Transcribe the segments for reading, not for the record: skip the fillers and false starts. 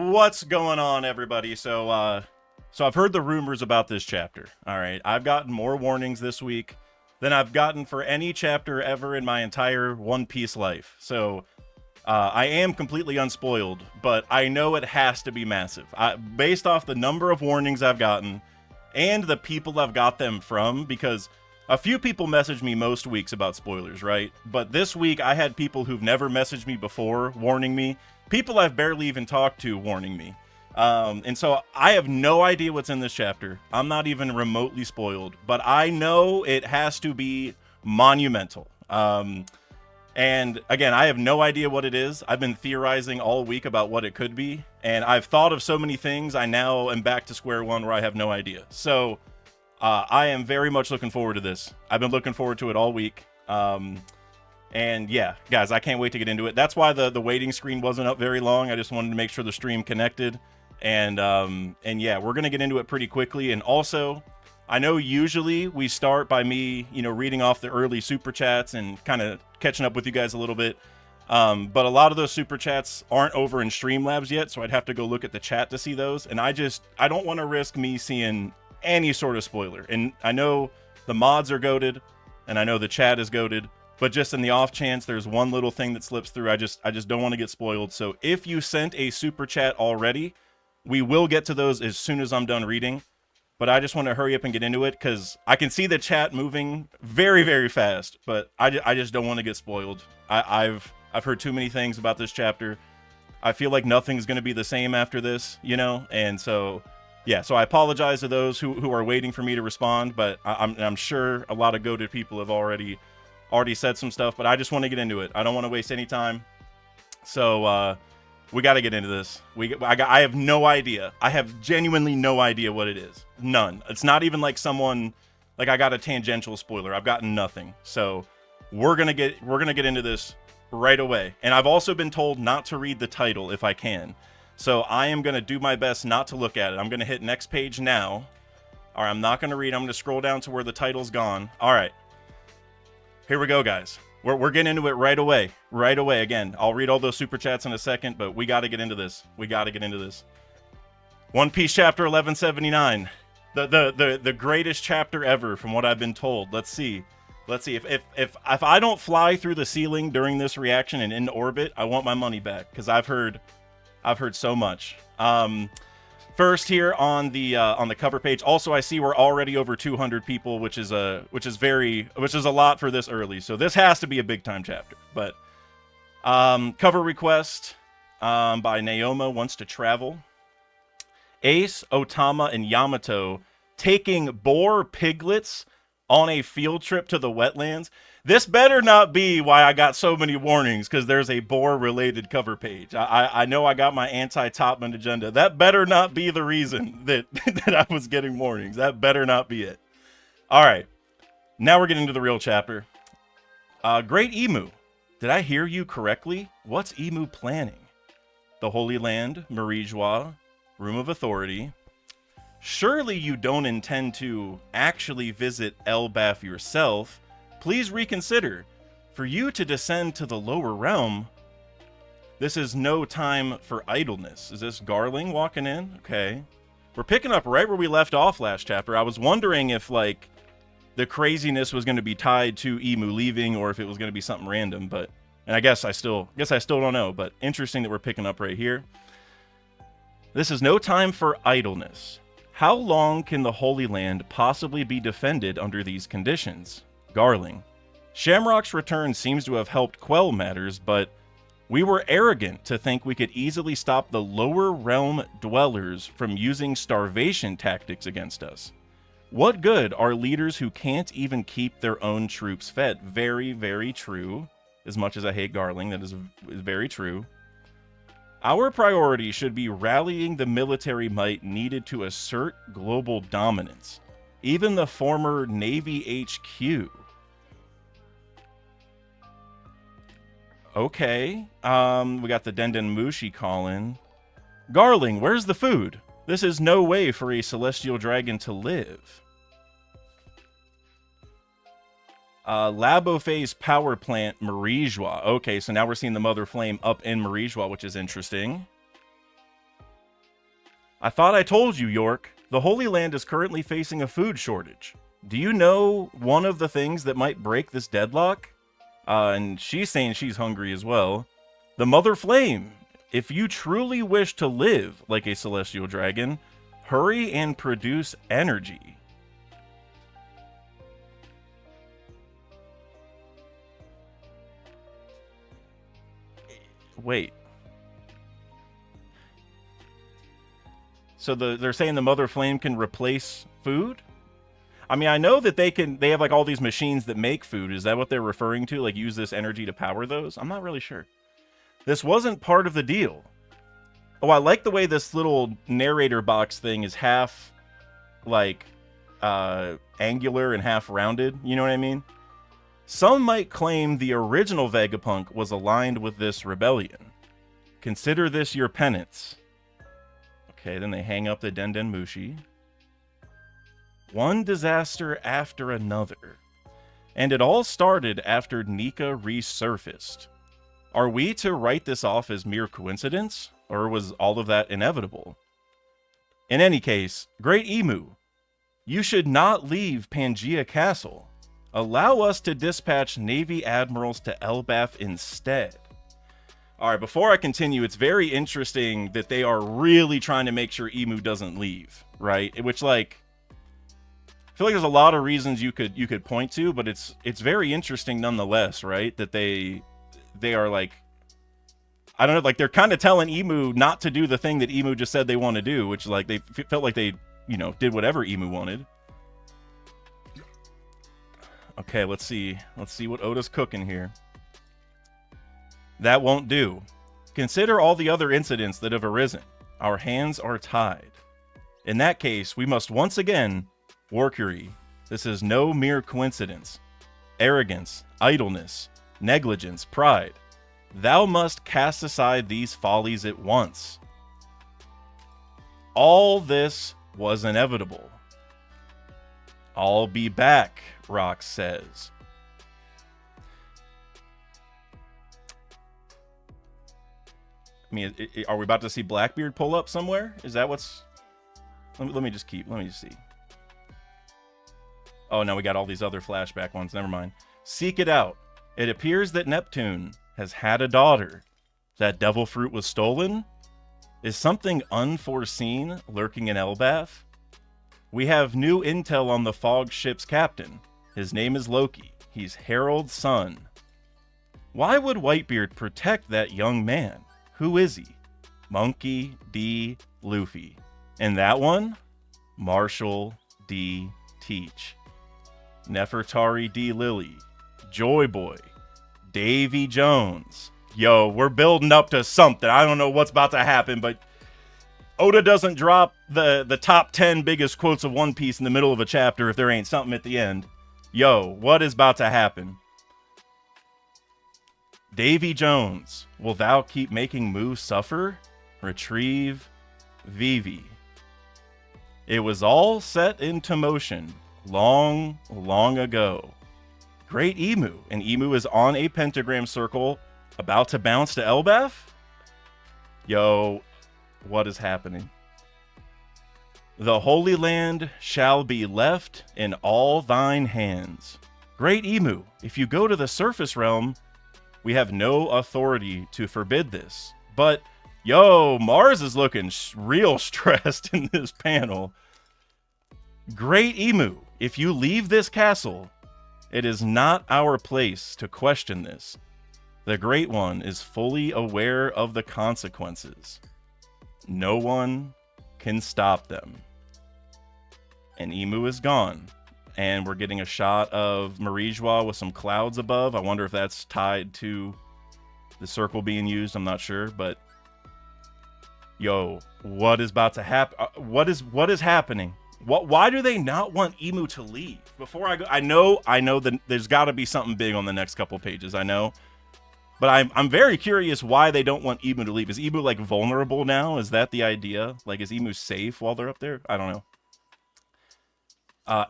What's going on, everybody? So I've heard the rumors about this chapter. All right, I've gotten more warnings this week than I've gotten for any chapter ever in my entire One Piece life. So I am completely unspoiled, but I know it has to be massive. Based off the number of warnings I've gotten and the people I've got them from, because a few people message me most weeks about spoilers, right? But this week I had people who've never messaged me before warning me, people I've barely even talked to warning me. And so I have no idea what's in this chapter. I'm not even remotely spoiled, but I know it has to be monumental. And again, I have no idea what it is. I've been theorizing all week about what it could be, and I've thought of so many things. I now am back to square one where I have no idea. So I am very much looking forward to this. I've been looking forward to it all week. And yeah, guys, I can't wait to get into it. That's why the waiting screen wasn't up very long. I just wanted to make sure the stream connected. And yeah, we're going to get into it pretty quickly. And also, I know usually we start by me, reading off the early super chats and kind of catching up with you guys a little bit. But a lot of those super chats aren't over in Streamlabs yet, so I'd have to go look at the chat to see those. And I don't want to risk me seeing any sort of spoiler. And I know the mods are goated, and I know the chat is goated, but just in the off chance there's one little thing that slips through, I just don't want to get spoiled. So if you sent a super chat already, we will get to those as soon as I'm done reading. But I just want to hurry up and get into it because I can see the chat moving very, very fast. But I just don't want to get spoiled. I've heard too many things about this chapter. I feel like nothing's going to be the same after this, And so, yeah. So I apologize to those who are waiting for me to respond. But I'm sure a lot of goated people have already said some stuff. But I just want to get into it. I don't want to waste any time. So we got to get into this. I have no idea. I have genuinely no idea what it is. None. It's not even like I got a tangential spoiler. I've gotten nothing. So we're gonna get into this right away. And I've also been told not to read the title if I can. So I am gonna do my best not to look at it. I'm gonna hit next page now. All right, I'm not gonna read. I'm gonna scroll down to where the title's gone. All right. Here we go, guys. We're getting into it right away. Right away. Again, I'll read all those super chats in a second, but we got to get into this. One Piece chapter 1179. The greatest chapter ever from what I've been told. Let's see. If I don't fly through the ceiling during this reaction and into orbit, I want my money back because I've heard so much. First here on the cover page. Also, I see we're already over 200 people, which is a lot for this early. So this has to be a big time chapter. But cover request by Naoma wants to travel. Ace, Otama, and Yamato taking boar piglets on a field trip to the wetlands. This better not be why I got so many warnings, because there's a boar-related cover page. I know I got my anti-Topman agenda. That better not be the reason that, that I was getting warnings. That better not be it. All right. Now we're getting to the real chapter. Great Emu. Did I hear you correctly? What's Emu planning? The Holy Land, Mariejois, Room of Authority. Surely you don't intend to actually visit Elbaf yourself. Please reconsider. For you to descend to the lower realm, this is no time for idleness. Is this Garling walking in? Okay. We're picking up right where we left off last chapter. I was wondering if, like, the craziness was going to be tied to Emu leaving or if it was going to be something random, but... And I guess I still don't know, but interesting that we're picking up right here. This is no time for idleness. How long can the Holy Land possibly be defended under these conditions? Garling. Shamrock's return seems to have helped quell matters, but we were arrogant to think we could easily stop the lower realm dwellers from using starvation tactics against us. What good are leaders who can't even keep their own troops fed? Very, very true. As much as I hate Garling, that is very true. Our priority should be rallying the military might needed to assert global dominance. Even the former Navy HQ. Okay. We got the Denden Mushi calling. Garling, where's the food? This is no way for a celestial dragon to live. Labophase power plant, Mariejois. Okay, so now we're seeing the Mother Flame up in Mariejois, which is interesting. I thought I told you, York. The Holy Land is currently facing a food shortage. Do you know one of the things that might break this deadlock? And she's saying she's hungry as well. The Mother Flame. If you truly wish to live like a celestial dragon, hurry and produce energy. Wait. So they're saying the Mother Flame can replace food? I mean, I know that they have like all these machines that make food. Is that what they're referring to? Like use this energy to power those? I'm not really sure. This wasn't part of the deal. Oh, I like the way this little narrator box thing is half like angular and half rounded. You know what I mean? Some might claim the original Vegapunk was aligned with this rebellion. Consider this your penance. Okay, then they hang up the Den Mushi. One disaster after another. And it all started after Nika resurfaced. Are we to write this off as mere coincidence? Or was all of that inevitable? In any case, Great Emu, you should not leave Pangaea Castle. Allow us to dispatch Navy admirals to Elbaf instead. All right, before I continue, it's very interesting that they are really trying to make sure Emu doesn't leave, right? Which, like, I feel like there's a lot of reasons you could point to, but it's very interesting nonetheless, right? That they are like, I don't know, like they're kind of telling Emu not to do the thing that Emu just said they want to do, which like they felt like they, you know, did whatever Emu wanted. Okay, let's see what Oda's cooking here. That won't do. Consider all the other incidents that have arisen. Our hands are tied. In that case, we must once again, Workery. This is no mere coincidence. Arrogance, idleness, negligence, pride. Thou must cast aside these follies at once. All this was inevitable. I'll be back, Rox says. I mean, are we about to see Blackbeard pull up somewhere? Is that what's... Let me just see. Oh, no, we got all these other flashback ones. Never mind. Seek it out. It appears that Neptune has had a daughter. That devil fruit was stolen? Is something unforeseen lurking in Elbaf? We have new intel on the fog ship's captain. His name is Loki. He's Harold's son. Why would Whitebeard protect that young man? Who is he? Monkey D. Luffy. And that one? Marshall D. Teach. Nefertari D. Lily. Joy Boy. Davy Jones. Yo, we're building up to something. I don't know what's about to happen, but Oda doesn't drop the top 10 biggest quotes of One Piece in the middle of a chapter if there ain't something at the end. Yo, what is about to happen? Davy Jones, will thou keep making Mu suffer? Retrieve Vivi. It was all set into motion long, long ago. Great Emu, and Emu is on a pentagram circle about to bounce to Elbaf? Yo, what is happening? The Holy Land shall be left in all thine hands. Great Emu, if you go to the surface realm, we have no authority to forbid this. But, yo, Mars is looking real stressed in this panel. Great Emu, if you leave this castle, it is not our place to question this. The Great One is fully aware of the consequences. No one can stop them. And Emu is gone. And we're getting a shot of Mariejois with some clouds above. I wonder if that's tied to the circle being used. I'm not sure, but yo, what is about to happen? What is happening? Why do they not want Emu to leave? Before I go, I know that there's got to be something big on the next couple pages. I know, but I'm very curious why they don't want Emu to leave. Is Emu like vulnerable now? Is that the idea? Like, is Emu safe while they're up there? I don't know.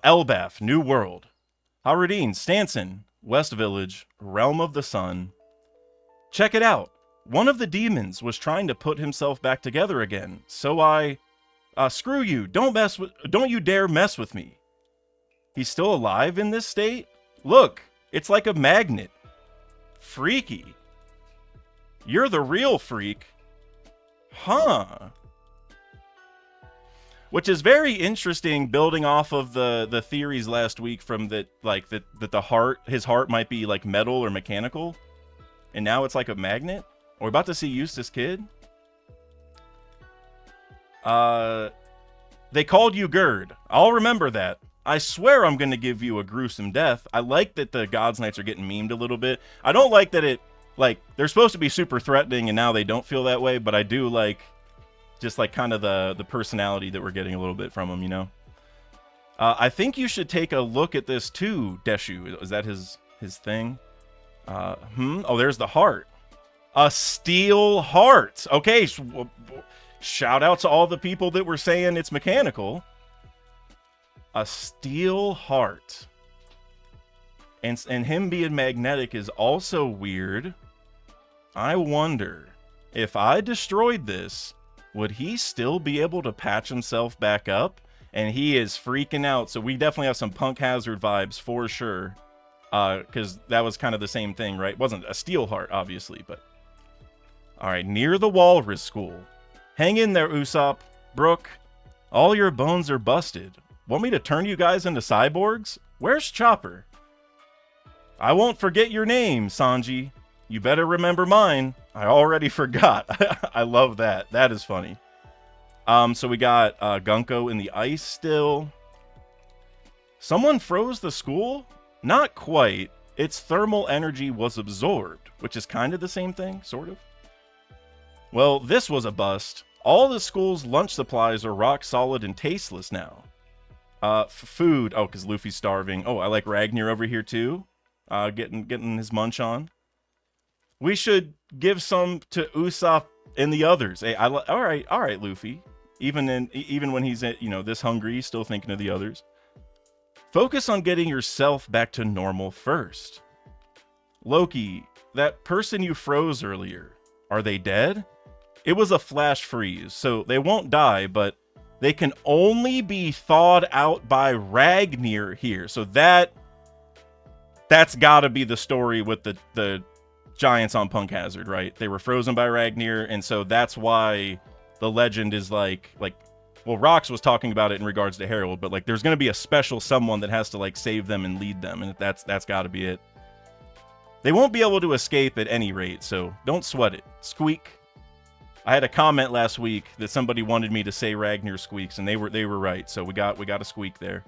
Elbaf, New World. Haradin, Stanson, West Village, Realm of the Sun. Check it out. One of the demons was trying to put himself back together again, so I Screw you. Don't you dare mess with me. He's still alive in this state? Look, it's like a magnet. Freaky. You're the real freak. Huh. Which is very interesting, building off of the theories last week from that his heart might be like metal or mechanical. And now it's like a magnet. We're about to see Eustace Kid. They called you Gerd. I'll remember that. I swear I'm going to give you a gruesome death. I like that the God's Knights are getting memed a little bit. I don't like that they're supposed to be super threatening and now they don't feel that way, but I do like just like kind of the personality that we're getting a little bit from them, you know? I think you should take a look at this too, Deshu. Is that his thing? Oh, there's the heart. A steel heart. Okay, shout out to all the people that were saying it's mechanical. A steel heart. And him being magnetic is also weird. I wonder if I destroyed this, would he still be able to patch himself back up? And he is freaking out. So we definitely have some Punk Hazard vibes for sure. Because that was kind of the same thing, right? It wasn't a steel heart, obviously, but... Alright, near the Walrus School. Hang in there, Usopp. Brook, all your bones are busted. Want me to turn you guys into cyborgs? Where's Chopper? I won't forget your name, Sanji. You better remember mine. I already forgot. I love that. That is funny. So we got Gunko in the ice still. Someone froze the school? Not quite. Its thermal energy was absorbed, which is kind of the same thing, sort of. Well, this was a bust. All the school's lunch supplies are rock solid and tasteless now. Food. Oh, because Luffy's starving. Oh, I like Ragnar over here too. Getting his munch on. We should give some to Usopp and the others. Hey, all right, Luffy. Even when he's this hungry, he's still thinking of the others. Focus on getting yourself back to normal first. Loki, that person you froze earlier, are they dead? It was a flash freeze, so they won't die, but they can only be thawed out by Ragnar here. So that's gotta be the story with the giants on Punk Hazard, right? They were frozen by Ragnar, and so that's why the legend is like well, Rox was talking about it in regards to Harold, but like there's gonna be a special someone that has to like save them and lead them, and that's gotta be it. They won't be able to escape at any rate, so don't sweat it. Squeak. I had a comment last week that somebody wanted me to say Ragnar squeaks, and they were right. So we got a squeak there.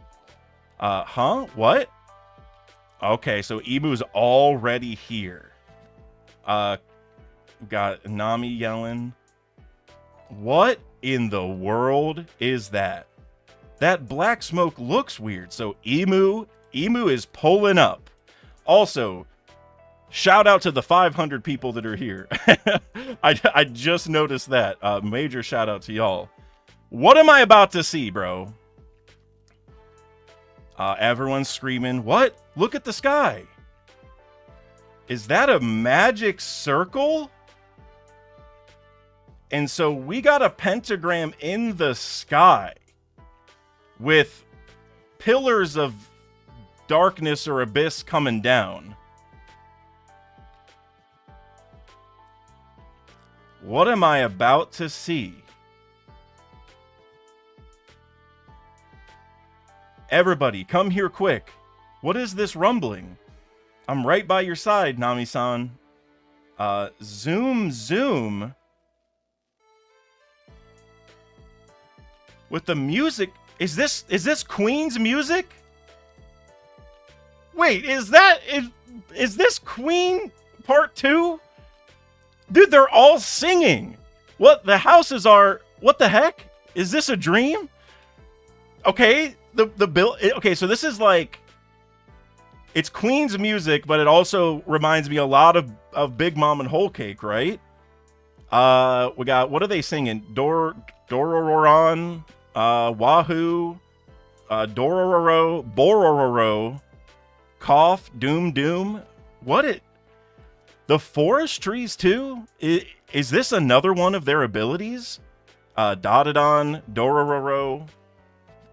Huh? What? Okay, so Emu's already here. Got Nami yelling. What in the world is that? That black smoke looks weird. So Emu is pulling up. Also, shout out to the 500 people that are here. I just noticed that. Major shout out to y'all. What am I about to see, bro? Everyone's screaming. What? Look at the sky. Is that a magic circle? And so we got a pentagram in the sky with pillars of darkness or abyss coming down. What am I about to see? Everybody, come here quick. What is this rumbling? I'm right by your side, Nami-san. Zoom. With the music, is this Queen's music? Wait, is this Queen Part 2? Dude, they're all singing. What? The houses are... What the heck? Is this a dream? Okay, the bill... Okay, so this is like... It's Queen's music, but it also reminds me a lot of Big Mom and Whole Cake, right? We got... What are they singing? Dorororon, Wahoo, Dororo, Bororo, Cough, Doom. What it... The forest trees too? Is this another one of their abilities? Dotodon, Dorororo.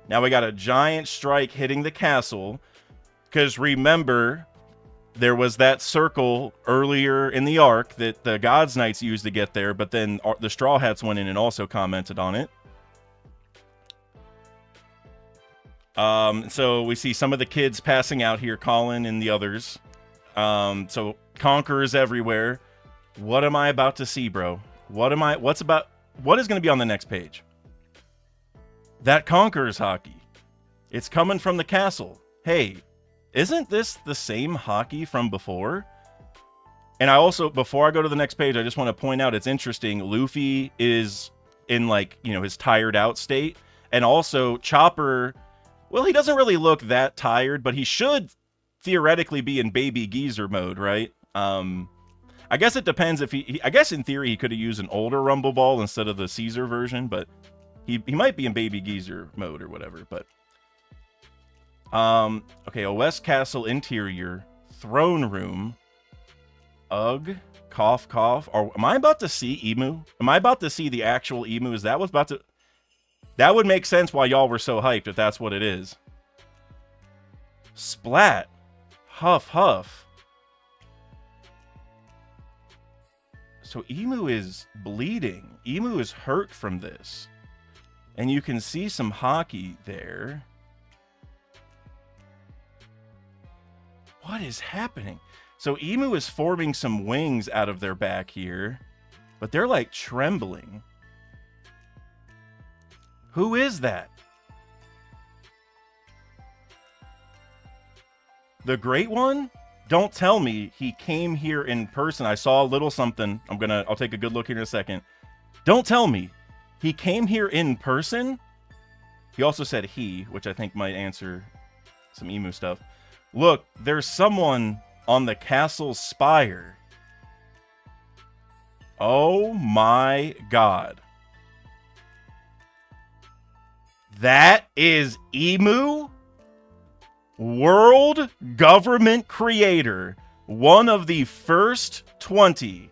Now we got a giant strike hitting the castle. Because remember, there was that circle earlier in the arc that the Gods Knights used to get there, but then the Straw Hats went in and also commented on it. So we see some of the kids passing out here, Colin and the others. So conquerors everywhere. What am I about to see, bro? What is going to be on the next page? That conquerors hockey. It's coming from the castle. Hey, isn't this the same hockey from before? And I also, before I go to the next page, I just want to point out, it's interesting. Luffy is in his tired out state. And also Chopper, well, he doesn't really look that tired, but he should theoretically be in baby geezer mode, right? I guess it depends if I guess in theory he could have used an older Rumble Ball instead of the Caesar version, but he might be in baby geezer mode or whatever, but okay, a West Castle interior, throne room. Ugh, cough, cough. Or am I about to see Emu? Am I about to see the actual Emu? Is that what's about to... That would make sense why y'all were so hyped if that's what it is. Splat. Huff, huff. So Emu is bleeding. Emu is hurt from this. And you can see some hockey there. What is happening? So Emu is forming some wings out of their back here. But they're like trembling. Who is that? The Great One? Don't tell me he came here in person. I saw a little something. I'll take a good look here in a second. Don't tell me he came here in person. He also said he, which I think might answer some Emu stuff. Look, there's someone on the castle's spire. Oh my God. That is Emu? World government creator. One of the first 20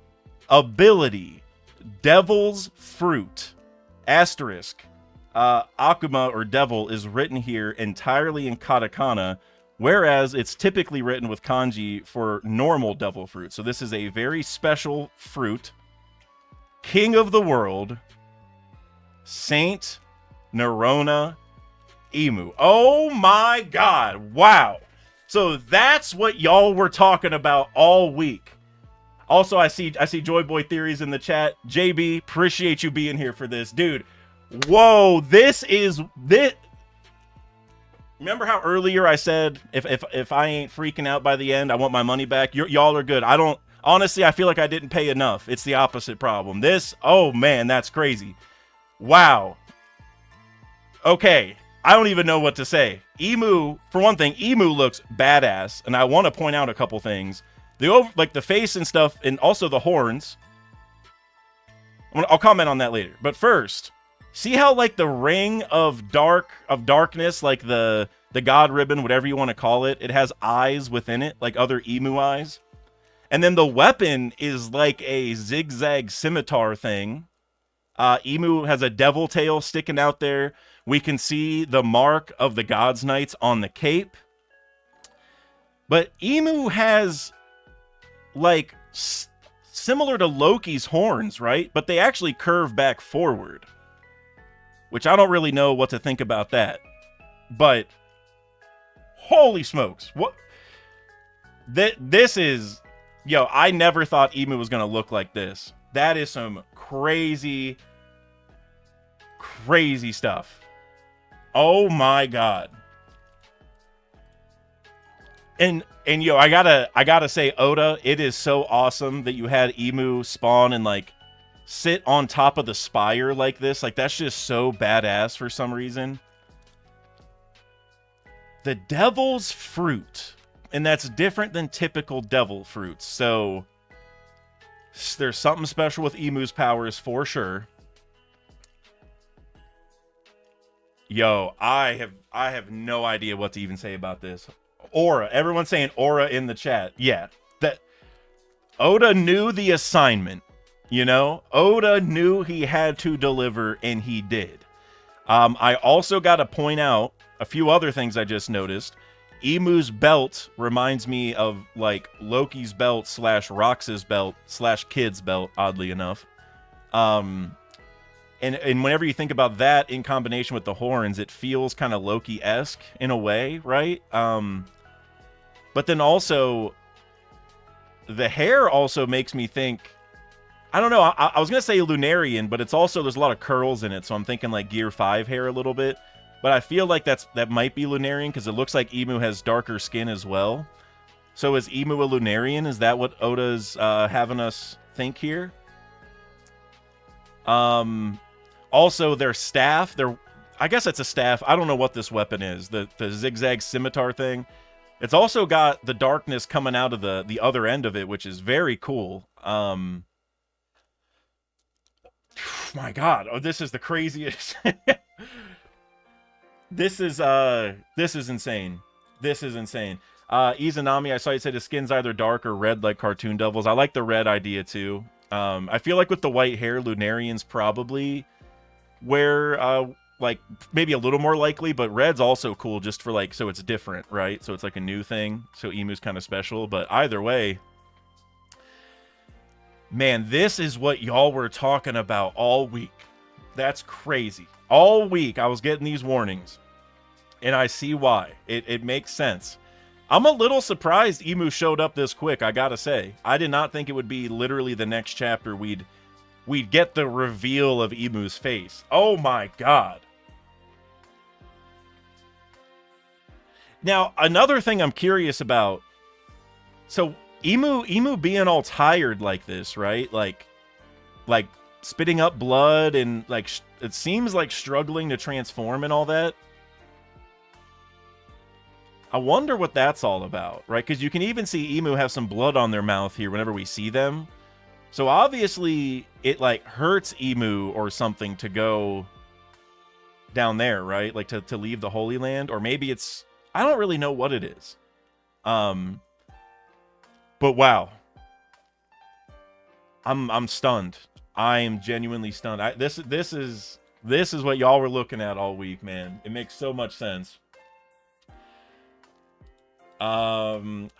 ability Devil's Fruit. Asterisk. Akuma or Devil is written here entirely in katakana, whereas it's typically written with kanji for normal Devil Fruit. So this is a very special fruit. King of the world. Saint Nerona Emu. Oh my God. Wow. So that's what y'all were talking about all week. Also, I see Joy Boy Theories in the chat. JB, appreciate you being here for this. Dude, whoa, this. Remember how earlier I said if I ain't freaking out by the end, I want my money back? Y'all are good. Honestly, I feel like I didn't pay enough. It's the opposite problem. Oh man, that's crazy. Wow. Okay, I don't even know what to say. Emu, for one thing, Emu looks badass, and I want to point out a couple things. The face and stuff, and also the horns. I'll comment on that later. But first, see how the ring of darkness, like the God ribbon, whatever you want to call it, it has eyes within it, like other Emu eyes. And then the weapon is like a zigzag scimitar thing. Emu has a devil tail sticking out there. We can see the mark of the Gods Knights on the cape. But Emu has, similar to Loki's horns, right? But they actually curve back forward. Which I don't really know what to think about that. But, holy smokes. What? This is... Yo, I never thought Emu was going to look like this. That is some crazy, crazy stuff. Oh my God. And yo, I gotta say, Oda, it is so awesome that you had Emu spawn and sit on top of the spire like this. That's just so badass for some reason. The Devil's Fruit. And that's different than typical devil fruits. So there's something special with Emu's powers for sure. Yo, I have no idea what to even say about this. Aura. Everyone's saying aura in the chat. Yeah. That Oda knew the assignment. You know, Oda knew he had to deliver, and he did. I also got to point out a few other things I just noticed. Emu's belt reminds me of like Loki's belt / Rox's belt / Kid's belt, oddly enough. And whenever you think about that in combination with the horns, it feels kind of Loki-esque in a way, right? But then also, the hair also makes me think, I don't know, I was going to say Lunarian, but it's also, there's a lot of curls in it, so I'm thinking like Gear 5 hair a little bit. But I feel like that might be Lunarian, because it looks like Emu has darker skin as well. So is Emu a Lunarian? Is that what Oda's having us think here? Also, their staff, I guess it's a staff. I don't know what this weapon is. The zigzag scimitar thing. It's also got the darkness coming out of the other end of it, which is very cool. My God. Oh, this is the craziest. This is insane. This is insane. Izanami, I saw you say the skin's either dark or red like Cartoon Devils. I like the red idea too. I feel like with the white hair, Lunarian's probably where like maybe a little more likely, but red's also cool just for like, so it's different, right? So it's like a new thing. So Emu's kind of special, but either way, man, this is what y'all were talking about all week. That's crazy. All week I was getting these warnings, and I see why. It makes sense. I'm a little surprised Emu showed up this quick, I gotta say. I did not think it would be literally the next chapter we'd get the reveal of Emu's face. Oh my God. Now, another thing I'm curious about. So, Emu being all tired like this, right? Like spitting up blood and like it seems like struggling to transform and all that. I wonder what that's all about, right? Because you can even see Emu have some blood on their mouth here whenever we see them. So obviously it like hurts Emu or something to go down there, right? Like to leave the Holy Land, or maybe it's, I don't really know what it is. But wow. I'm stunned. I am genuinely stunned. This is what y'all were looking at all week, man. It makes so much sense. Ha-O-100,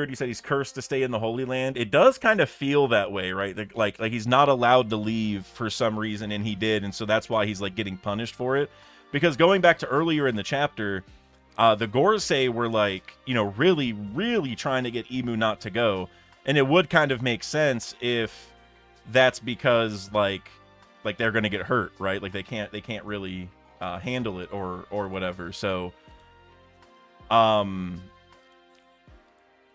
he said he's cursed to stay in the Holy Land. It does kind of feel that way, right? Like he's not allowed to leave for some reason, and he did, and so that's why he's like getting punished for it. Because going back to earlier in the chapter, the Gorsei were like, you know, really, really trying to get Emu not to go, and it would kind of make sense if that's because like they're gonna get hurt, right? Like they can't really handle it or whatever. So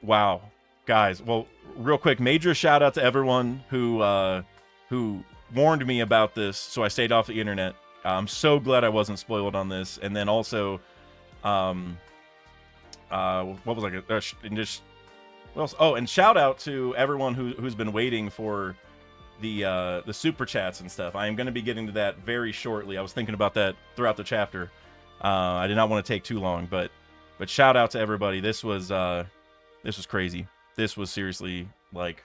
wow, guys. Well, real quick, major shout out to everyone who warned me about this, so I stayed off the internet. I'm so glad I wasn't spoiled on this. And then also, what was I gonna, and just what else? Oh, and shout out to everyone who's been waiting for the super chats and stuff. I am going to be getting to that very shortly. I was thinking about that throughout the chapter. I did not want to take too long, but shout out to everybody. This was crazy. This was seriously like,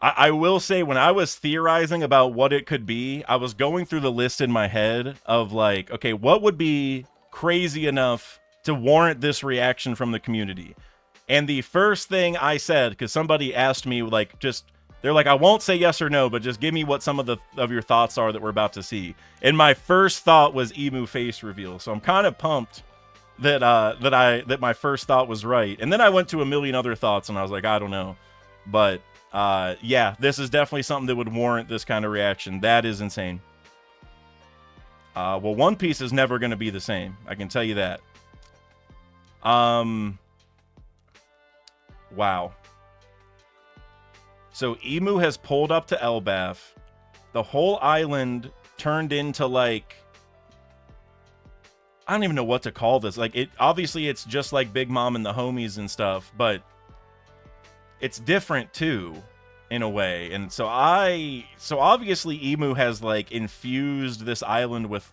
I will say, when I was theorizing about what it could be, I was going through the list in my head of like, okay, what would be crazy enough to warrant this reaction from the community? And the first thing I said, because somebody asked me, like, they're like, I won't say yes or no, but just give me what some of your thoughts are that we're about to see. And my first thought was Emu face reveal. So I'm kind of pumped that my first thought was right. And then I went to a million other thoughts, and I was like, I don't know. But yeah, this is definitely something that would warrant this kind of reaction. That is insane. Well, One Piece is never going to be the same. I can tell you that. Wow. So Emu has pulled up to Elbaf. The whole island turned into like, I don't even know what to call this. Like, obviously it's just like Big Mom and the homies and stuff, but it's different too, in a way. And so obviously Emu has like infused this island with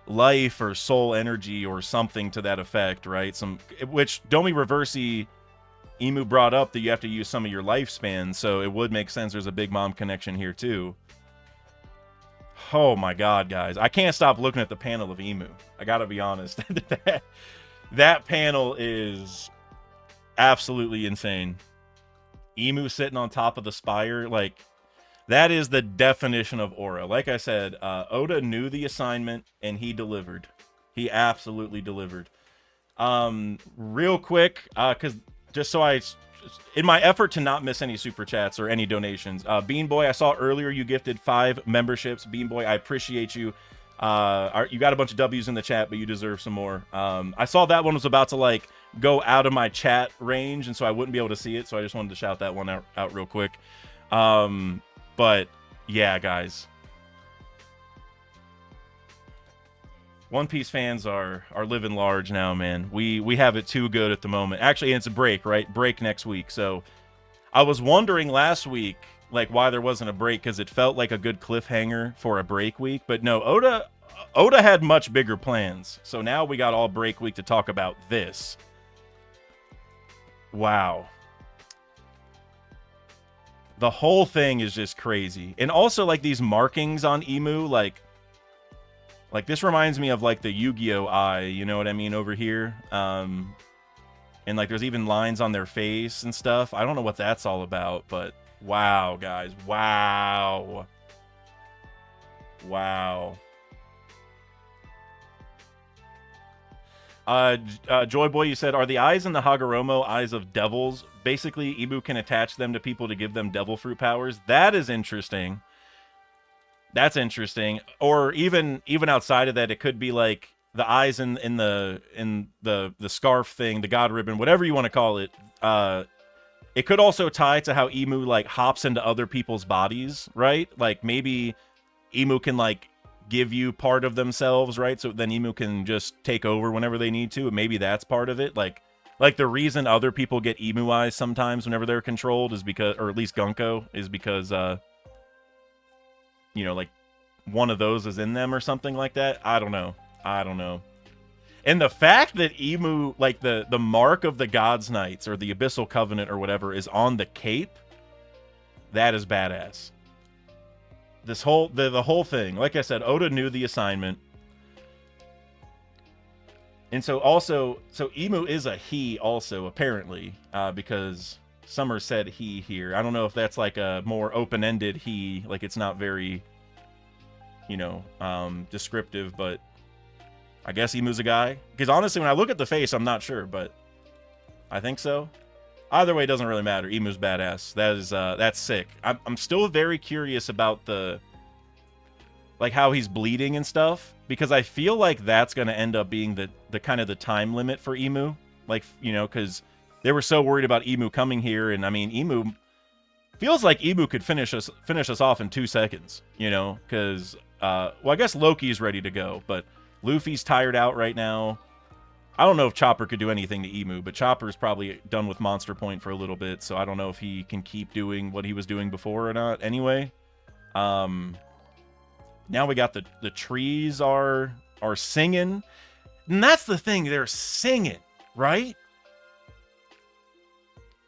life or soul energy or something to that effect, right? Which Domi Reversi Emu brought up that you have to use some of your lifespan, so it would make sense there's a Big Mom connection here too. Oh my god, guys. I can't stop looking at the panel of Emu. I gotta be honest. That panel is absolutely insane. Emu sitting on top of the spire, like, that is the definition of aura. Like I said, Oda knew the assignment, and he delivered. He absolutely delivered. Real quick, because just so in my effort to not miss any super chats or any donations, Bean Boy, I saw earlier you gifted 5 memberships. Bean Boy, I appreciate you. You got a bunch of W's in the chat, but you deserve some more. I saw that one was about to like go out of my chat range, and so I wouldn't be able to see it, so I just wanted to shout that one out real quick. But yeah, guys, One Piece fans are living large now, man. We have it too good at the moment. Actually, it's a break, right? Break next week. So I was wondering last week, like, why there wasn't a break, because it felt like a good cliffhanger for a break week. But no, Oda had much bigger plans. So now we got all break week to talk about this. Wow. The whole thing is just crazy. And also, like, these markings on Emu, like this reminds me of, like, the Yu-Gi-Oh! Eye, you know what I mean, over here? And, like, there's even lines on their face and stuff. I don't know what that's all about, but wow, guys. Wow. Wow. Joy Boy, you said, are the eyes in the Hagoromo eyes of devils? Basically, Emu can attach them to people to give them devil fruit powers. That is interesting. That's interesting. Or even outside of that, it could be like the eyes in the scarf thing, the god ribbon, whatever you want to call it. It could also tie to how Emu like hops into other people's bodies, right? Like maybe Emu can like give you part of themselves, right? So then Emu can just take over whenever they need to. And maybe that's part of it. Like the reason other people get Emu eyes sometimes whenever they're controlled is because, or at least Gunko, is because you know, like one of those is in them or something like that. I don't know. And the fact that Emu, like the mark of the God's Knights or the Abyssal Covenant or whatever is on the cape, that is badass. This whole the whole thing, like I said, Oda knew the assignment. And so Emu is a he also, apparently, because Summer said he here. I don't know if that's like a more open-ended he, like it's not very, you know, descriptive, but I guess Emu's a guy. Because honestly, when I look at the face, I'm not sure, but I think so. Either way, it doesn't really matter. Emu's badass. That's sick. I'm still very curious about the, like, how he's bleeding and stuff, because I feel like that's going to end up being the kind of the time limit for Emu. Like, you know, because they were so worried about Emu coming here, and I mean, Emu feels like Emu could finish us off in 2 seconds, you know, because well, I guess Loki's ready to go, but Luffy's tired out right now. I don't know if Chopper could do anything to Emu, but Chopper's probably done with Monster Point for a little bit, so I don't know if he can keep doing what he was doing before or not. Anyway, now we got the trees are singing, and that's the thing, they're singing, right?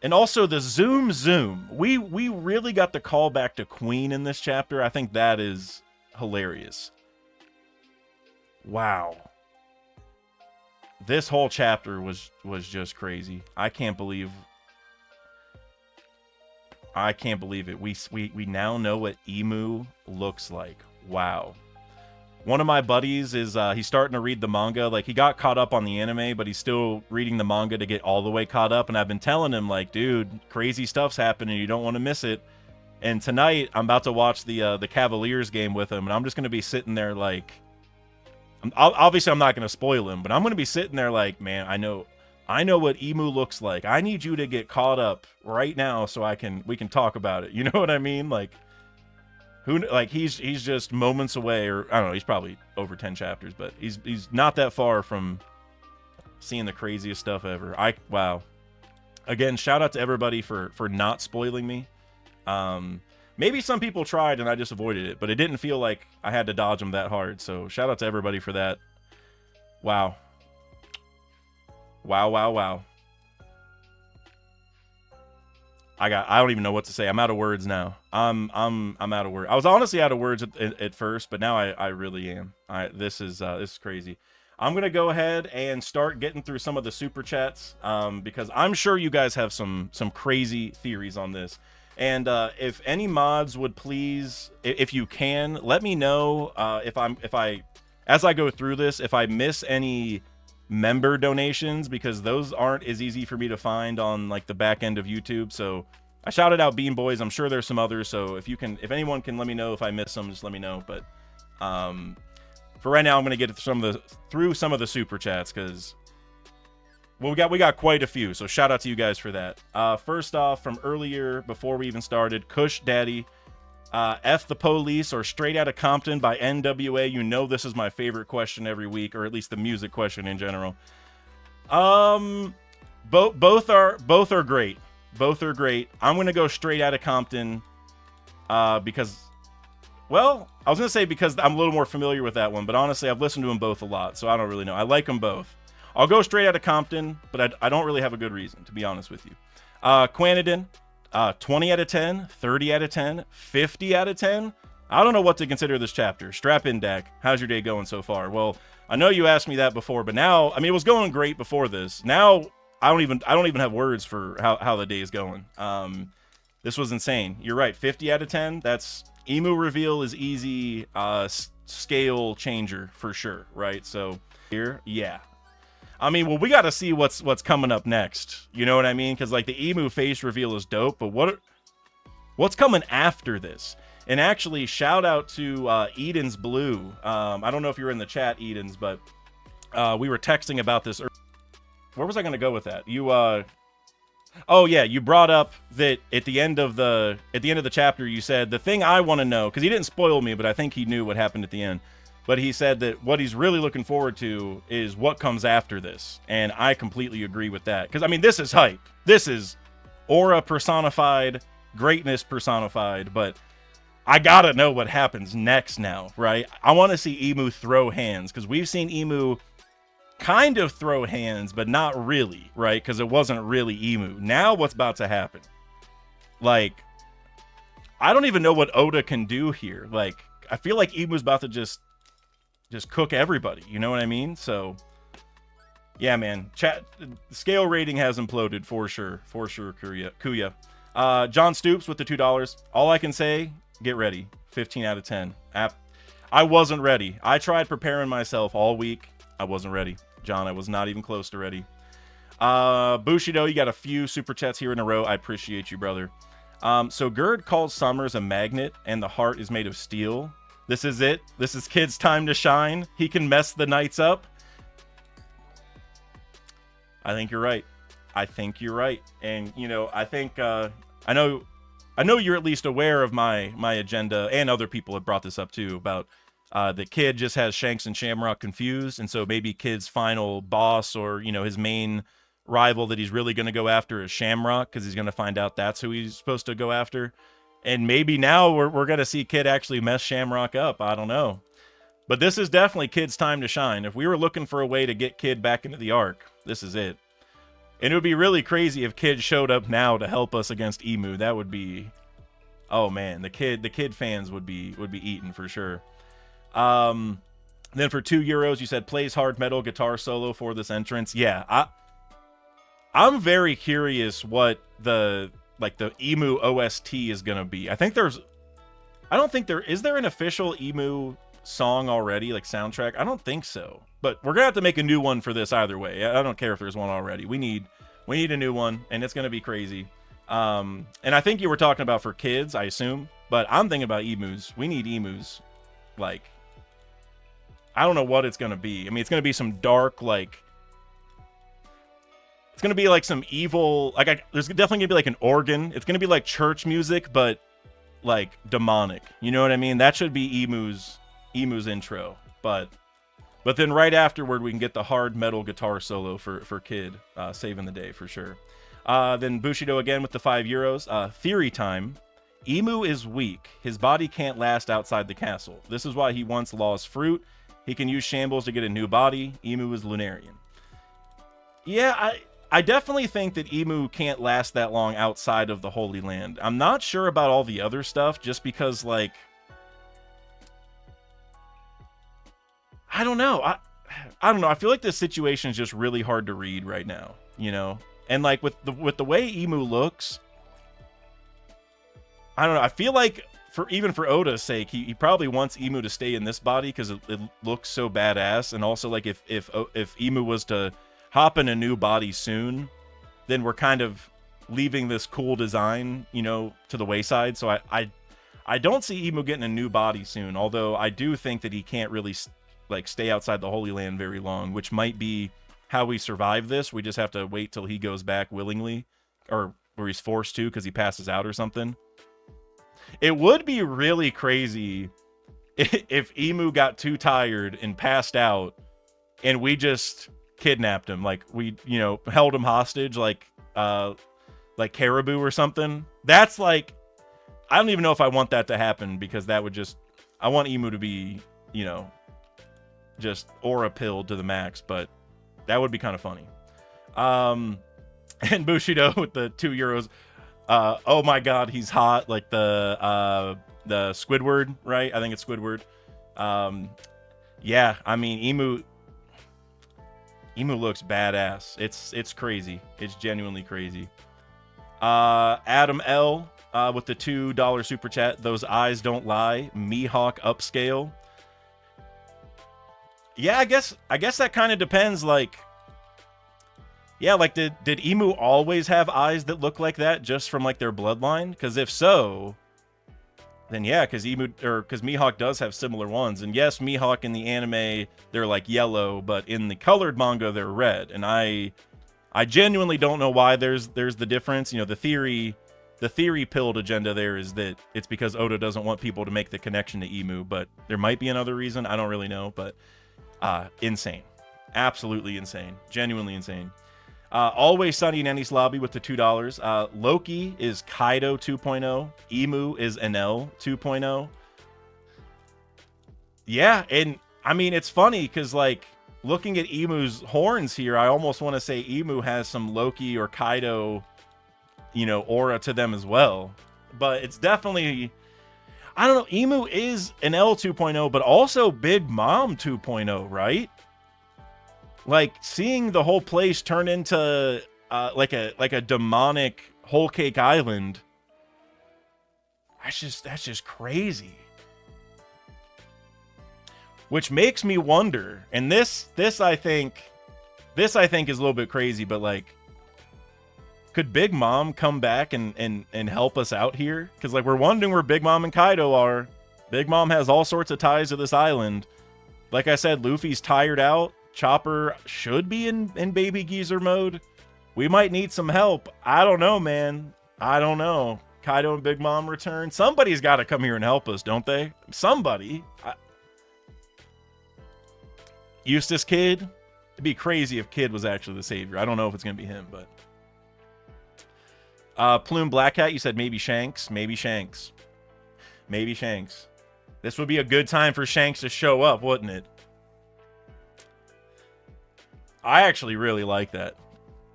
And also the zoom. We really got the call back to Queen in this chapter. I think that is hilarious. Wow. This whole chapter was just crazy. I can't believe it. We now know what Emu looks like. Wow. One of my buddies is he's starting to read the manga. Like, he got caught up on the anime, but he's still reading the manga to get all the way caught up. And I've been telling him, like, dude, crazy stuff's happening. You don't want to miss it. And tonight, I'm about to watch the Cavaliers game with him, and I'm just going to be sitting there like, obviously I'm not going to spoil him, but I'm going to be sitting there like, man, I know what Emu looks like. I need you to get caught up right now so we can talk about it. You know what I mean? Like, he's just moments away, or I don't know, he's probably over 10 chapters, but he's not that far from seeing the craziest stuff ever. Wow. Again, shout out to everybody for not spoiling me. Maybe some people tried and I just avoided it, but it didn't feel like I had to dodge them that hard. So shout out to everybody for that. Wow. Wow. I don't even know what to say. I'm out of words now. I'm out of words. I was honestly out of words at first, but now I really am. This is crazy. I'm gonna go ahead and start getting through some of the super chats, because I'm sure you guys have some crazy theories on this. And if any mods would please, if you can, let me know as I go through this, if I miss any member donations, because those aren't as easy for me to find on like the back end of YouTube. So I shouted out Bean Boys. I'm sure there's some others. So if anyone can let me know if I miss them, just let me know. But for right now, I'm gonna get through some of the super chats, because well, we got quite a few. So shout out to you guys for that. First off, from earlier before we even started, Kush Daddy. F the Police or Straight Outta Compton by NWA. You know this is my favorite question every week, or at least the music question in general. Both are great. Both are great. I'm gonna go Straight Outta Compton, because, well, I was gonna say because I'm a little more familiar with that one, but honestly, I've listened to them both a lot, so I don't really know. I like them both. I'll go Straight Outta Compton, but I don't really have a good reason, to be honest with you. Quanidin. 20 out of 10, 30 out of 10, 50 out of 10. I don't know what to consider this chapter. Strap in, Dak. How's your day going so far? Well, I know you asked me that before, but now, I mean, it was going great before this. Now, I don't even have words for how the day is going. This was insane. You're right. 50 out of 10. That's emu reveal is easy. Scale changer for sure. Right. So here, yeah. I mean, well, we got to see what's coming up next. You know what I mean? Because like the emu face reveal is dope, but what's coming after this? And actually, shout out to Eden's Blue. I don't know if you're in the chat, Eden's, but we were texting about this. Where was I going to go with that? Oh yeah, you brought up that at the end of the chapter, you said the thing I want to know, because he didn't spoil me, but I think he knew what happened at the end. But he said that what he's really looking forward to is what comes after this. And I completely agree with that. Because, I mean, this is hype. This is aura personified, greatness personified. But I gotta know what happens next now, right? I want to see Emu throw hands. Because we've seen Emu kind of throw hands, but not really, right? Because it wasn't really Emu. Now what's about to happen? Like, I don't even know what Oda can do here. Like, I feel like Emu's about to just cook everybody, you know what I mean? So yeah, man, chat scale rating has imploded for sure, Kuya. John Stoops with the $2. All I can say, get ready. 15 out of 10. I wasn't ready. I tried preparing myself all week. I wasn't ready, John. I was not even close to ready. Bushido, you got a few super chats here in a row. I appreciate you, brother. So Gerd calls Summers a magnet and the heart is made of steel. This is it. This is Kid's time to shine. He can mess the Knights up. I think you're right. And, you know, I think, I know you're at least aware of my agenda, and other people have brought this up too, about the Kid just has Shanks and Shamrock confused. And so maybe Kid's final boss, or, you know, his main rival that he's really going to go after is Shamrock, because he's going to find out that's who he's supposed to go after. And maybe now we're going to see Kid actually mess Shamrock up. I don't know. But this is definitely Kid's time to shine. If we were looking for a way to get Kid back into the arc, this is it. And it would be really crazy if Kid showed up now to help us against Emu. That would be... Oh, man. The Kid fans would be eaten for sure. Then for €2, you said plays hard metal guitar solo for this entrance. Yeah, I'm very curious what the Emu OST is gonna be. Is there an official Emu song already, like soundtrack? I don't think so. But we're gonna have to make a new one for this either way. I don't care if there's one already. We need a new one, and it's gonna be crazy. And I think you were talking about for kids, I assume. But I'm thinking about emus. We need emus. Like, I don't know what it's gonna be. I mean, it's gonna be some dark, like, it's going to be like some evil, there's definitely going to be like an organ. It's going to be like church music, but like demonic. You know what I mean? That should be Emu's intro. But then right afterward, we can get the hard metal guitar solo for Kid, saving the day for sure. Then Bushido again with the €5. Theory time. Emu is weak. His body can't last outside the castle. This is why he wants Law's fruit. He can use shambles to get a new body. Emu is Lunarian. Yeah, I definitely think that Emu can't last that long outside of the Holy Land. I'm not sure about all the other stuff, just because, like, I don't know. I don't know. I feel like this situation is just really hard to read right now, you know? And, like, with the way Emu looks, I don't know. I feel like, even for Oda's sake, he probably wants Emu to stay in this body because it looks so badass. And also, like, if Emu was to hop in a new body soon, then we're kind of leaving this cool design, you know, to the wayside. So I don't see Emu getting a new body soon, although I do think that he can't really, like, stay outside the Holy Land very long, which might be how we survive this. We just have to wait till he goes back willingly, or he's forced to because he passes out or something. It would be really crazy if Emu got too tired and passed out and we just kidnapped him. Like, we, you know, held him hostage like Caribou or something. That's like, I don't even know if I want that to happen, because that would just, I want Emu to be, you know, just aura pilled to the max, but that would be kind of funny. And Bushido with the €2. Oh my god, he's hot. Like the Squidward, right? I think it's Squidward. Yeah, I mean, Emu looks badass. It's crazy. It's genuinely crazy. Adam L with the $2 super chat. Those eyes don't lie. Mihawk upscale. Yeah, I guess that kind of depends. Like, yeah, like, did Emu always have eyes that look like that just from, like, their bloodline? Because if so, then yeah, because Mihawk does have similar ones. And yes, Mihawk in the anime, they're like yellow, but in the colored manga, they're red. And I genuinely don't know why there's the difference. You know, the theory pilled agenda there is that it's because Oda doesn't want people to make the connection to Emu, but there might be another reason. I don't really know, but insane. Absolutely insane. Genuinely insane. Always Sunny in Eni's Lobby with the $2. Loki is Kaido 2.0. Emu is Enel 2.0. Yeah, and I mean, it's funny because, like, looking at Emu's horns here, I almost want to say Emu has some Loki or Kaido, you know, aura to them as well. But it's definitely, I don't know, Emu is Enel 2.0, but also Big Mom 2.0, right? Like, seeing the whole place turn into like a demonic Whole Cake Island, that's just crazy. Which makes me wonder, and this I think is a little bit crazy, but, like, could Big Mom come back and help us out here? Because, like, we're wondering where Big Mom and Kaido are. Big Mom has all sorts of ties to this island. Like I said, Luffy's tired out. Chopper should be in baby geezer mode. We might need some help. I don't know, man. I don't know. Kaido and Big Mom return. Somebody's got to come here and help us, don't they? Somebody. Eustace Kid? It'd be crazy if Kid was actually the savior. I don't know if it's going to be him, but... Plume Black Hat, you said maybe Shanks. Maybe Shanks. Maybe Shanks. This would be a good time for Shanks to show up, wouldn't it? I actually really like that.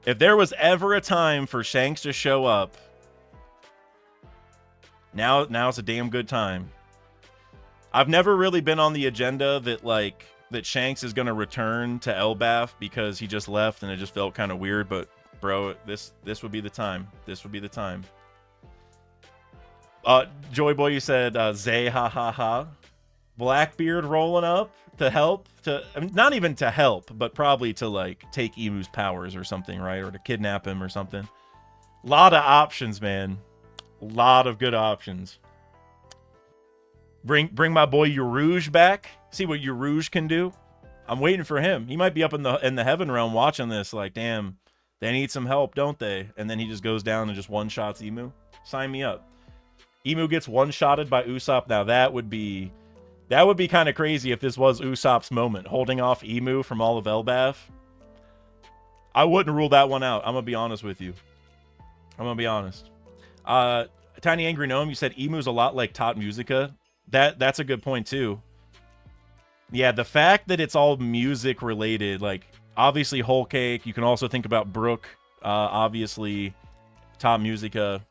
If there was ever a time for Shanks to show up, now's a damn good time. I've never really been on the agenda that Shanks is going to return to Elbaf because he just left and it just felt kind of weird, but bro, this would be the time. This would be the time. Joy Boy, you said Zay ha ha ha. Blackbeard rolling up to help, not even to help, but probably to, like, take Emu's powers or something, right? Or to kidnap him or something. Lot of options, man. Lot of good options. Bring my boy Urouge back. See what Urouge can do. I'm waiting for him. He might be up in the heaven realm watching this, like, damn, they need some help, don't they? And then he just goes down and just one-shots Emu. Sign me up. Emu gets one-shotted by Usopp. Now that would be kind of crazy if this was Usopp's moment, holding off Emu from all of Elbaf. I wouldn't rule that one out. I'm going to be honest with you. I'm going to be honest. Tiny Angry Gnome, you said Emu's a lot like Tot Musica. That's a good point, too. Yeah, the fact that it's all music related, like, obviously Whole Cake. You can also think about Brook obviously, Top Musica,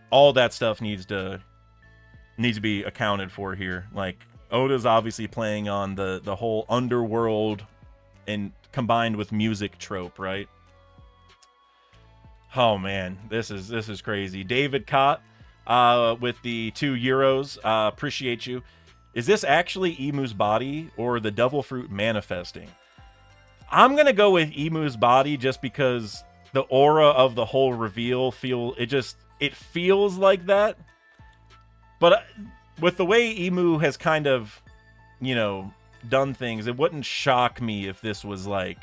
all that stuff needs to be accounted for here. Like, Oda's obviously playing on the whole underworld and combined with music trope, right? Oh man, this is crazy. David Cott with the €2. Appreciate you. Is this actually Emu's body or the devil fruit manifesting? I'm gonna go with Emu's body just because the aura of the whole reveal it feels like that. But with the way Emu has kind of, you know, done things, it wouldn't shock me if this was like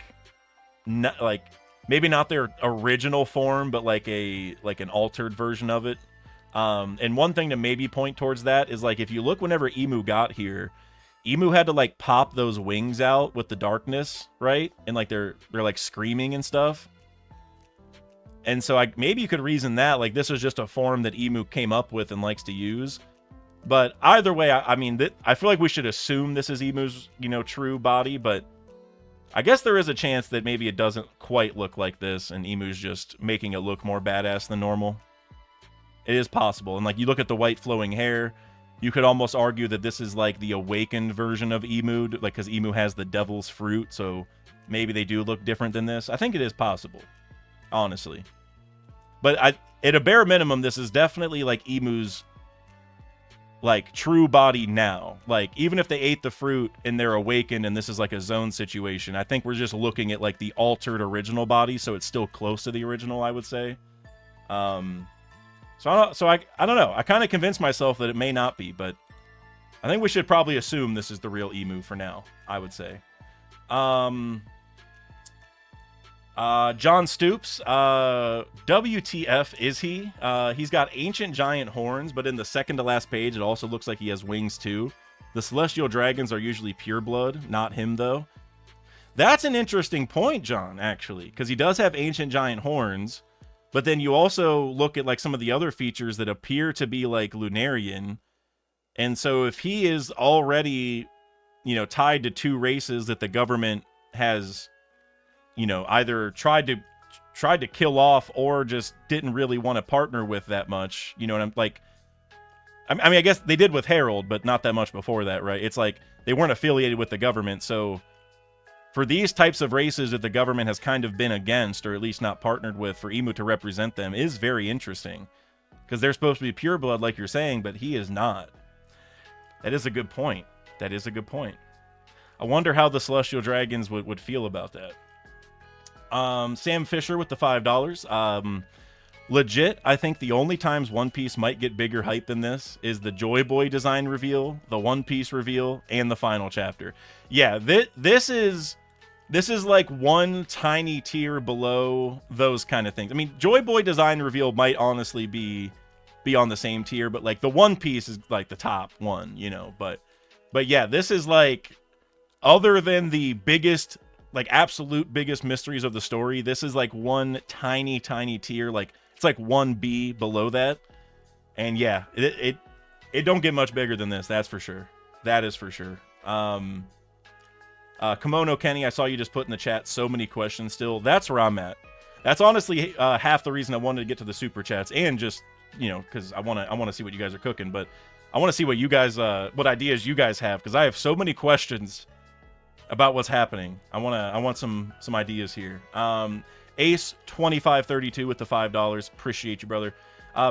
maybe not their original form, but like an altered version of it. And one thing to maybe point towards that is, like, if you look whenever Emu got here, Emu had to like pop those wings out with the darkness, right? And like they're like screaming and stuff. And so maybe you could reason that like this is just a form that Emu came up with and likes to use. But either way, I mean, I feel like we should assume this is Emu's, you know, true body, but I guess there is a chance that maybe it doesn't quite look like this and Emu's just making it look more badass than normal. It is possible. And like you look at the white flowing hair, you could almost argue that this is like the awakened version of Emu, like because Emu has the devil's fruit, so maybe they do look different than this. I think it is possible, honestly. But at a bare minimum, this is definitely like Emu's like true body now. Like even if they ate the fruit and they're awakened and this is like a zone situation, I think we're just looking at like the altered original body, so it's still close to the original, I would say. So I don't know. I kind of convinced myself that it may not be, but I think we should probably assume this is the real Emu for now, I would say. John Stoops, WTF is he? He's got ancient giant horns, but in the second to last page, it also looks like he has wings too. The celestial dragons are usually pure blood, not him though. That's an interesting point, John, actually, because he does have ancient giant horns. But then you also look at like some of the other features that appear to be like Lunarian. And so if he is already, you know, tied to two races that the government has, you know, either tried to kill off or just didn't really want to partner with that much, you know, and I'm like, I mean, I guess they did with Harold, but not that much before that, right? It's like they weren't affiliated with the government. So for these types of races that the government has kind of been against, or at least not partnered with, for Emu to represent them is very interesting. Because they're supposed to be pure blood, like you're saying, but he is not. That is a good point. That is a good point. I wonder how the Celestial Dragons would feel about that. Sam Fisher with the $5. Legit, I think the only times One Piece might get bigger hype than this is the Joy Boy design reveal, the One Piece reveal, and the final chapter. Yeah, this is like one tiny tier below those kind of things. I mean, Joy Boy design reveal might honestly be on the same tier, but like the One Piece is like the top one, you know. But yeah, this is like, other than the biggest, like absolute biggest mysteries of the story, this is like one tiny tier. Like it's like 1B below that. And yeah, it don't get much bigger than this, that's for sure. That is for sure. Kimono Kenny, I saw you just put in the chat so many questions still. That's where I'm at. That's honestly half the reason I wanted to get to the super chats, and just, you know, because I want to see what you guys are cooking, but I want to see what you guys what ideas you guys have, because I have so many questions about what's happening. I want some ideas here. Ace 2532 with the $5. Appreciate you, brother.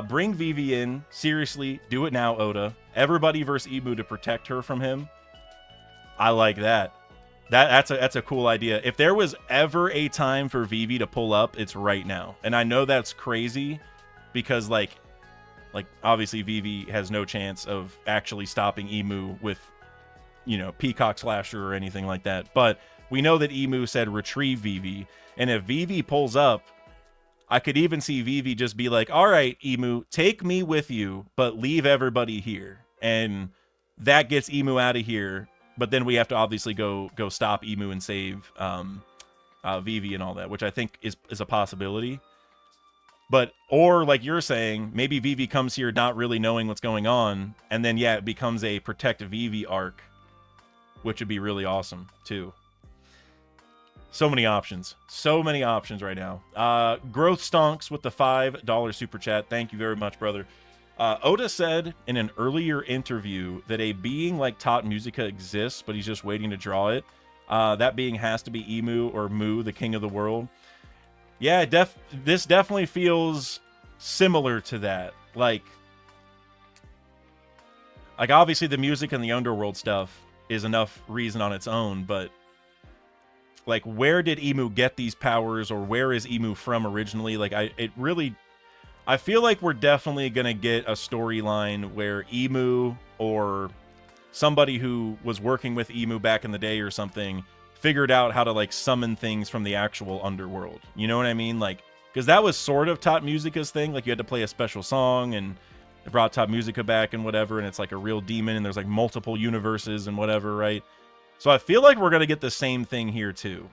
Bring Vivi in. Seriously, do it now, Oda. Everybody versus Emu to protect her from him. I like that. That's a cool idea. If there was ever a time for Vivi to pull up, it's right now. And I know that's crazy because like obviously Vivi has no chance of actually stopping Emu with, you know, Peacock Slasher or anything like that. But we know that Emu said retrieve Vivi, and if Vivi pulls up, I could even see Vivi just be like, all right, Emu, take me with you, but leave everybody here. And that gets Emu out of here. But then we have to obviously go stop Emu and save Vivi and all that, which I think is a possibility. But, or like you're saying, maybe Vivi comes here not really knowing what's going on, and then yeah, it becomes a protect Vivi arc, which would be really awesome too. So many options. So many options right now. Growth Stonks with the $5 super chat. Thank you very much, brother. Oda said in an earlier interview that a being like Tot Musica exists, but he's just waiting to draw it. That being has to be Emu or Mu, the king of the world. Yeah, this definitely feels similar to that. Like obviously the music and the underworld stuff is enough reason on its own, but like, where did Emu get these powers, or where is Emu from originally? Like, I feel like we're definitely gonna get a storyline where Emu or somebody who was working with Emu back in the day or something figured out how to like summon things from the actual underworld. You know what I mean? Like, because that was sort of Tot Musica's thing. Like, you had to play a special song, and it brought Tot Musica back and whatever, and it's like a real demon, and there's like multiple universes and whatever, right? So I feel like we're going to get the same thing here too.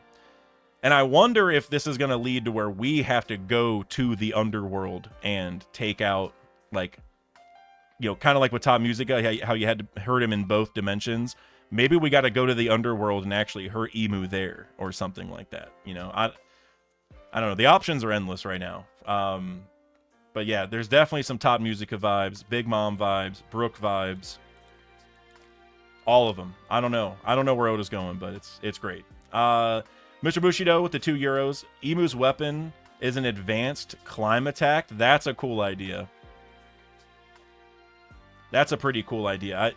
And I wonder if this is going to lead to where we have to go to the underworld and take out, like, you know, kind of like with Tot Musica, how you had to hurt him in both dimensions. Maybe we got to go to the underworld and actually hurt Emu there or something like that. You know, I don't know. The options are endless right now. But yeah, there's definitely some Tot Musica vibes, Big Mom vibes, Brook vibes. All of them. I don't know. I don't know where Oda's going, but it's great. Mr. Bushido with the €2. Emu's weapon is an advanced climb attack. That's a cool idea. That's a pretty cool idea.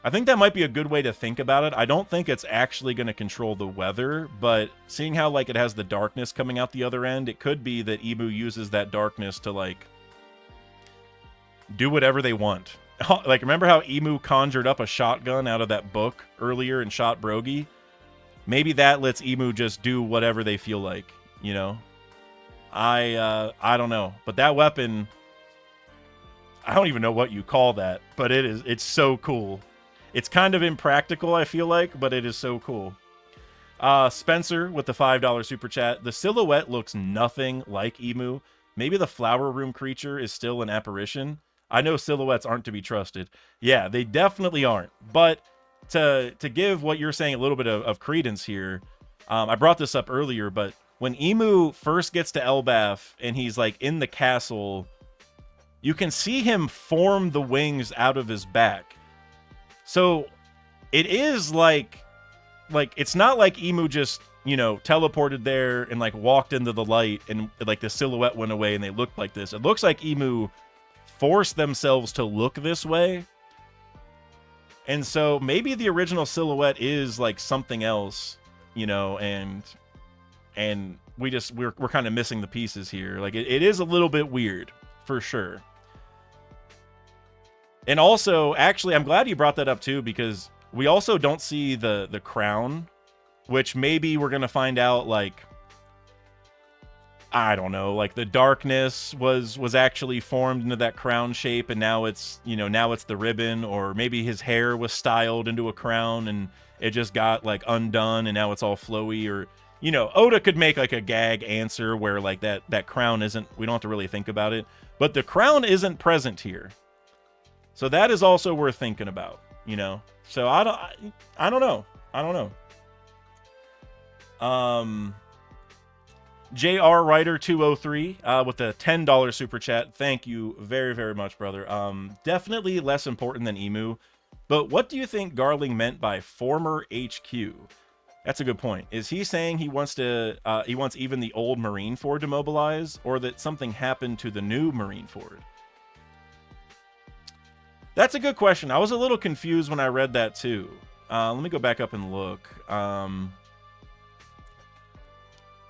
I think that might be a good way to think about it. I don't think it's actually going to control the weather, but seeing how like it has the darkness coming out the other end, it could be that Emu uses that darkness to like do whatever they want. Like, remember how Emu conjured up a shotgun out of that book earlier and shot Brogy? Maybe that lets Emu just do whatever they feel like, you know? I don't know. But that weapon, I don't even know what you call that, but it's so cool. It's kind of impractical, I feel like, but it is so cool. Spencer with the $5 super chat. The silhouette looks nothing like Emu. Maybe the flower room creature is still an apparition. I know silhouettes aren't to be trusted. Yeah, they definitely aren't. But to give what you're saying a little bit of credence here, I brought this up earlier, but when Emu first gets to Elbaf and he's like in the castle, you can see him form the wings out of his back. So it is like it's not like Emu just, you know, teleported there and like walked into the light and like the silhouette went away and they looked like this. It looks like Emu force themselves to look this way. And so maybe the original silhouette is like something else, you know, and we're kind of missing the pieces here. Like it is a little bit weird for sure. And also, actually, I'm glad you brought that up too, because we also don't see the crown, which maybe we're going to find out, like, I don't know, like the darkness was actually formed into that crown shape, and now it's, you know, now it's the ribbon, or maybe his hair was styled into a crown and it just got like undone and now it's all flowy, or, you know, Oda could make like a gag answer where like that crown isn't, we don't have to really think about it, but the crown isn't present here. So that is also worth thinking about, you know? So I don't know. JR Writer 203 with a $10 super chat. Thank you very, very much, brother. Definitely less important than Emu. But what do you think Garling meant by former HQ? That's a good point. Is he saying he wants even the old Marineford to mobilize, or that something happened to the new Marineford? That's a good question. I was a little confused when I read that too. Let me go back up and look.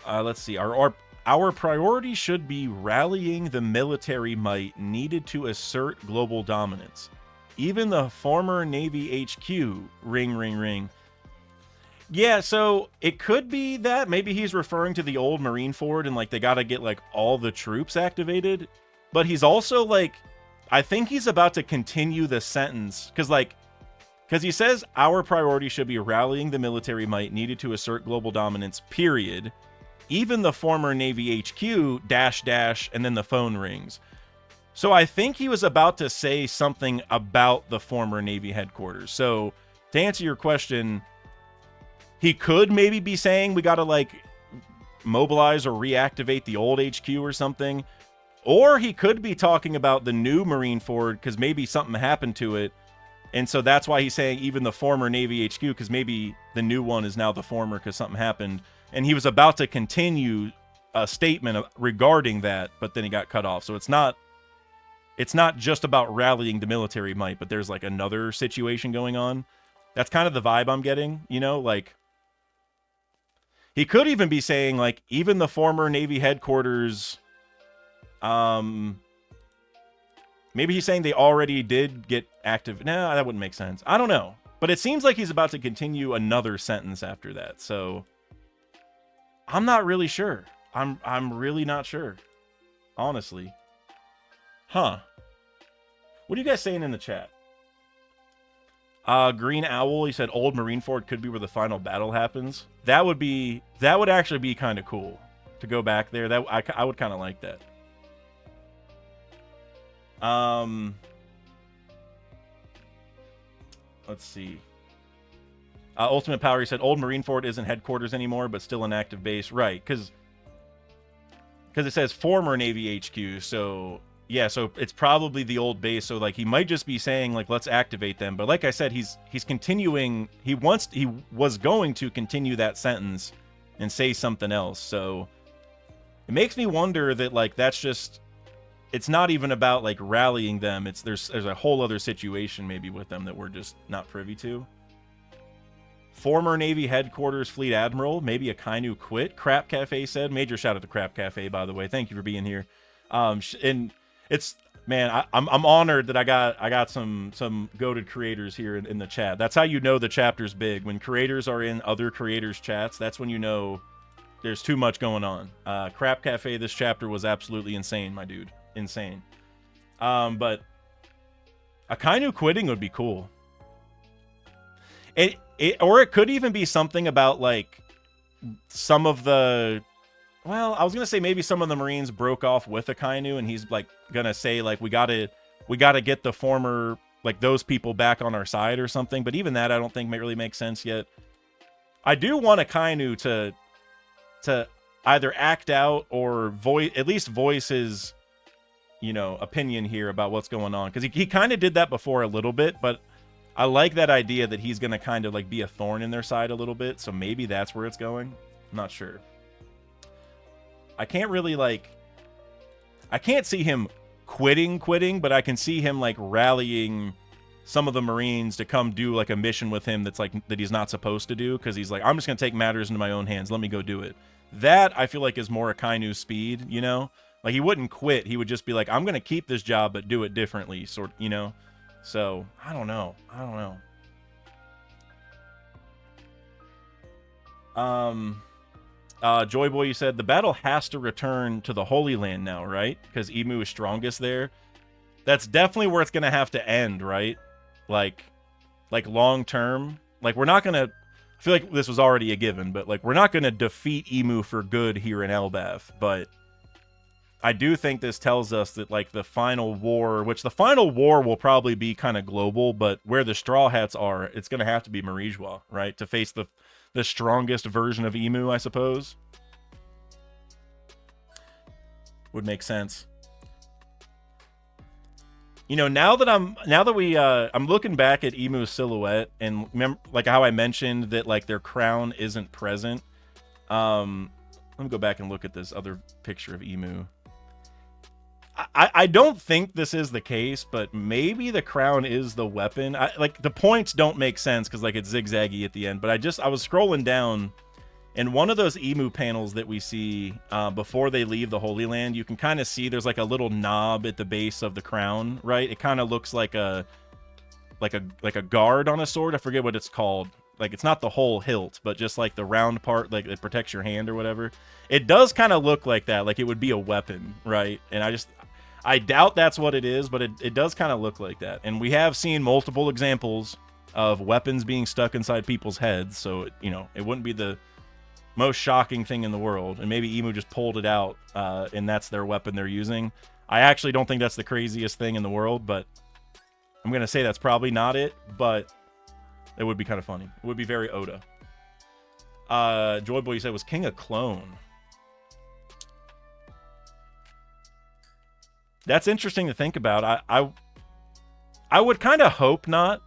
Let's see. Our priority should be rallying the military might needed to assert global dominance. Even the former Navy HQ, ring, ring, ring. Yeah, so it could be that. Maybe he's referring to the old Marineford and like they got to get like all the troops activated. But he's also like, I think he's about to continue the sentence because he says our priority should be rallying the military might needed to assert global dominance, period. Even the former Navy HQ, dash, dash, and then the phone rings. So I think he was about to say something about the former Navy headquarters. So to answer your question, He could maybe be saying we got to like mobilize or reactivate the old HQ or something. Or he could be talking about the new Marineford because maybe something happened to it. And so that's why he's saying even the former Navy HQ, because maybe the new one is now the former because something happened. And he was about to continue a statement regarding that, but then he got cut off. So it's not just about rallying the military might, but there's like another situation going on. That's kind of the vibe I'm getting, you know, like he could even be saying like even the former Navy headquarters, maybe he's saying they already did get active. No, that wouldn't make sense. I don't know, but it seems like he's about to continue another sentence after that. So I'm not really sure. I'm really not sure, honestly. Huh. What are you guys saying in the chat? Green Owl, he said Old Marineford could be where the final battle happens. That would actually be kind of cool to go back there. That I would kind of like that. Let's see. Ultimate Power, he said Old Marineford isn't headquarters anymore, but still an active base. Right, because it says former Navy HQ, so yeah, so it's probably the old base. So like he might just be saying like let's activate them, but like I said, he's continuing. He was going to continue that sentence and say something else. So it makes me wonder that like that's just, it's not even about like rallying them. It's there's a whole other situation maybe with them that we're just not privy to. Former Navy headquarters fleet admiral, maybe a Kainu quit. Crap Cafe said. Major shout out to Crap Cafe, by the way. Thank you for being here. And it's, man, I'm honored that I got some goated creators here in the chat. That's how you know the chapter's big. When creators are in other creators' chats, that's when you know there's too much going on. Crap Cafe, this chapter was absolutely insane, my dude. Insane. But a Kainu quitting would be cool. Or it could even be something about like some of the, well, I was gonna say maybe some of the Marines broke off with a Kainu, and he's like gonna say like we gotta get the former, like those people back on our side or something. But even that I don't think really makes sense yet. I do want a Kainu to either act out or at least voice his, you know, opinion here about what's going on, because he kind of did that before a little bit, but I like that idea that he's going to kind of like be a thorn in their side a little bit. So maybe that's where it's going. I'm not sure. I can't really like, I can't see him quitting, but I can see him like rallying some of the Marines to come do like a mission with him that's like, that he's not supposed to do. Cause he's like, I'm just going to take matters into my own hands. Let me go do it. That I feel like is more a Kainu speed, you know, like he wouldn't quit. He would just be like, I'm going to keep this job, but do it differently. Sort, you know? So, I don't know. Joy Boy, you said the battle has to return to the Holy Land now, right? Because Emu is strongest there. That's definitely where it's going to have to end, right? Like long term. Like, we're not going to, I feel like this was already a given, but like, we're not going to defeat Emu for good here in Elbaf, but I do think this tells us that, like, the final war, which the final war will probably be kind of global, but where the Straw Hats are, it's going to have to be Mariejois, right? To face the strongest version of Emu, I suppose. Would make sense. You know, I'm looking back at Emu's silhouette, and remember, like how I mentioned that, like, their crown isn't present. Let me go back and look at this other picture of Emu. I don't think this is the case, but maybe the crown is the weapon. Like, the points don't make sense because, like, it's zigzaggy at the end. But I was scrolling down, and one of those Emu panels that we see before they leave the Holy Land, you can kind of see there's like a little knob at the base of the crown, right? It kind of looks like a guard on a sword. I forget what it's called. Like, it's not the whole hilt, but just like the round part, like it protects your hand or whatever. It does kind of look like that, like it would be a weapon, right? And I doubt that's what it is, but it does kind of look like that. And we have seen multiple examples of weapons being stuck inside people's heads, so, you know, it wouldn't be the most shocking thing in the world. And maybe Emu just pulled it out, and that's their weapon they're using. I actually don't think that's the craziest thing in the world, but I'm going to say that's probably not it, but it would be kind of funny. It would be very Oda. Joy Boy, you said was King a clone? That's interesting to think about. I would kind of hope not,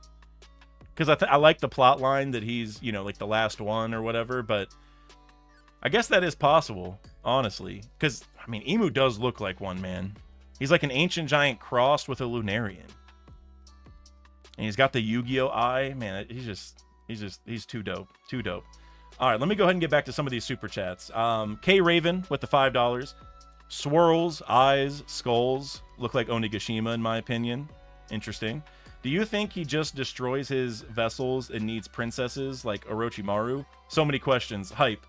because I like the plot line that he's, you know, like the last one or whatever, but I guess that is possible, honestly. Because, I mean, Emu does look like one, man. He's like an ancient giant crossed with a Lunarian. And he's got the Yu-Gi-Oh eye. Man, he's too dope. Too dope. All right, let me go ahead and get back to some of these super chats. K Raven with the $5. Swirls, eyes, skulls look like Onigashima in my opinion. Interesting. Do you think he just destroys his vessels and needs princesses like Orochimaru? So many questions. Hype.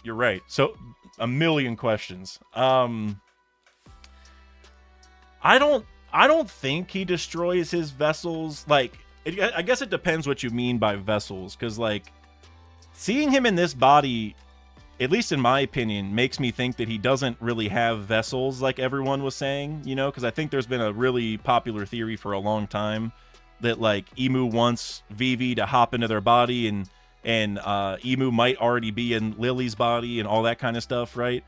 You're right. So a million questions. I don't think he destroys his vessels. Like, I guess it depends what you mean by vessels, because like seeing him in this body, at least in my opinion, makes me think that he doesn't really have vessels like everyone was saying, you know, because I think there's been a really popular theory for a long time that like Emu wants Vivi to hop into their body, and Emu might already be in Lily's body and all that kind of stuff, right?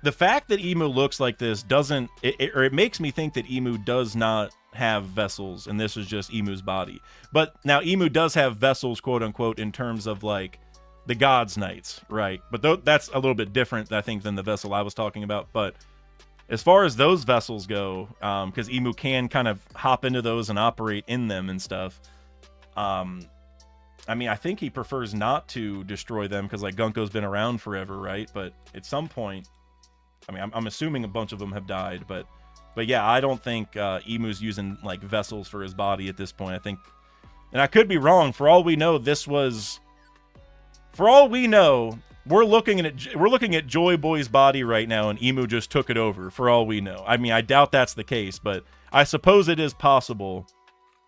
The fact that Emu looks like this doesn't, it makes me think that Emu does not have vessels, and this is just Emu's body. But now Emu does have vessels, quote unquote, in terms of like the God's Knights, right? But that's a little bit different, I think, than the vessel I was talking about. But as far as those vessels go, because Emu can kind of hop into those and operate in them and stuff, I mean, I think he prefers not to destroy them because, like, Gunko's been around forever, right? But at some point, I mean, I'm assuming a bunch of them have died, but yeah, I don't think Emu's using, like, vessels for his body at this point. I think, and I could be wrong. For all we know, we're looking at Joy Boy's body right now, and Emu just took it over, for all we know. I mean, I doubt that's the case, but I suppose it is possible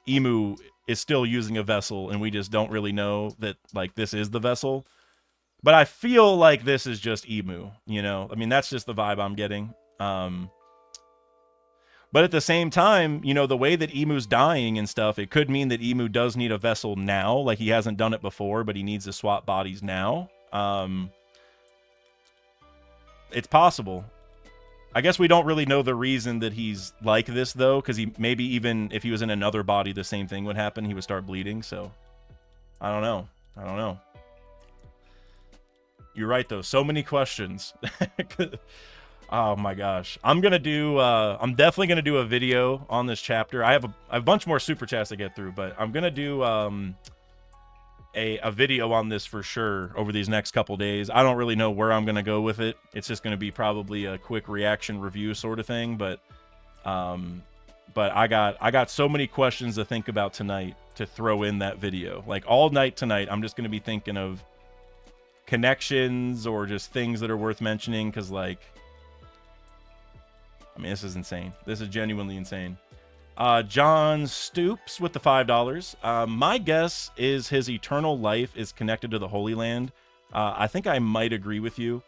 Emu is still using a vessel, and we just don't really know that, like, this is the vessel. But I feel like this is just Emu, you know? I mean, that's just the vibe I'm getting. But at the same time, you know, the way that Emu's dying and stuff, it could mean that Emu does need a vessel now. Like, he hasn't done it before, but he needs to swap bodies now. It's possible. I guess we don't really know the reason that he's like this, though, because maybe even if he was in another body, the same thing would happen. He would start bleeding, so I don't know. You're right, though. So many questions. Oh my gosh. I'm definitely gonna do a video on this chapter. I have a bunch more super chats to get through, but I'm gonna do a video on this for sure over these next couple days. I don't really know where I'm gonna go with it. It's just gonna be probably a quick reaction review sort of thing, but I got so many questions to think about tonight to throw in that video. Like, all night tonight, I'm just gonna be thinking of connections or just things that are worth mentioning, because, like, I mean, this is insane. This is genuinely insane. John Stoops with the $5. My guess is his eternal life is connected to the Holy Land. I think I might agree with you.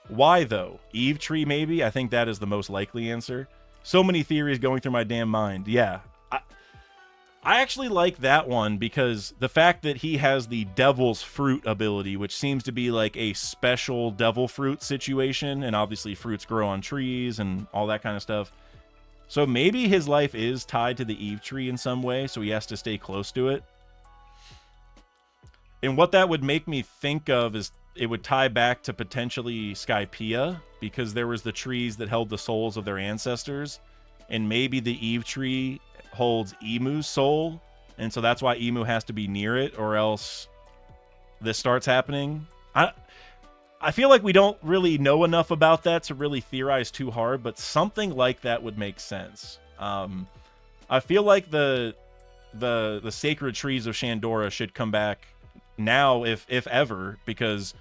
Why, though? Eve tree, maybe? I think that is the most likely answer. So many theories going through my damn mind. Yeah. I actually like that one because the fact that he has the devil's fruit ability, which seems to be like a special devil fruit situation, and obviously fruits grow on trees and all that kind of stuff. So maybe his life is tied to the Eve tree in some way, so he has to stay close to it. And what that would make me think of is it would tie back to potentially Skypiea, because there was the trees that held the souls of their ancestors, and maybe the Eve tree holds Emu's soul, and so that's why Emu has to be near it, or else this starts happening. I feel like we don't really know enough about that to really theorize too hard, but something like that would make sense. I feel like the sacred trees of Shandora should come back now, if ever, because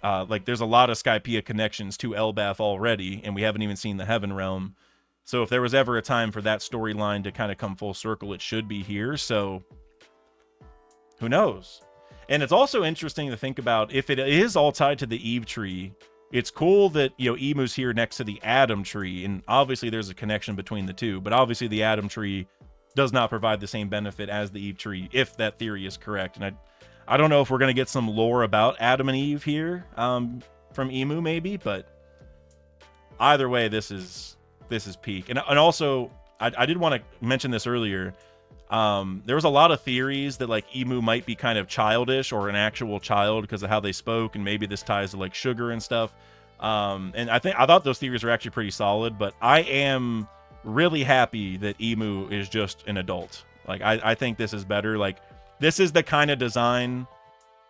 like, there's a lot of Skypiea connections to Elbaf already, and we haven't even seen the Heaven Realm. So if there was ever a time for that storyline to kind of come full circle, it should be here. So who knows? And it's also interesting to think about, if it is all tied to the Eve tree, it's cool that, you know, Emu's here next to the Adam tree, and obviously there's a connection between the two, but obviously the Adam tree does not provide the same benefit as the Eve tree, if that theory is correct. And I don't know if we're going to get some lore about Adam and Eve here from Emu maybe, but either way, this is peak. And also, I did want to mention this earlier. There was a lot of theories that like Emu might be kind of childish or an actual child because of how they spoke, and maybe this ties to like sugar and stuff. And I thought those theories were actually pretty solid, but I am really happy that Emu is just an adult. Like I think this is better. Like this is the kind of design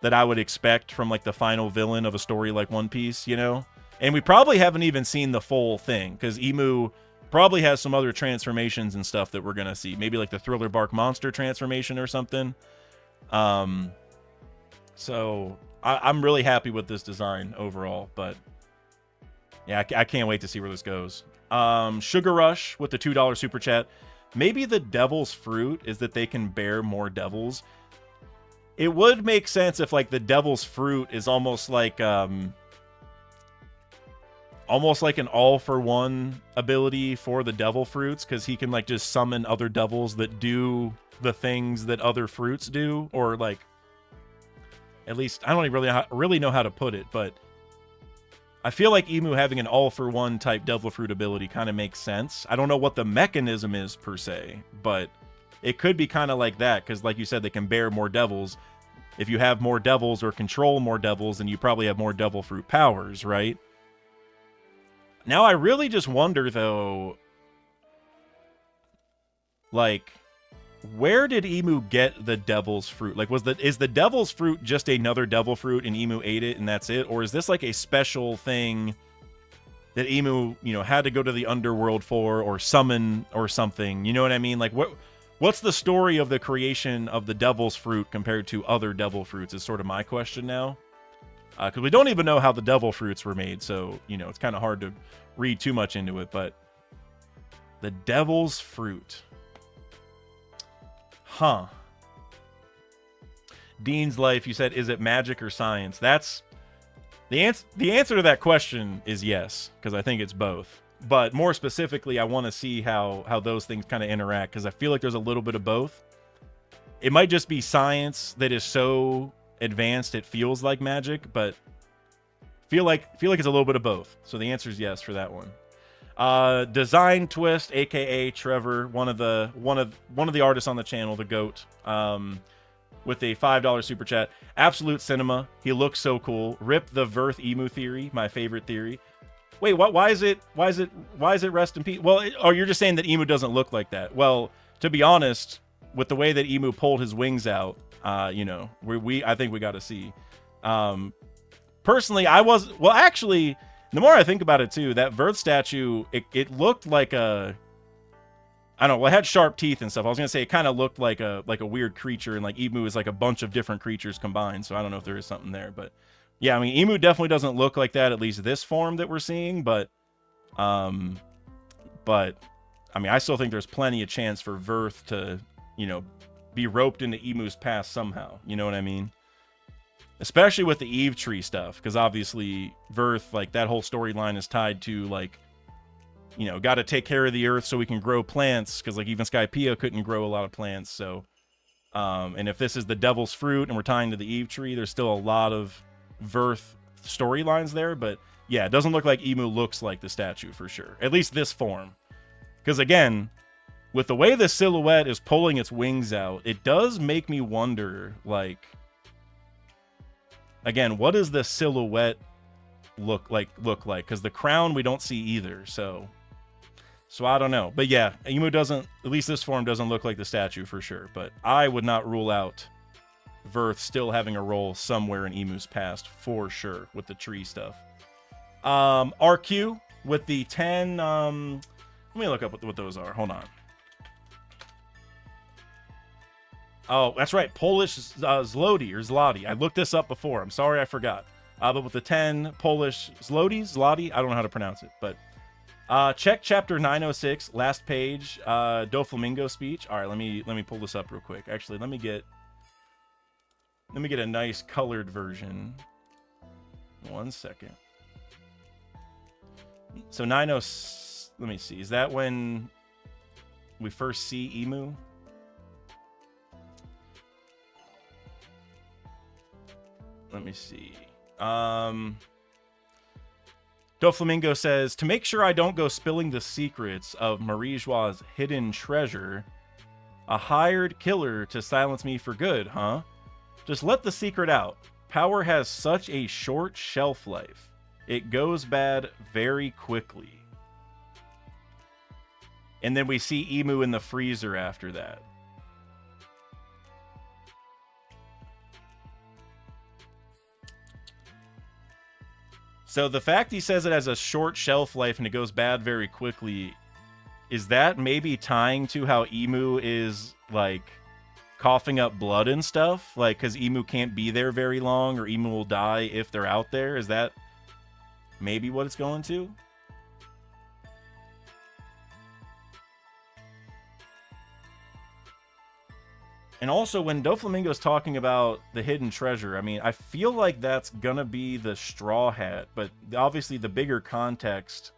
that I would expect from like the final villain of a story like One Piece, you know? And we probably haven't even seen the full thing because Emu probably has some other transformations and stuff that we're gonna see. Maybe like the Thriller Bark monster transformation or something. So I'm really happy with this design overall, but yeah, I can't wait to see where this goes. Sugar Rush with the $2 super chat. Maybe the devil's fruit is that they can bear more devils. It would make sense if like the devil's fruit is almost like an all-for-one ability for the devil fruits, because he can like just summon other devils that do the things that other fruits do, or like at least I don't even really know how to put it, but I feel like Emu having an all-for-one type devil fruit ability kind of makes sense. I don't know what the mechanism is per se, but it could be kind of like that, because like you said, they can bear more devils. If you have more devils or control more devils, then you probably have more devil fruit powers, right? Now I really just wonder, though, like, where did Emu get the devil's fruit? Like, is the devil's fruit just another devil fruit and Emu ate it and that's it? Or is this like a special thing that Emu, you know, had to go to the underworld for or summon or something? You know what I mean? Like, what's the story of the creation of the devil's fruit compared to other devil fruits is sort of my question now. Because we don't even know how the devil fruits were made, so, you know, it's kind of hard to read too much into it, but the devil's fruit. Huh. Dean's Life, you said, is it magic or science? That's the answer to that question is yes, because I think it's both. But more specifically, I want to see how those things kind of interact, because I feel like there's a little bit of both. It might just be science that is so advanced it feels like magic, but feel like it's a little bit of both. So the answer is yes for that one. Design Twist, aka Trevor, one of the artists on the channel, the GOAT, with a $5 super chat. Absolute cinema. He looks so cool. Rip the Verth Emu theory, my favorite theory. Wait, what? Why is it rest in peace? Well, you're just saying that Emu doesn't look like that. Well, to be honest, with the way that Emu pulled his wings out, you know, I think we got to see. Personally, actually, the more I think about it too, that Verth statue, it looked like a, I don't know, well, it had sharp teeth and stuff. I was gonna say it kind of looked like a weird creature, and like Emu is like a bunch of different creatures combined. So I don't know if there is something there, but yeah, I mean, Emu definitely doesn't look like that, at least this form that we're seeing. But I mean, I still think there's plenty of chance for Verth to, you know, be roped into Emu's past somehow. You know what I mean? Especially with the Eve tree stuff, because obviously Verth, like, that whole storyline is tied to, like, you know, got to take care of the earth so we can grow plants, because, like, even Skypiea couldn't grow a lot of plants. So, and if this is the devil's fruit and we're tying to the Eve tree, there's still a lot of Verth storylines there. But yeah, it doesn't look like Emu looks like the statue for sure, at least this form. Because again, with the way the silhouette is pulling its wings out, it does make me wonder, like, again, what does the silhouette look like? Because the crown we don't see either. So I don't know. But yeah, Emu doesn't, at least this form doesn't look like the statue for sure. But I would not rule out Verth still having a role somewhere in Emu's past for sure with the tree stuff. RQ with the 10. Let me look up what those are. Hold on. Oh, that's right. Polish Zloty. I looked this up before. I'm sorry I forgot. But with the 10 Polish Zloty, I don't know how to pronounce it. But check chapter 906, last page, Doflamingo speech. All right, let me pull this up real quick. Actually, let me get a nice colored version. 1 second. So 90, let me see. Is that when we first see Emu? Let me see. Doflamingo says, to make sure I don't go spilling the secrets of Mariejois' hidden treasure, a hired killer to silence me for good, huh? Just let the secret out. Power has such a short shelf life. It goes bad very quickly. And then we see Emu in the freezer after that. So the fact he says it has a short shelf life and it goes bad very quickly, is that maybe tying to how Emu is, like, coughing up blood and stuff? Like, because Emu can't be there very long, or Emu will die if they're out there? Is that maybe what it's going to? And also, when Doflamingo's talking about the hidden treasure, I mean, I feel like that's gonna be the Straw Hat, but obviously the bigger context,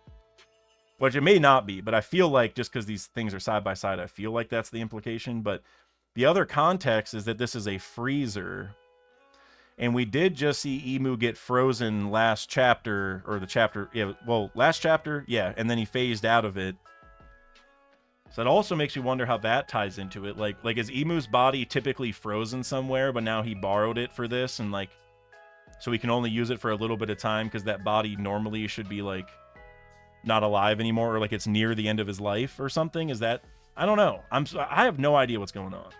which it may not be, but I feel like just because these things are side by side, I feel like that's the implication. But the other context is that this is a freezer, and we did just see Emu get frozen last chapter, or the chapter, yeah, well, last chapter, yeah, and then he phased out of it. So it also makes you wonder how that ties into it. Like is Emu's body typically frozen somewhere, but now he borrowed it for this, and like, so he can only use it for a little bit of time because that body normally should be like not alive anymore, or like it's near the end of his life or something? Is that, I don't know. I have no idea what's going on.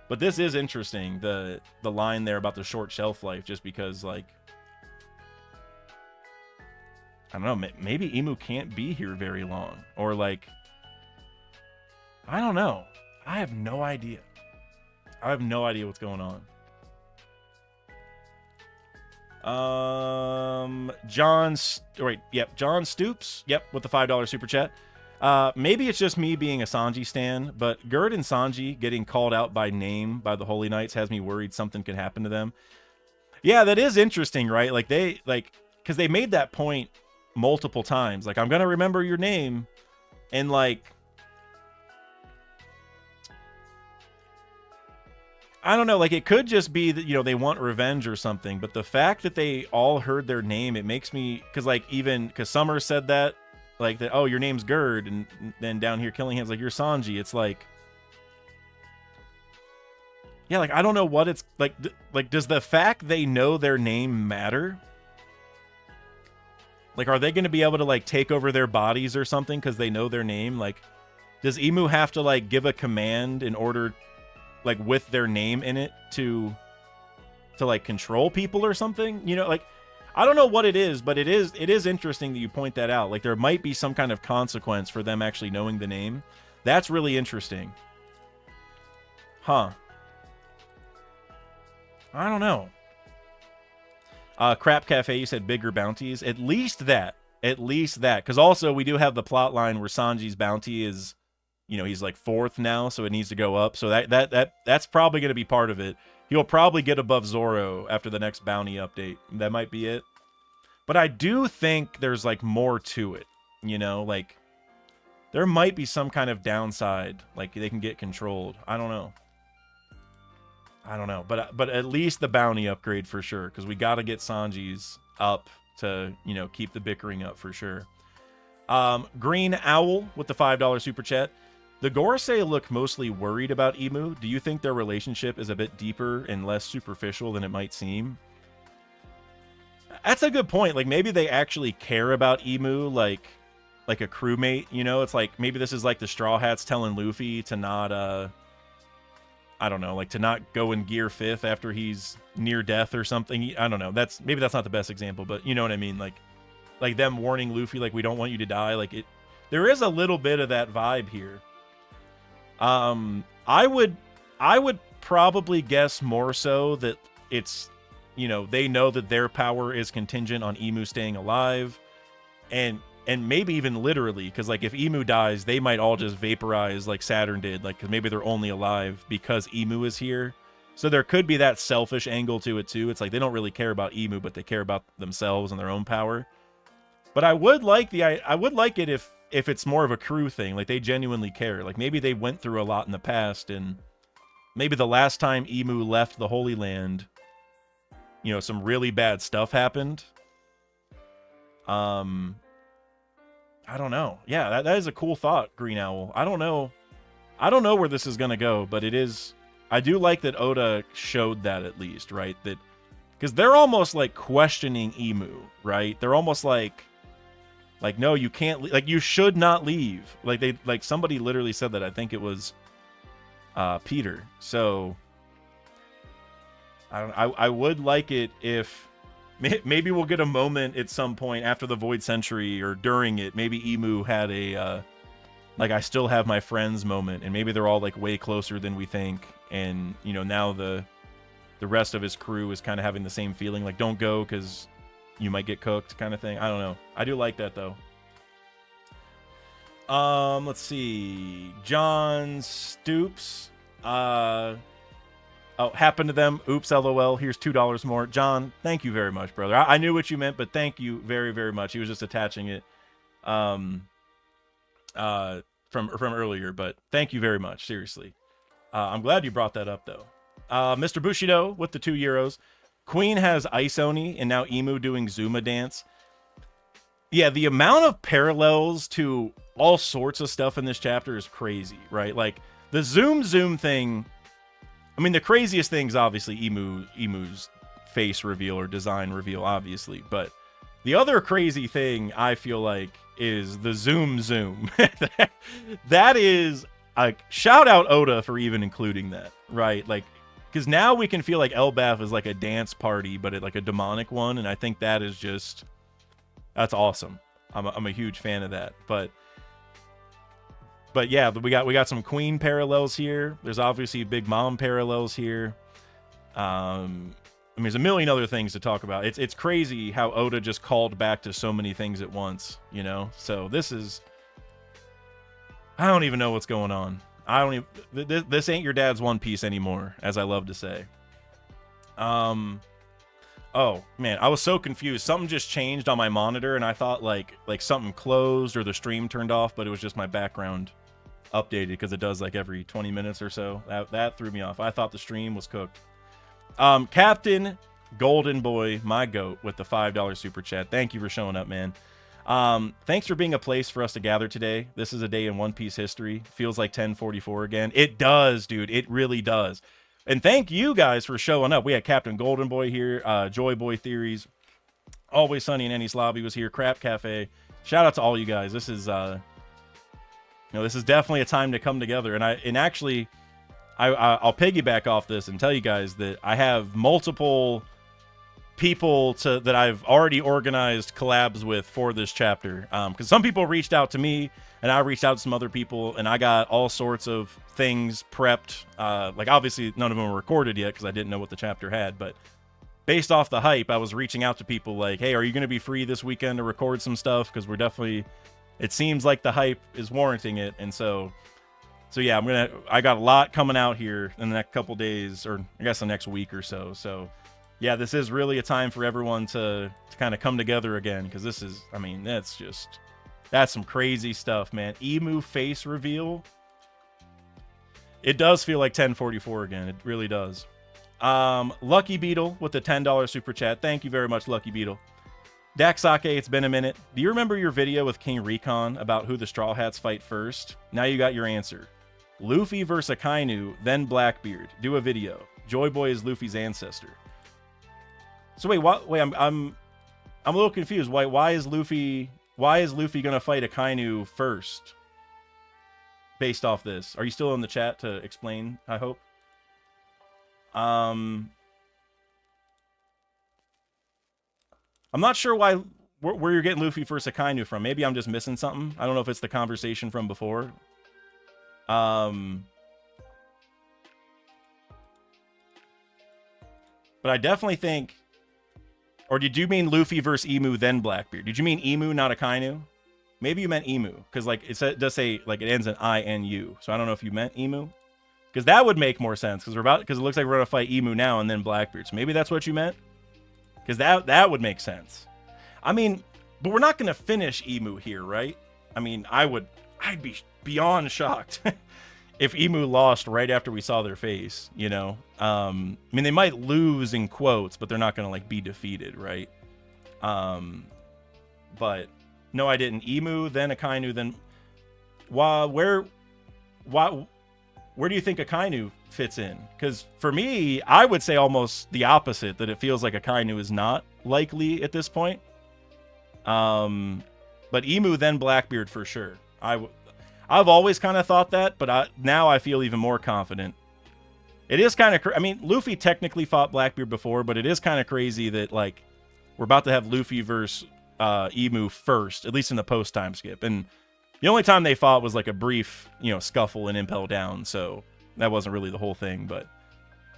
But this is interesting, the line there about the short shelf life, just because, like, I don't know, maybe Emu can't be here very long, or like, I don't know. I have no idea. I have no idea what's going on. John Stoops. Yep, with the $5 super chat. Maybe it's just me being a Sanji stan, but Gerd and Sanji getting called out by name by the Holy Knights has me worried something could happen to them. Yeah, that is interesting, right? Like because they made that point multiple times. Like, I'm gonna remember your name, and like, I don't know, like, it could just be that, you know, they want revenge or something, but the fact that they all heard their name, it makes me, because, like, even, because Summer said that, like, that, oh, your name's Gerd, and then down here, Killingham's like, you're Sanji. It's like, yeah, like, I don't know what it's, like, does the fact they know their name matter? Like, are they going to be able to, like, take over their bodies or something because they know their name? Like, does Emu have to, like, give a command in order, like, with their name in it to like control people or something? You know, like, I don't know what it is, but it is interesting that you point that out. Like, there might be some kind of consequence for them actually knowing the name. That's really interesting. Huh. I don't know. Crap Cafe, you said bigger bounties. At least that. Because also we do have the plot line where Sanji's bounty is, you know, he's like 4th now, so it needs to go up. So that's probably going to be part of it. He'll probably get above Zoro after the next bounty update. That might be it. But I do think there's, like, more to it. You know, like, there might be some kind of downside. Like, they can get controlled. I don't know. But at least the bounty upgrade for sure, because we got to get Sanji's up to, you know, keep the bickering up for sure. Green Owl with the $5 super chat. The Gorosei look mostly worried about Emu. Do you think their relationship is a bit deeper and less superficial than it might seem? That's a good point. Like, maybe they actually care about Emu like a crewmate, you know? It's like, maybe this is like the Straw Hats telling Luffy to not, I don't know, like, to not go in gear 5th after he's near death or something. I don't know. Maybe that's not the best example, but you know what I mean? Like them warning Luffy, like, we don't want you to die. Like, there is a little bit of that vibe here. I would probably guess more so that it's, you know, they know that their power is contingent on Emu staying alive, and maybe even literally, because, like, if Emu dies, they might all just vaporize like Saturn did, like, because maybe they're only alive because Emu is here. So there could be that selfish angle to it too. It's like they don't really care about Emu, but they care about themselves and their own power. But I would like it if it's more of a crew thing, like they genuinely care. Like, maybe they went through a lot in the past, and maybe the last time Emu left the Holy Land, some really bad stuff happened. I don't know. Yeah, that is a cool thought, Green Owl. I don't know where this is going to go, but I do like that Oda showed that, at least, right? That, because they're almost like questioning Emu, right? They're almost like, no, you can't, like, you should not leave. Like somebody literally said that. I think it was Peter. So I would like it if maybe we'll get a moment at some point after the Void Century or during it. Maybe Emu had a like, I still have my friends moment, and maybe they're all like way closer than we think, and now the rest of his crew is kind of having the same feeling, like, don't go because you might get cooked, kind of thing. I don't know. I do like that though. Let's see. John Stoops. Oh, happened to them. Oops, LOL. Here's $2 more. John, thank you very much, brother. I knew what you meant, but thank you very, very much. He was just attaching it from earlier, but thank you very much. Seriously. I'm glad you brought that up, though. Mr. Bushido with the €2. Queen has Ice Oni, and now Emu doing Zuma dance. Yeah, the amount of parallels to all sorts of stuff in this chapter is crazy, right? Like, the Zoom thing, I mean, the craziest thing is obviously Emu's face reveal or design reveal, obviously. But the other crazy thing, I feel like, is the Zoom. That is, like, shout out Oda for even including that, right? Like, because now we can feel like Elbaf is like a dance party, but like a demonic one. And I think that is just, that's awesome. I'm a huge fan of that. But yeah, we got some Queen parallels here. There's obviously Big Mom parallels here. I mean, there's a million other things to talk about. It's crazy how Oda just called back to so many things at once, So this is, I don't even know what's going on. This ain't your dad's One Piece anymore, as I love to say. Oh man, I was so confused. Something just changed on my monitor, and I thought like something closed or the stream turned off, but it was just my background updated, because it does like every 20 minutes or so. That threw me off. I thought the stream was cooked. Captain Golden Boy, my goat, with the $5 super chat. Thank you for showing up, man. Thanks for being a place for us to gather today. This is a day in One Piece history. Feels like 1044 again. It does, dude. It really does. And thank you guys for showing up. We had Captain Golden Boy here, Joy Boy Theories, Always Sunny in Annie's Lobby was here, Crap Cafe. Shout out to all you guys. This is this is definitely a time to come together. And actually I'll piggyback off this and tell you guys that I have multiple people that I've already organized collabs with for this chapter, because some people reached out to me and I reached out to some other people, and I got all sorts of things prepped. Like, obviously none of them were recorded yet because I didn't know what the chapter had, but based off the hype, I was reaching out to people like, hey, are you going to be free this weekend to record some stuff? Because we're definitely, it seems like the hype is warranting it. And so yeah, I got a lot coming out here in the next couple days, or I guess the next week or so. So yeah, this is really a time for everyone to kind of come together again, because this is, I mean, that's some crazy stuff, man. Emu face reveal. It does feel like 1044 again. It really does. Lucky Beetle with the $10 super chat. Thank you very much, Lucky Beetle. Daxake, it's been a minute. Do you remember your video with King Recon about who the Straw Hats fight first? Now you got your answer. Luffy versus Akainu, then Blackbeard. Do a video. Joy Boy is Luffy's ancestor. So wait, what? Wait, I'm a little confused. Why is Luffy gonna fight Akainu first? Based off this, are you still in the chat to explain? I hope. I'm not sure where you're getting Luffy versus Akainu from. Maybe I'm just missing something. I don't know if it's the conversation from before. But I definitely think. Or did you mean Luffy versus Emu, then Blackbeard? Did you mean Emu, not Akainu? Maybe you meant Emu, because like it does say like it ends in I-N-U. So I don't know if you meant Emu, because that would make more sense. Because it looks like we're gonna fight Emu now and then Blackbeard. So maybe that's what you meant, because that would make sense. I mean, but we're not gonna finish Emu here, right? I mean, I'd be beyond shocked if Emu lost right after we saw their face, you know. I mean, they might lose in quotes, but they're not gonna like be defeated, right? But no, I didn't. Emu, then Akainu, then where do you think Akainu fits in? Because for me, I would say almost the opposite, that it feels like Akainu is not likely at this point. But Emu, then Blackbeard for sure. I've always kind of thought that, but now I feel even more confident. It is kind of, I mean, Luffy technically fought Blackbeard before, but it is kind of crazy that, like, we're about to have Luffy versus Emu first, at least in the post-time skip. And the only time they fought was, like, a brief, you know, scuffle and Impel Down, so that wasn't really the whole thing, but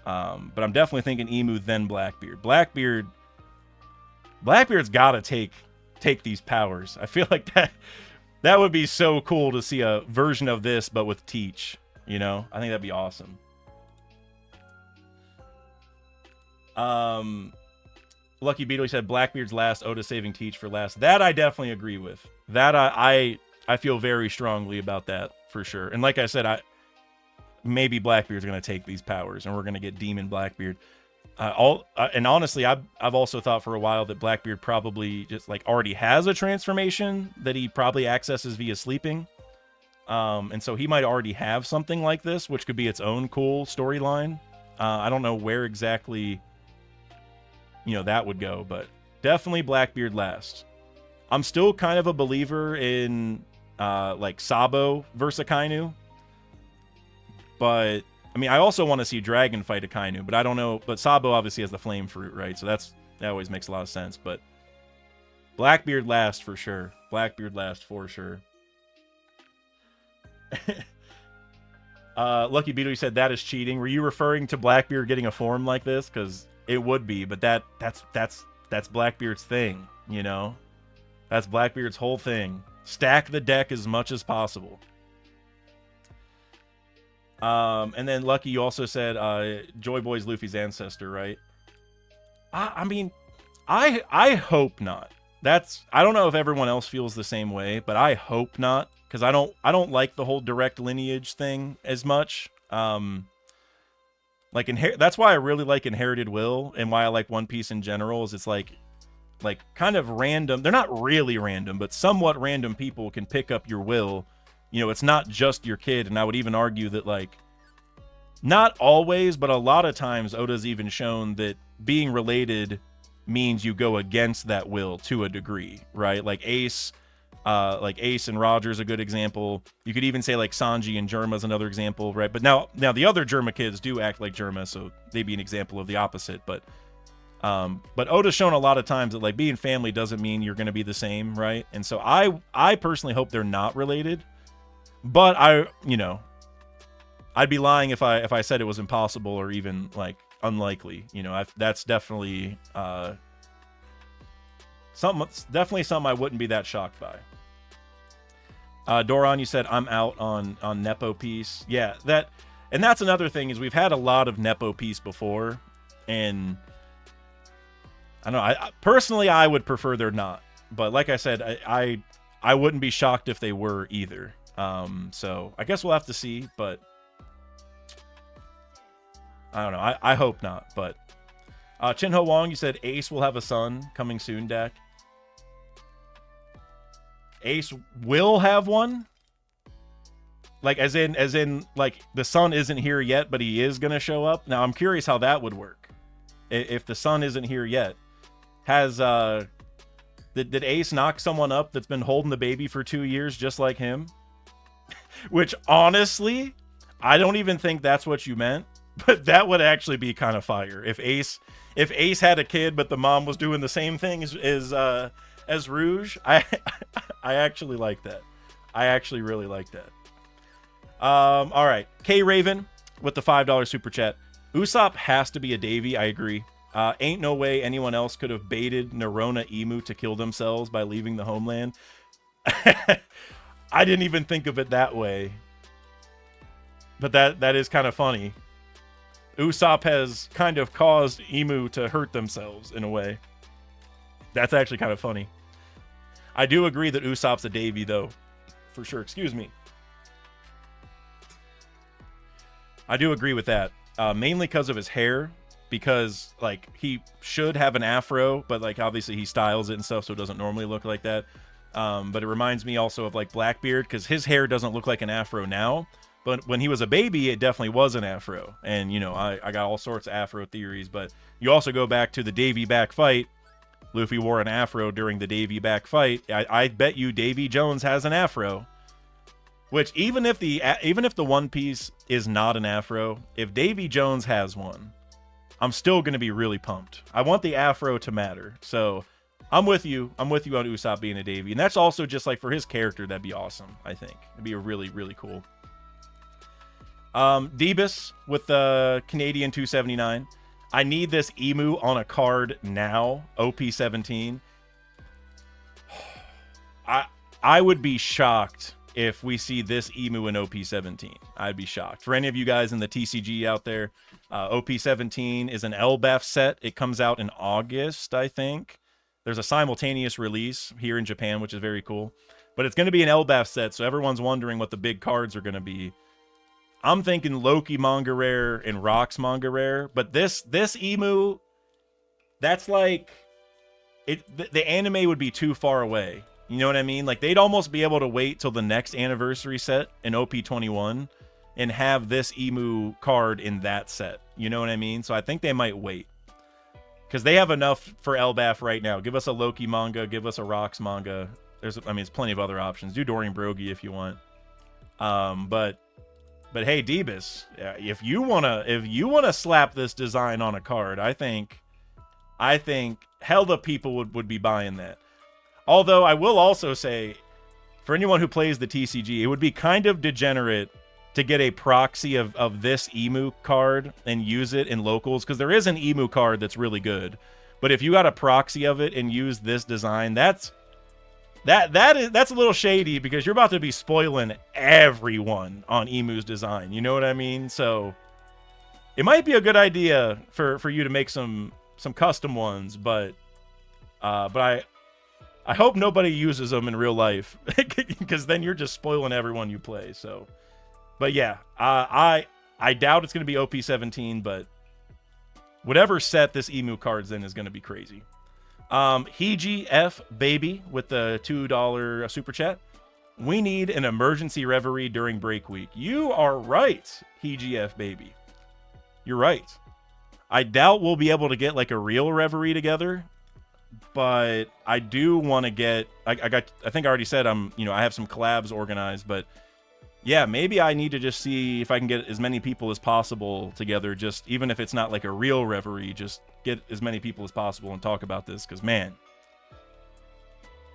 I'm definitely thinking Emu, then Blackbeard. Blackbeard's got to take these powers. I feel like that would be so cool to see a version of this, but with Teach, you know? I think that'd be awesome. Lucky Beetle, he said Blackbeard's last, Oda saving Teach for last. That I definitely agree with. That I feel very strongly about that, for sure. And like I said, maybe Blackbeard's going to take these powers, and we're going to get Demon Blackbeard. And honestly, I've also thought for a while that Blackbeard probably just like already has a transformation that he probably accesses via sleeping. And so he might already have something like this, which could be its own cool storyline. I don't know where exactly, you know, that would go, but definitely Blackbeard last. I'm still kind of a believer in like Sabo versus Akainu, but I mean, I also want to see Dragon fight Akainu, but I don't know. But Sabo obviously has the flame fruit, right? So that always makes a lot of sense. But Blackbeard last for sure. Blackbeard last for sure. Lucky Beetle, you said that is cheating. Were you referring to Blackbeard getting a form like this? Because it would be, but that's Blackbeard's thing, you know? That's Blackbeard's whole thing. Stack the deck as much as possible. And then Lucky, you also said Joy Boy's Luffy's ancestor, right? I mean, I hope not. I don't know if everyone else feels the same way, but I hope not, because I don't like the whole direct lineage thing as much. Like that's why I really like Inherited Will, and why I like One Piece in general, is it's like kind of random. They're not really random, but somewhat random people can pick up your will. You know, it's not just your kid, and I would even argue that, like, not always, but a lot of times Oda's even shown that being related means you go against that will to a degree, right? Like Ace and Roger's a good example. You could even say like Sanji and Germa's another example, right? But now the other Germa kids do act like Germa, so they'd be an example of the opposite. But Oda's shown a lot of times that like being family doesn't mean you're going to be the same, right? And so I personally hope they're not related. But I'd be lying if I said it was impossible or even like unlikely. You know, that's definitely something I wouldn't be that shocked by. Doron, you said I'm out on Nepo piece. Yeah, that's another thing, is we've had a lot of Nepo piece before, and I don't know. I personally would prefer they're not, but like I said, I wouldn't be shocked if they were either. So I guess we'll have to see, but I don't know. I hope not, but Chinho Wong, you said Ace will have a son coming soon, Dak. Ace will have one? Like, as in, like, the son isn't here yet, but he is going to show up? Now, I'm curious how that would work. If the son isn't here yet. Did Ace knock someone up that's been holding the baby for 2 years just like him? Which, honestly, I don't even think that's what you meant. But that would actually be kind of fire. If Ace had a kid, but the mom was doing the same thing as Rouge, I actually like that. I actually really like that. All right. K Raven with the $5 super chat. Usopp has to be a Davy. I agree. Ain't no way anyone else could have baited Nerona Emu to kill themselves by leaving the homeland. I didn't even think of it that way. But that is kind of funny. Usopp has kind of caused Emu to hurt themselves in a way. That's actually kind of funny. I do agree that Usopp's a Davy, though. For sure. Excuse me. I do agree with that. Mainly because of his hair, because like he should have an afro, but like obviously he styles it and stuff, so it doesn't normally look like that. But it reminds me also of like Blackbeard, because his hair doesn't look like an afro now, but when he was a baby, it definitely was an afro. And you know, I got all sorts of afro theories, but you also go back to the Davy back fight. Luffy wore an afro during the Davy back fight. I bet you Davy Jones has an afro. Which even if the One Piece is not an afro, if Davy Jones has one, I'm still going to be really pumped. I want the afro to matter. So I'm with you. I'm with you on Usopp being a Davy. And that's also just like for his character, that'd be awesome, I think. It'd be a really, really cool. Debus with the Canadian 279. I need this emu on a card now. OP 17. I would be shocked if we see this emu in OP 17. I'd be shocked. For any of you guys in the TCG out there, OP 17 is an Elbaf set. It comes out in August, I think. There's a simultaneous release here in Japan, which is very cool. But it's going to be an Elbaf set, so everyone's wondering what the big cards are going to be. I'm thinking Loki manga rare and Rocks manga rare, but this emu, that's like the anime would be too far away. You know what I mean? Like, they'd almost be able to wait till the next anniversary set in OP21 and have this emu card in that set. You know what I mean? So I think they might wait. Because they have enough for Elbaf right now. Give us a Loki manga. Give us a Rocks manga. There's plenty of other options. Do Dorian Brogy if you want. But hey, Debus, if you wanna slap this design on a card, I think hella people would be buying that. Although I will also say, for anyone who plays the TCG, it would be kind of degenerate to get a proxy of this emu card and use it in locals, because there is an emu card that's really good. But if you got a proxy of it and use this design, that's a little shady, because you're about to be spoiling everyone on emu's design. You know what I mean? So it might be a good idea for you to make some custom ones, but I hope nobody uses them in real life, because then you're just spoiling everyone you play. So, but yeah, I doubt it's going to be OP 17, but whatever set this emu card's in is going to be crazy. Hiji F Baby with the $2 super chat. We need an emergency reverie during break week. You are right, Hiji F Baby. You're right. I doubt we'll be able to get like a real reverie together, but I do want to get. I think I already said I have some collabs organized, but yeah, maybe I need to just see if I can get as many people as possible together. Just even if it's not like a real reverie, just get as many people as possible and talk about this. Because man,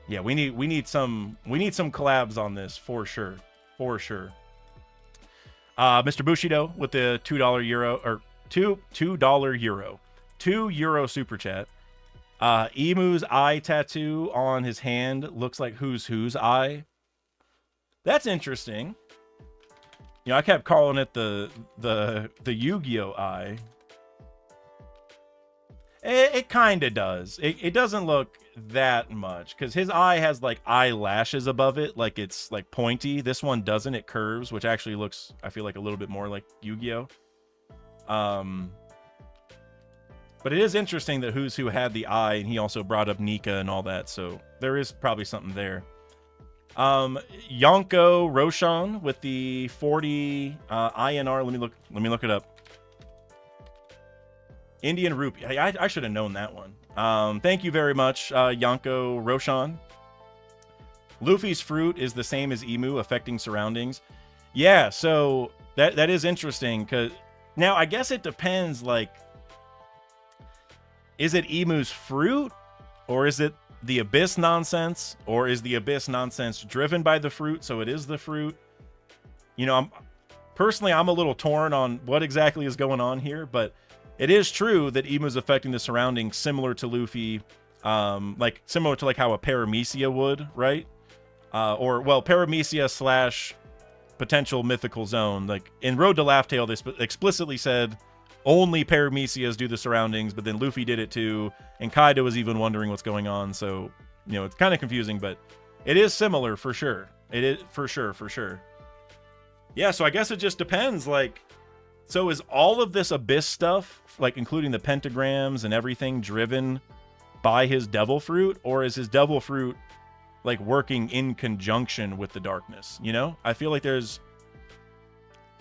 yeah, we need some collabs on this for sure, for sure. Mr. Bushido with the $2 euro super chat. Emu's eye tattoo on his hand looks like who's eye. That's interesting. You know, I kept calling it the Yu-Gi-Oh eye. It kind of does. It doesn't look that much, because his eye has like eyelashes above it, like it's like pointy. This one doesn't. It curves, which actually looks, I feel like, a little bit more like Yu-Gi-Oh. But it is interesting that Who's Who had the eye, and he also brought up Nika and all that, so there is probably something there. Yonko Roshan with the 40 INR. Let me look it up. Indian rupee. Hey, I should have known that one. Thank you very much, Yonko Roshan. Luffy's fruit is the same as Emu, affecting surroundings. Yeah, so that is interesting, because now I guess it depends, like, is it Emu's fruit, or is it the Abyss nonsense, or is the Abyss nonsense driven by the fruit, so it is the fruit? You know, I'm a little torn on what exactly is going on here, but it is true that Emu's affecting the surroundings similar to Luffy, like similar to like how a Paramecia would, right? Or well, Paramecia / potential mythical zone. Like in Road to Laugh Tale, they explicitly said only Paramecias do the surroundings, but then Luffy did it too, and Kaido was even wondering what's going on. So, you know, it's kind of confusing, but it is similar for sure. It is for sure. Yeah, so I guess it just depends. Like, So is all of this abyss stuff, like including the pentagrams and everything, driven by his devil fruit, or is his devil fruit like working in conjunction with the darkness? You know, I feel like it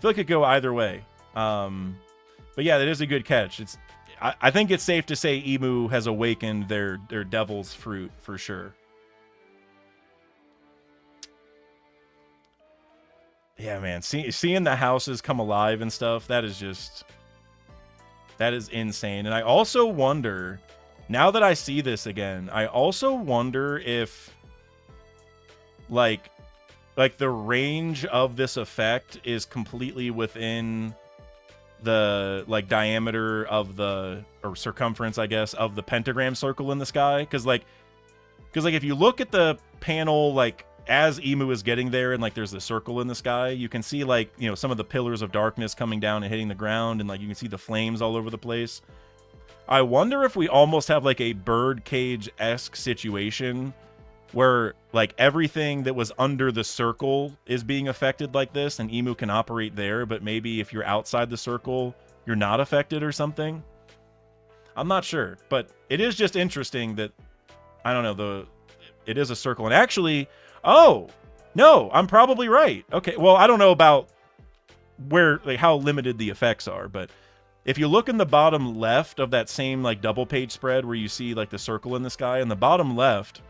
could go either way. But yeah, that is a good catch. I think it's safe to say Emu has awakened their devil's fruit for sure. Yeah, man. Seeing the houses come alive and stuff, that is insane. And I also wonder, now that I see this again, I also wonder if like the range of this effect is completely within the like diameter of or circumference, I guess, of the pentagram circle in the sky. Because if you look at the panel, like as Emu is getting there and like there's the circle in the sky, you can see like, you know, some of the pillars of darkness coming down and hitting the ground, and like you can see the flames all over the place. I wonder if we almost have like a birdcage-esque situation where like everything that was under the circle is being affected like this, and Emu can operate there, but maybe if you're outside the circle, you're not affected or something. I'm not sure, but it is just interesting that, I don't know, it is a circle. And actually, oh, no, I'm probably right. Okay, well, I don't know about how limited the effects are, but if you look in the bottom left of that same like double page spread where you see like the circle in the sky, in the bottom left,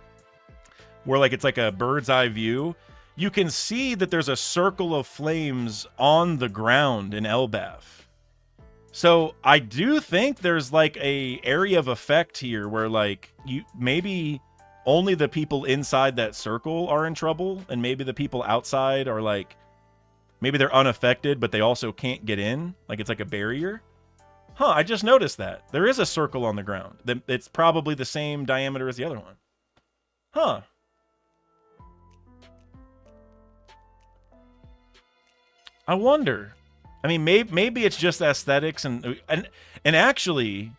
where like it's like a bird's eye view, you can see that there's a circle of flames on the ground in Elbaf. So I do think there's like a area of effect here where like maybe only the people inside that circle are in trouble, and maybe the people outside are like, maybe they're unaffected, but they also can't get in. Like it's like a barrier. Huh, I just noticed that. There is a circle on the ground. It's probably the same diameter as the other one. Huh. I wonder. I mean, maybe it's just aesthetics, and actually,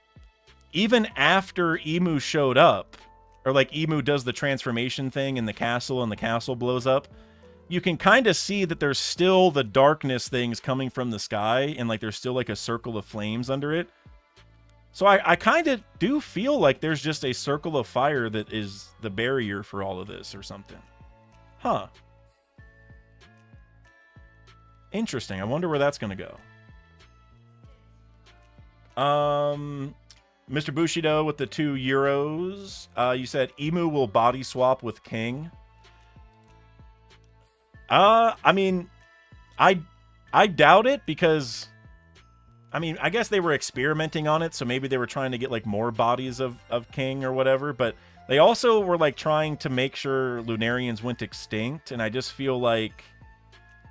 even after Emu showed up, or like Emu does the transformation thing in the castle and the castle blows up, you can kind of see that there's still the darkness things coming from the sky, and like there's still like a circle of flames under it. So I kind of do feel like there's just a circle of fire that is the barrier for all of this or something. Huh. Interesting. I wonder where that's going to go. Mr. Bushido with the €2. You said Emu will body swap with King. I mean, I doubt it, because I mean, I guess they were experimenting on it, so maybe they were trying to get like more bodies of King or whatever, but they also were like trying to make sure Lunarians went extinct, and I just feel like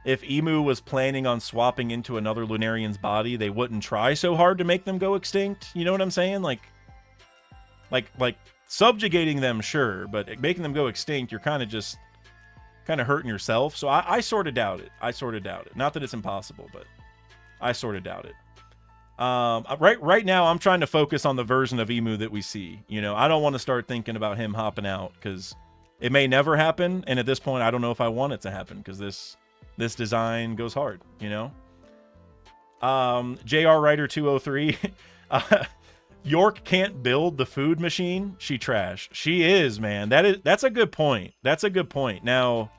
if Emu was planning on swapping into another Lunarian's body, they wouldn't try so hard to make them go extinct. You know what I'm saying? Like subjugating them, sure, but making them go extinct, you're kind of hurting yourself. So I sort of doubt it. Not that it's impossible, but I sort of doubt it. Right now, I'm trying to focus on the version of Emu that we see. You know, I don't want to start thinking about him hopping out, because it may never happen, and at this point, I don't know if I want it to happen, because this design goes hard, you know? JR Writer 203. York can't build the food machine. She trash. She is, man. That's a good point. Now,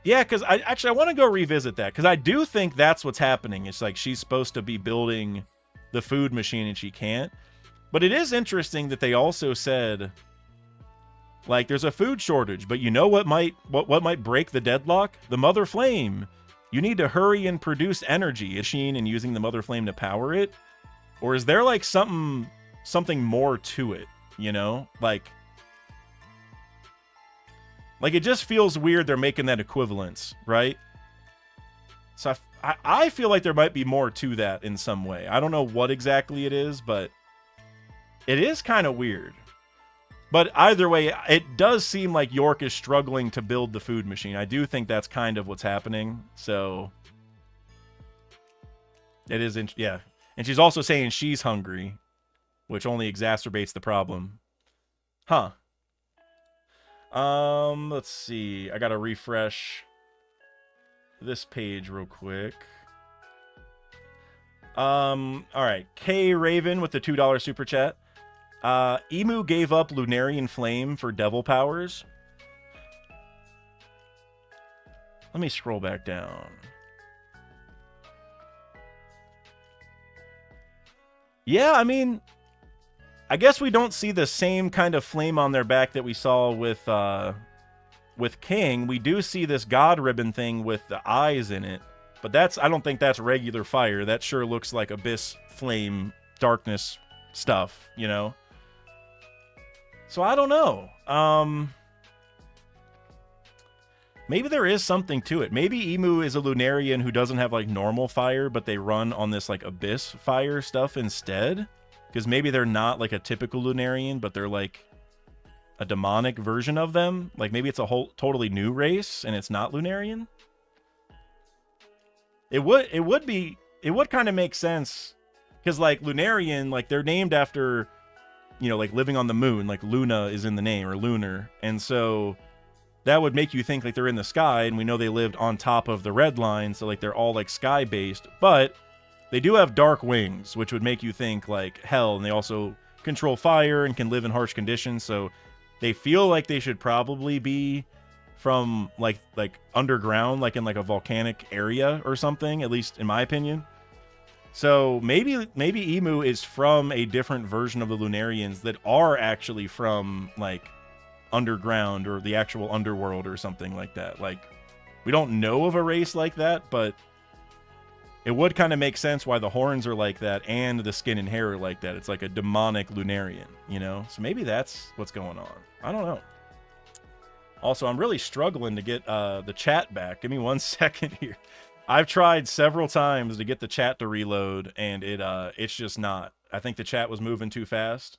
yeah, because I want to go revisit that, because I do think that's what's happening. It's like she's supposed to be building the food machine and she can't. But it is interesting that they also said, like, there's a food shortage, but you know what might break the deadlock? The Mother Flame. You need to hurry and produce energy. Is she and using the Mother Flame to power it? Or is there like something more to it, you know? Like it just feels weird they're making that equivalence, right? So I feel like there might be more to that in some way. I don't know what exactly it is, but it is kind of weird. But either way, it does seem like York is struggling to build the food machine. I do think that's kind of what's happening. So it is, yeah. And she's also saying she's hungry, which only exacerbates the problem. Huh. Let's see. I gotta refresh. this page real quick. All right. K Raven with the $2 super chat. Emu gave up Lunarian Flame for devil powers. Let me scroll back down. Yeah, I mean, I guess we don't see the same kind of flame on their back that we saw with King. We do see this god ribbon thing with the eyes in it, but I don't think that's regular fire. That sure looks like abyss flame, darkness stuff, you know? So I don't know. Maybe there is something to it. Maybe Emu is a Lunarian who doesn't have like normal fire, but they run on this like abyss fire stuff instead. Because maybe they're not like a typical Lunarian, but they're like a demonic version of them. Like maybe it's a whole totally new race and it's not Lunarian. It would kind of make sense. Because like Lunarian, like they're named after, you know, like living on the moon, like Luna is in the name, or lunar. And so that would make you think like they're in the sky, and we know they lived on top of the red line, so like they're all like sky based, but they do have dark wings, which would make you think like hell, and they also control fire and can live in harsh conditions, so they feel like they should probably be from like underground, like in like a volcanic area or something, at least in my opinion. So maybe Emu is from a different version of the Lunarians that are actually from like underground or the actual underworld or something like that. Like, we don't know of a race like that, but it would kind of make sense why the horns are like that and the skin and hair are like that. It's like a demonic Lunarian, you know? So maybe that's what's going on. I don't know. Also, I'm really struggling to get the chat back. Give me 1 second here. I've tried several times to get the chat to reload, and it's just not. I think the chat was moving too fast,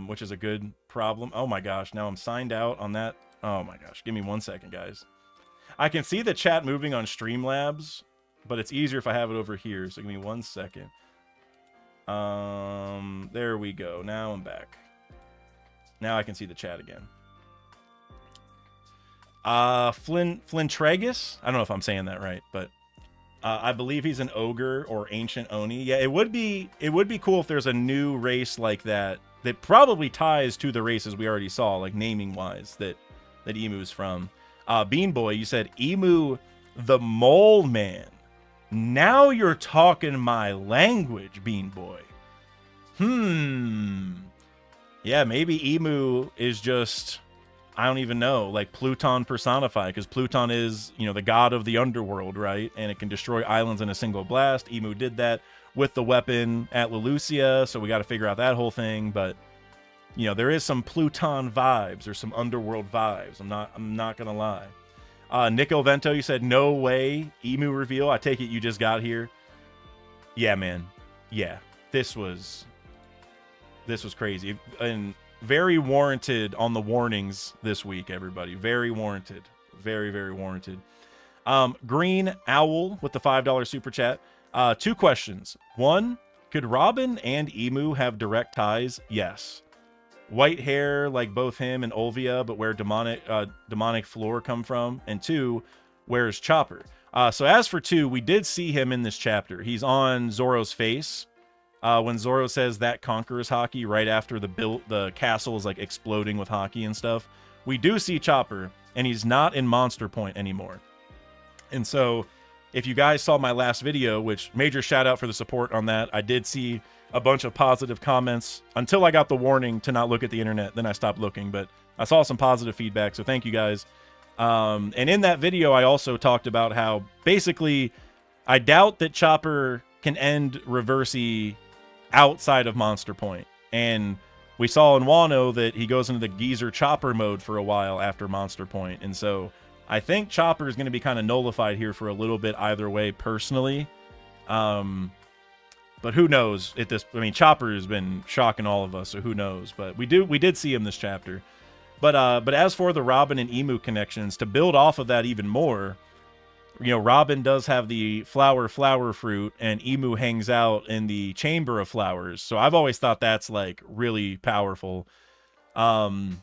which is a good problem. Oh my gosh, now I'm signed out on that. Oh my gosh, give me 1 second, guys. I can see the chat moving on Streamlabs, but it's easier if I have it over here, so give me 1 second. There we go. Now I'm back. Now I can see the chat again. Flintregus? I don't know if I'm saying that right, but I believe he's an ogre or ancient Oni. Yeah, it would be cool if there's a new race like that that probably ties to the races we already saw, like naming wise, that Emu's from. Bean Boy, you said Emu the Mole Man. Now you're talking my language, Bean Boy. Yeah, maybe Emu is just, I don't even know, like Pluton personified, because Pluton is, you know, the god of the underworld, right? And it can destroy islands in a single blast. Emu did that with the weapon at Lelucia, so we got to figure out that whole thing. But, you know, there is some Pluton vibes or some underworld vibes. I'm not gonna lie. Nico Vento, you said no way Emu reveal. I take it you just got here. Yeah, man. Yeah, this was crazy and very warranted on the warnings this week, everybody. Very warranted. Very, very warranted. Green Owl with the $5 super chat. 2 questions. 1, could Robin and Emu have direct ties? Yes. White hair like both him and Olvia, but where demonic floor come from? And 2, where's Chopper? So as for 2, we did see him in this chapter. He's on Zoro's face. When Zoro says that conquers hockey right after the castle is like exploding with hockey and stuff, we do see Chopper, and he's not in Monster Point anymore. And so if you guys saw my last video, which major shout out for the support on that, I did see a bunch of positive comments until I got the warning to not look at the internet. Then I stopped looking, but I saw some positive feedback. So thank you guys. And in that video, I also talked about how basically I doubt that Chopper can end Reversi outside of Monster Point. And we saw in Wano that he goes into the geezer Chopper mode for a while after Monster Point. And so I think Chopper is going to be kind of nullified here for a little bit either way personally. But who knows at this, I mean, Chopper has been shocking all of us, so who knows, but we did see him this chapter. But as for the Robin and Emu connections, to build off of that even more, you know, Robin does have the flower fruit, and Emu hangs out in the chamber of flowers. So I've always thought that's like really powerful. And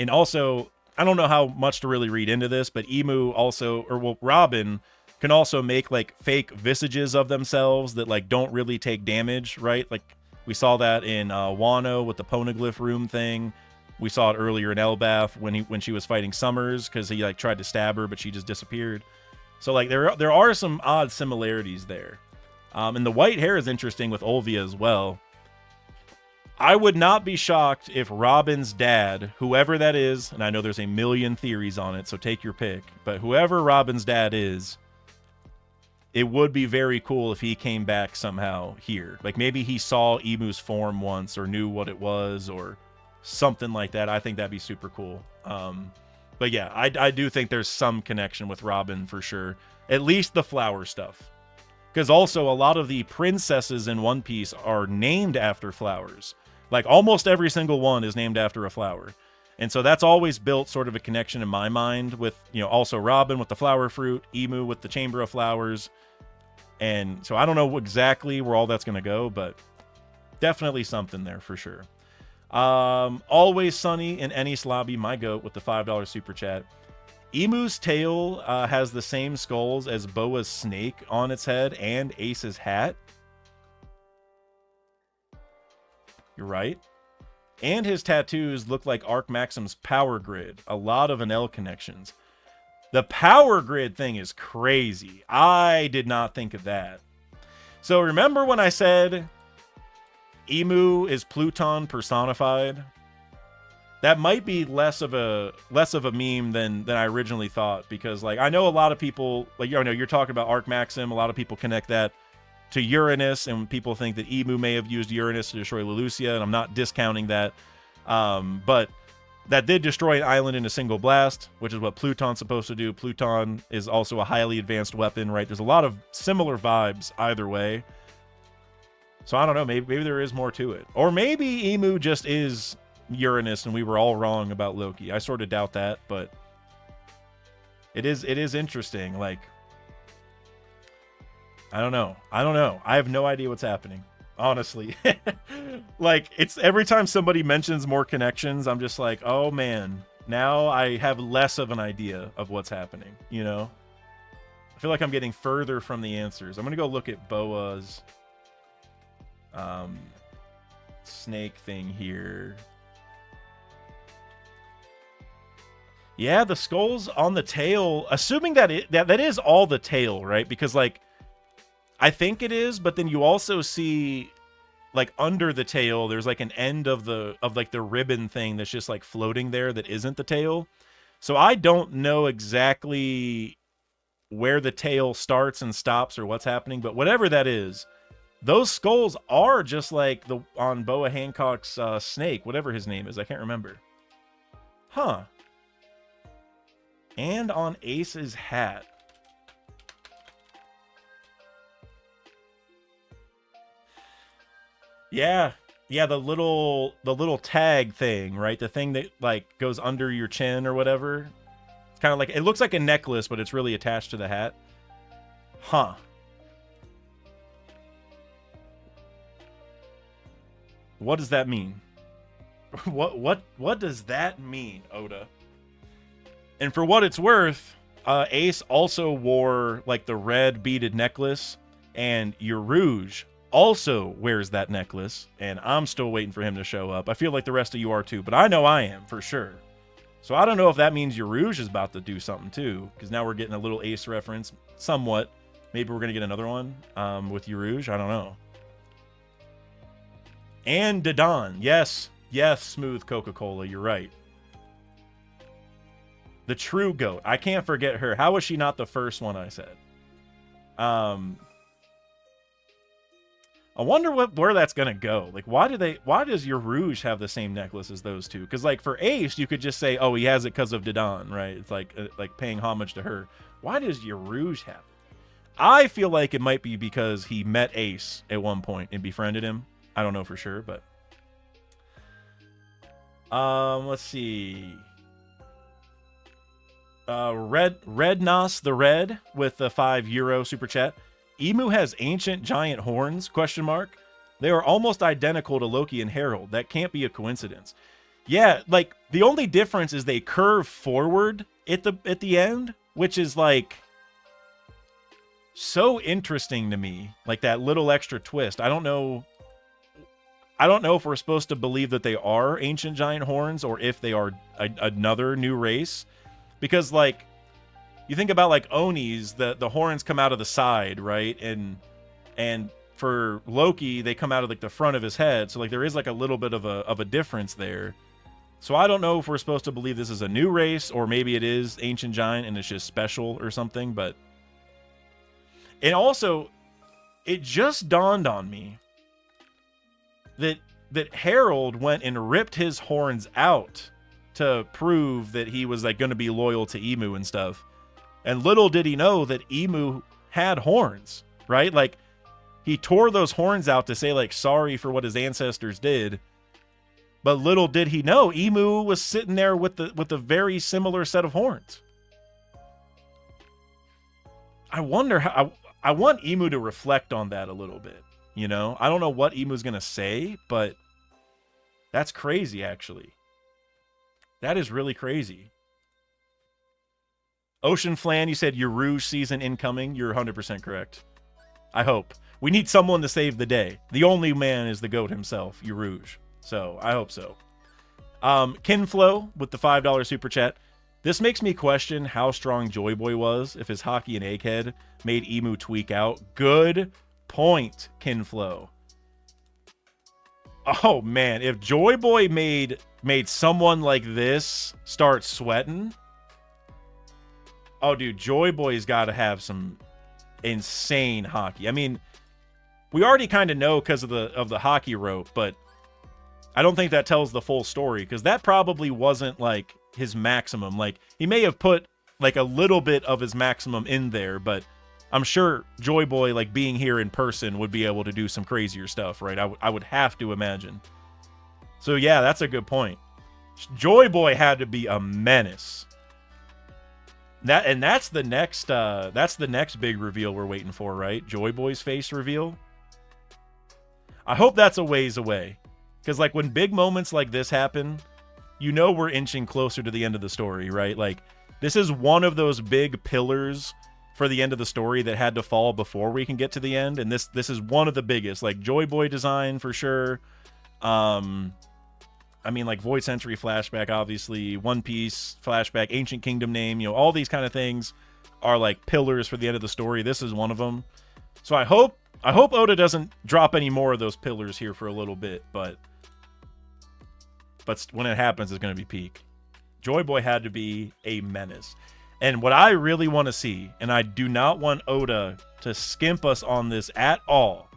also, I don't know how much to really read into this, but Emu also, or well, Robin can also make like fake visages of themselves that like don't really take damage, right? Like we saw that in Wano with the Poneglyph room thing. We saw it earlier in Elbaf when she was fighting Summers because he like tried to stab her, but she just disappeared. So like there are some odd similarities there. And the white hair is interesting with Olvia as well. I would not be shocked if Robin's dad, whoever that is, and I know there's a million theories on it, so take your pick, but whoever Robin's dad is, it would be very cool if he came back somehow here. Like maybe he saw Emu's form once or knew what it was or something like that. I think that'd be super cool. But yeah, I do think there's some connection with Robin for sure. At least the flower stuff. Because also a lot of the princesses in One Piece are named after flowers. Like almost every single one is named after a flower. And so that's always built sort of a connection in my mind with, you know, also Robin with the flower fruit, Emu with the Chamber of Flowers. And so I don't know exactly where all that's going to go, but definitely something there for sure. Always Sunny in Ennis Lobby, my goat, with the $5 super chat. Emu's tail has the same skulls as Boa's snake on its head and Ace's hat. You're right. And his tattoos look like Arc Maxim's power grid. A lot of Enel connections. The power grid thing is crazy. I did not think of that. So remember when I said Emu is Pluton personified? That might be less of a meme than I originally thought, because like I know a lot of people, like, you know, you're talking about Arc Maxim, a lot of people connect that to Uranus, and people think that Emu may have used Uranus to destroy Lelucia, and I'm not discounting that. But that did destroy an island in a single blast, which is what Pluton's supposed to do. Pluton is also a highly advanced weapon, right? There's a lot of similar vibes either way. So I don't know, maybe there is more to it. Or maybe Emu just is Uranus and we were all wrong about Loki. I sort of doubt that, but it is interesting. Like, I don't know. I have no idea what's happening, honestly. Like, it's every time somebody mentions more connections, I'm just like, oh man, now I have less of an idea of what's happening, you know? I feel like I'm getting further from the answers. I'm going to go look at Boa's snake thing here. Yeah, the skulls on the tail, assuming that that is all the tail, right? Because like I think it is, but then you also see like under the tail there's like an end of like the ribbon thing that's just like floating there that isn't the tail. So I don't know exactly where the tail starts and stops or what's happening, but whatever that is, those skulls are just like the on Boa Hancock's snake, whatever his name is. I can't remember. Huh. And on Ace's hat. Yeah. Yeah, the little tag thing, right? The thing that like goes under your chin or whatever. It's kind of like, it looks like a necklace, but it's really attached to the hat. Huh. What does that mean? What does that mean, Oda? And for what it's worth, Ace also wore like the red beaded necklace, and Rouge also wears that necklace, and I'm still waiting for him to show up. I feel like the rest of you are too, but I know I am for sure. So I don't know if that means Rouge is about to do something too, because now we're getting a little Ace reference, somewhat. Maybe we're gonna get another one with Rouge. I don't know. And Dadan, yes, Smooth Coca-Cola, you're right. The true goat. I can't forget her. How was she not the first one I said? I wonder where that's gonna go. Like, why does your Rouge have the same necklace as those two? Because like for Ace, you could just say, oh, he has it because of Dadan, right? It's like paying homage to her. Why does your Rouge have it? I feel like it might be because he met Ace at one point and befriended him. I don't know for sure, but let's see. Red Nos the Red with the €5 super chat. Emu has ancient giant horns? ? They are almost identical to Loki and Harold. That can't be a coincidence. Yeah, like the only difference is they curve forward at the end, which is like so interesting to me. Like that little extra twist. I don't know if we're supposed to believe that they are ancient giant horns or if they are another new race, because like you think about like Onis, the horns come out of the side, right? And for Loki, they come out of like the front of his head. So like there is like a little bit of a difference there. So I don't know if we're supposed to believe this is a new race or maybe it is ancient giant and it's just special or something. But and also, it just dawned on me that Harold went and ripped his horns out to prove that he was like going to be loyal to Emu and stuff. And little did he know that Emu had horns, right? Like he tore those horns out to say like sorry for what his ancestors did. But little did he know Emu was sitting there with a very similar set of horns. I wonder how I want Emu to reflect on that a little bit. You know, I don't know what Emu's going to say, but that's crazy, actually. That is really crazy. Ocean Flan, you said your Rouge season incoming. You're 100% correct. I hope. We need someone to save the day. The only man is the GOAT himself, your Rouge. So, I hope so. Kinflow with the $5 super chat. This makes me question how strong Joy Boy was if his hockey and egghead made Emu tweak out. Good point, Kinflow. Oh man, if Joy Boy made someone like this start sweating, oh dude, Joy Boy's got to have some insane hockey. I mean, we already kind of know because of the hockey rope, but I don't think that tells the full story because that probably wasn't like his maximum. Like he may have put like a little bit of his maximum in there, but I'm sure Joy Boy, like being here in person, would be able to do some crazier stuff, right? I would have to imagine. So yeah, that's a good point. Joy Boy had to be a menace. That's the next big reveal we're waiting for, right? Joy Boy's face reveal. I hope that's a ways away, because like when big moments like this happen, you know we're inching closer to the end of the story, right? Like this is one of those big pillars for the end of the story that had to fall before we can get to the end, and this is one of the biggest. Like Joy Boy design for sure. I mean, like Void Century flashback, obviously, One Piece flashback, Ancient Kingdom name, you know, all these kind of things are like pillars for the end of the story. This is one of them. So I hope Oda doesn't drop any more of those pillars here for a little bit, but when it happens, it's going to be peak. Joy Boy had to be a menace. And what I really want to see, and I do not want Oda to skimp us on this at all,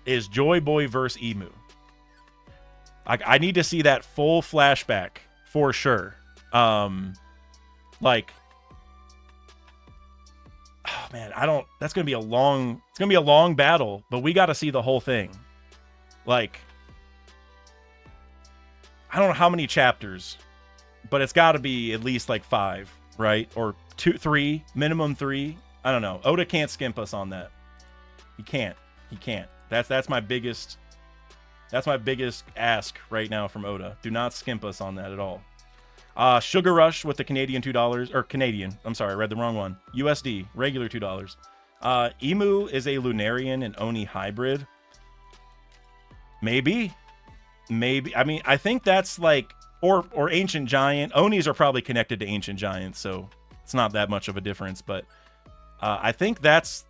is Joy Boy versus Emu. I need to see that full flashback for sure. Like, oh man, that's gonna be it's gonna be a long battle, but we got to see the whole thing. Like, I don't know how many chapters, but it's got to be at least like 5, right? Or 2, 3, minimum 3. I don't know. Oda can't skimp us on that. He can't. That's my biggest ask right now from Oda. Do not skimp us on that at all. Sugar Rush with the Canadian $2, or Canadian. I'm sorry, I read the wrong one. USD, regular $2. Emu is a Lunarian and Oni hybrid. Maybe. I mean, I think that's like, or Ancient Giant. Onis are probably connected to Ancient Giants, so it's not that much of a difference. But I think that's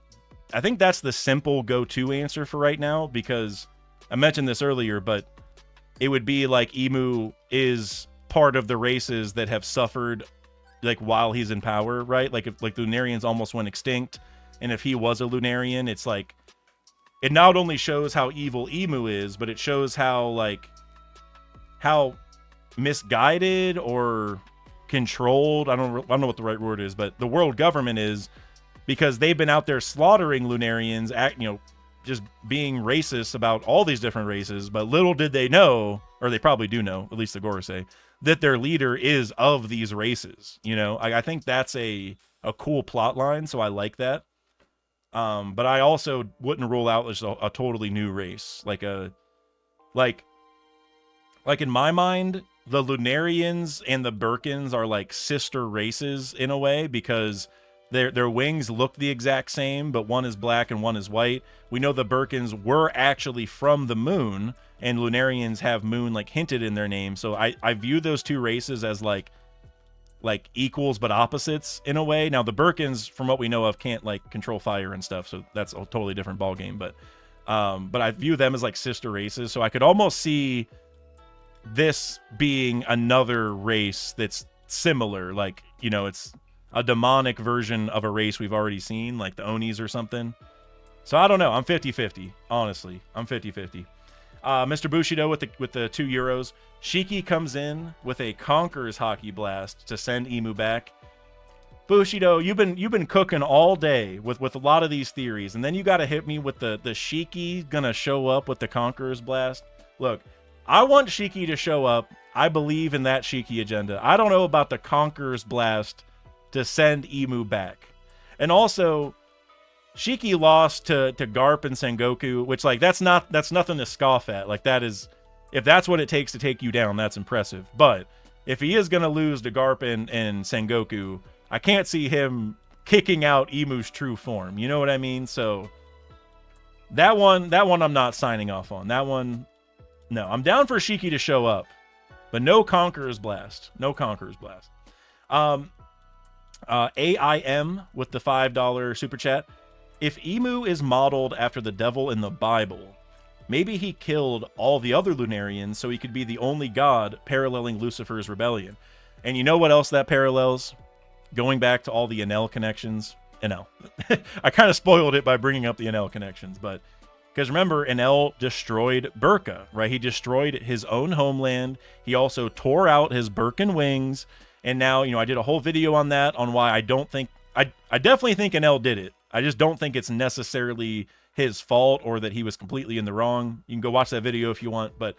the simple go-to answer for right now, because I mentioned this earlier, but it would be like Emu is part of the races that have suffered like while he's in power, right? Like if like Lunarians almost went extinct, and if he was a Lunarian, it's like it not only shows how evil Emu is, but it shows how misguided or controlled, I don't know what the right word is, but the world government is, because they've been out there slaughtering Lunarians, just being racist about all these different races. But little did they know, or they probably do know, at least the Gorosei, that their leader is of these races. You know, I think that's a cool plot line, so I like that. But I also wouldn't rule out just a totally new race, like in my mind, the Lunarians and the Birkins are like sister races in a way, because their wings look the exact same, but one is black and one is white. We know the Birkins were actually from the moon, and Lunarians have moon like hinted in their name. So I view those two races as like equals but opposites in a way. Now the Birkins, from what we know of, can't like control fire and stuff, so that's a totally different ball game. But I view them as like sister races, so I could almost see this being another race that's similar, like, you know, it's a demonic version of a race we've already seen, like the Onis or something. So I don't know. I'm 50-50. Honestly, I'm 50-50. Mr. Bushido with the €2. Shiki comes in with a Conqueror's Hockey Blast to send Emu back. Bushido, you've been cooking all day with a lot of these theories, and then you got to hit me with the Shiki gonna show up with the Conqueror's Blast. Look, I want Shiki to show up. I believe in that Shiki agenda. I don't know about the Conqueror's Blast to send Emu back. And also, Shiki lost to Garp and Sengoku, which, like, that's nothing to scoff at. Like, that is, if that's what it takes to take you down, that's impressive. But if he is gonna lose to Garp and Sengoku, I can't see him kicking out Emu's true form. You know what I mean? So that one I'm not signing off on. That one, no. I'm down for Shiki to show up, but no Conqueror's Blast. No Conqueror's Blast. AIM with the $5 super chat. If Emu is modeled after the devil in the Bible, maybe he killed all the other Lunarians so he could be the only god paralleling Lucifer's rebellion. And you know what else that parallels? Going back to all the Enel connections. Enel. I kind of spoiled it by bringing up the Enel connections, but because remember, Enel destroyed Burka, right? He destroyed his own homeland. He also tore out his Birkin wings. And now, you know, I did a whole video on that, on why I don't think, I definitely think Enel did it. I just don't think it's necessarily his fault or that he was completely in the wrong. You can go watch that video if you want. But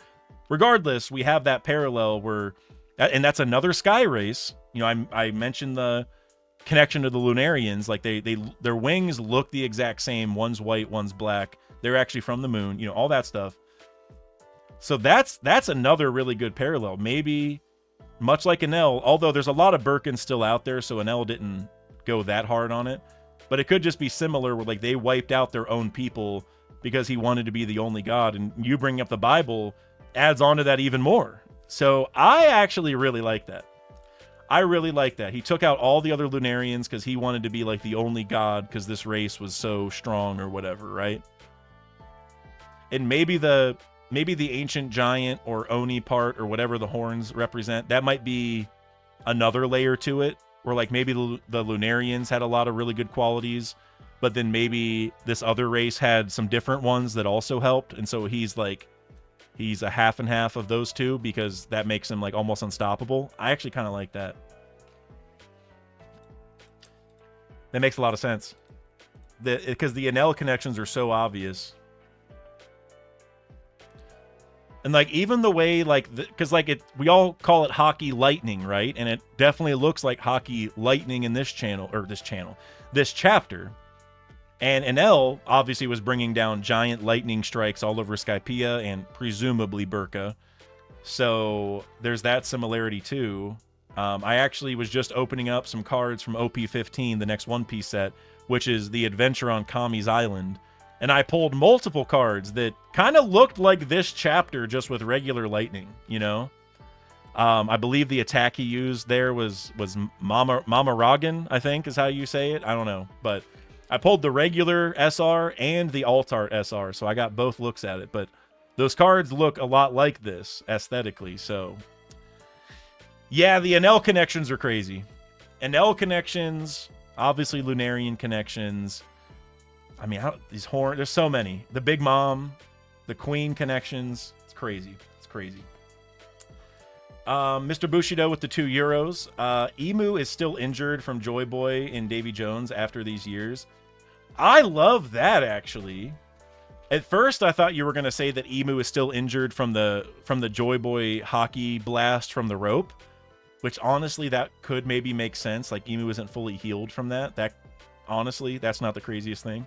regardless, we have that parallel where, and that's another sky race. You know, I mentioned the connection to the Lunarians. Like their wings look the exact same. One's white, one's black. They're actually from the moon, you know, all that stuff. So that's another really good parallel. Maybe much like Enel, although there's a lot of Birkins still out there, so Enel didn't go that hard on it. But it could just be similar where like they wiped out their own people because he wanted to be the only god. And you bringing up the Bible adds on to that even more. So I actually really like that. I really like that. He took out all the other Lunarians because he wanted to be like the only god because this race was so strong or whatever, right? And maybe the ancient giant or Oni part or whatever the horns represent, that might be another layer to it, where like maybe the Lunarians had a lot of really good qualities, but then maybe this other race had some different ones that also helped, and so he's a half and half of those two because that makes him like almost unstoppable. I actually kind of like that. That makes a lot of sense. Because the Enel connections are so obvious. And like even the way like, because like we all call it hockey lightning, right? And it definitely looks like hockey lightning in this chapter. And Enel obviously was bringing down giant lightning strikes all over Skypiea and presumably Burka. So there's that similarity too. I actually was just opening up some cards from OP15, the next One Piece set, which is the adventure on Kami's Island. And I pulled multiple cards that kind of looked like this chapter just with regular lightning, you know? I believe the attack he used there was Mama Ragan, I think is how you say it. I don't know. But I pulled the regular SR and the Altart SR, so I got both looks at it. But those cards look a lot like this aesthetically, so... Yeah, the Enel connections are crazy. Enel connections, obviously Lunarian connections... I mean, these horns, there's so many. The Big Mom, the Queen connections. It's crazy. It's crazy. Mr. Bushido with the €2. Emu is still injured from Joy Boy and Davy Jones after these years. I love that, actually. At first, I thought you were going to say that Emu is still injured from the Joy Boy hockey blast from the rope, which honestly, that could maybe make sense. Like, Emu isn't fully healed from that. Honestly, that's not the craziest thing.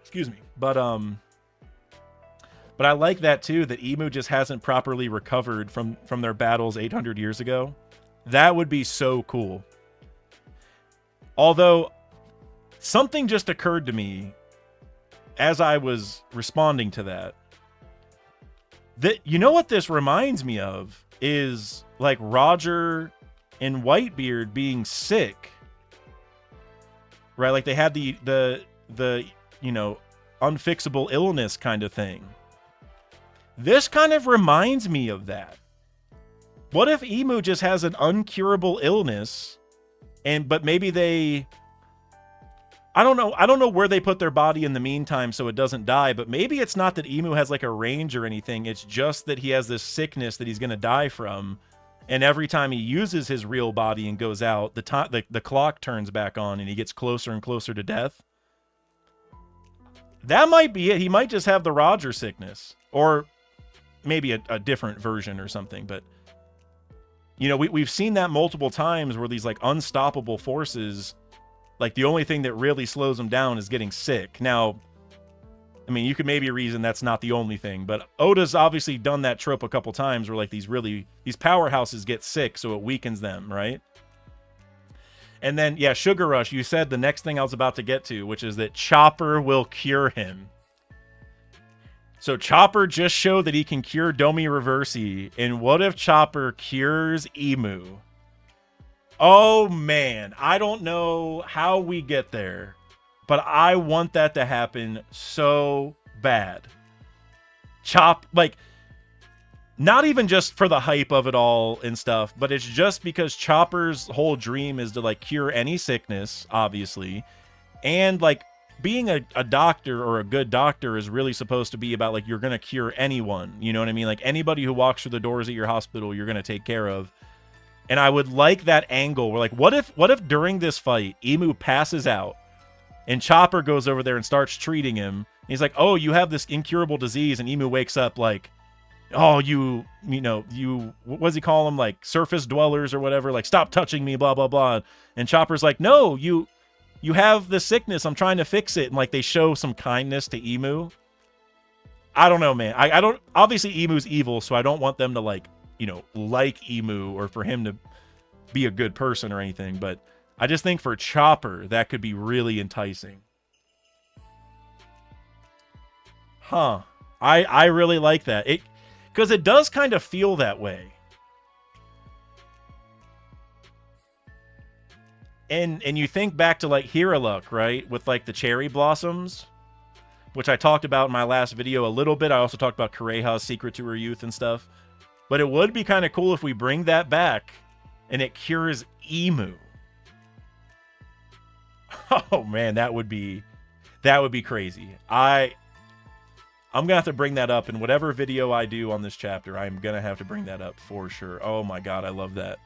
Excuse me. But But I like that too, that Emu just hasn't properly recovered from their battles 800 years ago. That would be so cool. Although, something just occurred to me as I was responding to that. That, you know what this reminds me of is like Roger and Whitebeard being sick, right? Like they had the you know, unfixable illness kind of thing. This kind of reminds me of that. What if Emu just has an uncurable illness, but maybe they, I don't know where they put their body in the meantime so it doesn't die, but maybe it's not that Emu has like a range or anything. It's just that he has this sickness that he's going to die from. And every time he uses his real body and goes out, the clock turns back on and he gets closer and closer to death. That might be it. He might just have the Roger sickness, or maybe a different version or something. But, you know, we've seen that multiple times where these like unstoppable forces, like the only thing that really slows them down is getting sick. Now, I mean, you could maybe reason that's not the only thing, but Oda's obviously done that trope a couple times where like these powerhouses get sick, so it weakens them, right? And then, yeah, Sugar Rush, you said the next thing I was about to get to, which is that Chopper will cure him. So Chopper just showed that he can cure Domi Reversi, and what if Chopper cures Emu? Oh man, I don't know how we get there, but I want that to happen so bad. Like, not even just for the hype of it all and stuff, but it's just because Chopper's whole dream is to like cure any sickness, obviously. And like being a doctor or a good doctor is really supposed to be about like you're going to cure anyone. You know what I mean? Like anybody who walks through the doors at your hospital, you're going to take care of. And I would like that angle where like, what if during this fight, Emu passes out and Chopper goes over there and starts treating him. He's like, oh, you have this incurable disease. And Emu wakes up like, oh, you what does he call them? Like surface dwellers or whatever, like stop touching me, blah, blah, blah. And Chopper's like, no, you have the sickness. I'm trying to fix it. And like they show some kindness to Emu. I don't know, man. I don't, obviously Emu's evil, so I don't want them to like Emu or for him to be a good person or anything. But I just think for Chopper, that could be really enticing. Huh. I really like that. Because it does kind of feel that way. And you think back to like Hiraluk, right? With like the cherry blossoms, which I talked about in my last video a little bit. I also talked about Kureha's secret to her youth and stuff. But it would be kind of cool if we bring that back and it cures Emu. Oh man, that would be crazy. I'm going to have to bring that up in whatever video I do on this chapter. I'm going to have to bring that up for sure. Oh my God, I love that.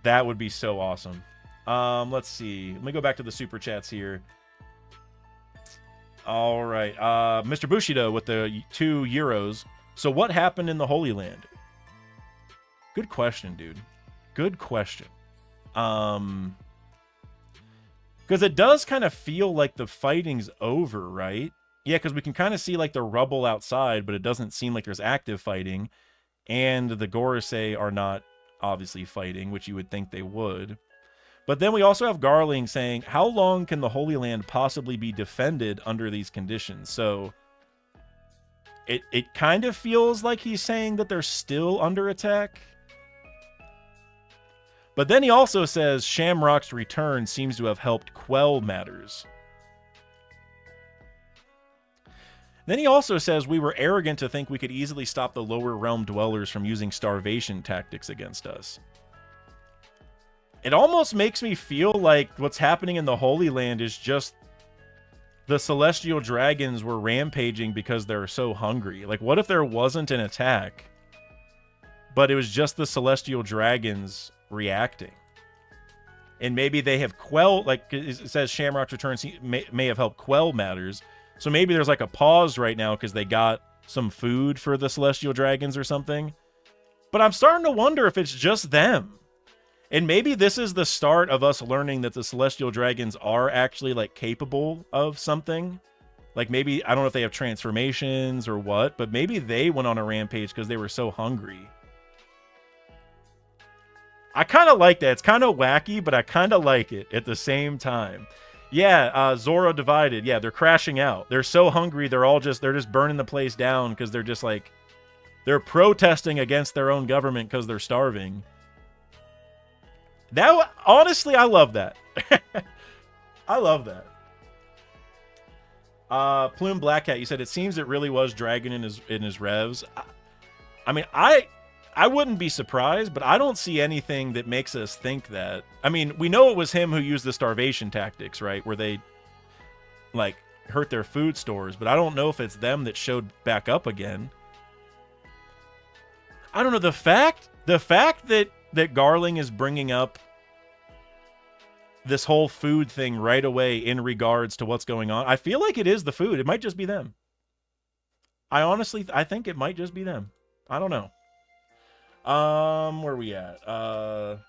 That would be so awesome. Let's see. Let me go back to the super chats here. All right. Mr. Bushido with the €2. So what happened in the Holy Land? Good question, dude. Good question. Because it does kind of feel like the fighting's over, right? Yeah, because we can kind of see like the rubble outside, but it doesn't seem like there's active fighting. And the Gorosei are not obviously fighting, which you would think they would. But then we also have Garling saying, how long can the Holy Land possibly be defended under these conditions? So it kind of feels like he's saying that they're still under attack. But then he also says Shamrock's return seems to have helped quell matters. Then he also says we were arrogant to think we could easily stop the lower realm dwellers from using starvation tactics against us. It almost makes me feel like what's happening in the Holy Land is just the celestial dragons were rampaging because they're so hungry. Like, what if there wasn't an attack, but it was just the celestial dragons reacting? And maybe they have quelled, like it says Shamrock's return may have helped quell matters. So maybe there's like a pause right now because they got some food for the celestial dragons or something. But I'm starting to wonder if it's just them. And maybe this is the start of us learning that the celestial dragons are actually like capable of something. Like maybe, I don't know if they have transformations or what, but maybe they went on a rampage because they were so hungry. I kind of like that. It's kind of wacky, but I kind of like it at the same time. Yeah, Zora divided. Yeah, they're crashing out. They're so hungry, they're just burning the place down because they're just like, they're protesting against their own government because they're starving. That, honestly, I love that. I love that. Plume Black Cat, you said it seems it really was Dragon in his revs. I mean, I wouldn't be surprised, but I don't see anything that makes us think that. I mean, we know it was him who used the starvation tactics, right? Where they, like, hurt their food stores, but I don't know if it's them that showed back up again. I don't know. The fact that Garling is bringing up this whole food thing right away in regards to what's going on, I feel like it is the food. It might just be them. I think it might just be them. I don't know. Where are we at? A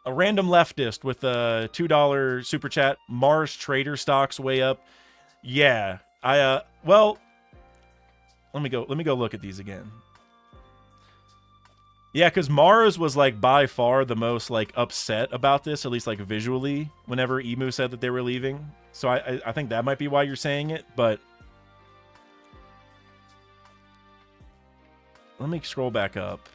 random leftist with a $2 super chat. Mars Trader stocks way up. Yeah. Well, let me go look at these again. Yeah, because Mars was, like, by far the most, like, upset about this, at least, like, visually, whenever Emu said that they were leaving. So I think that might be why you're saying it, but let me scroll back up.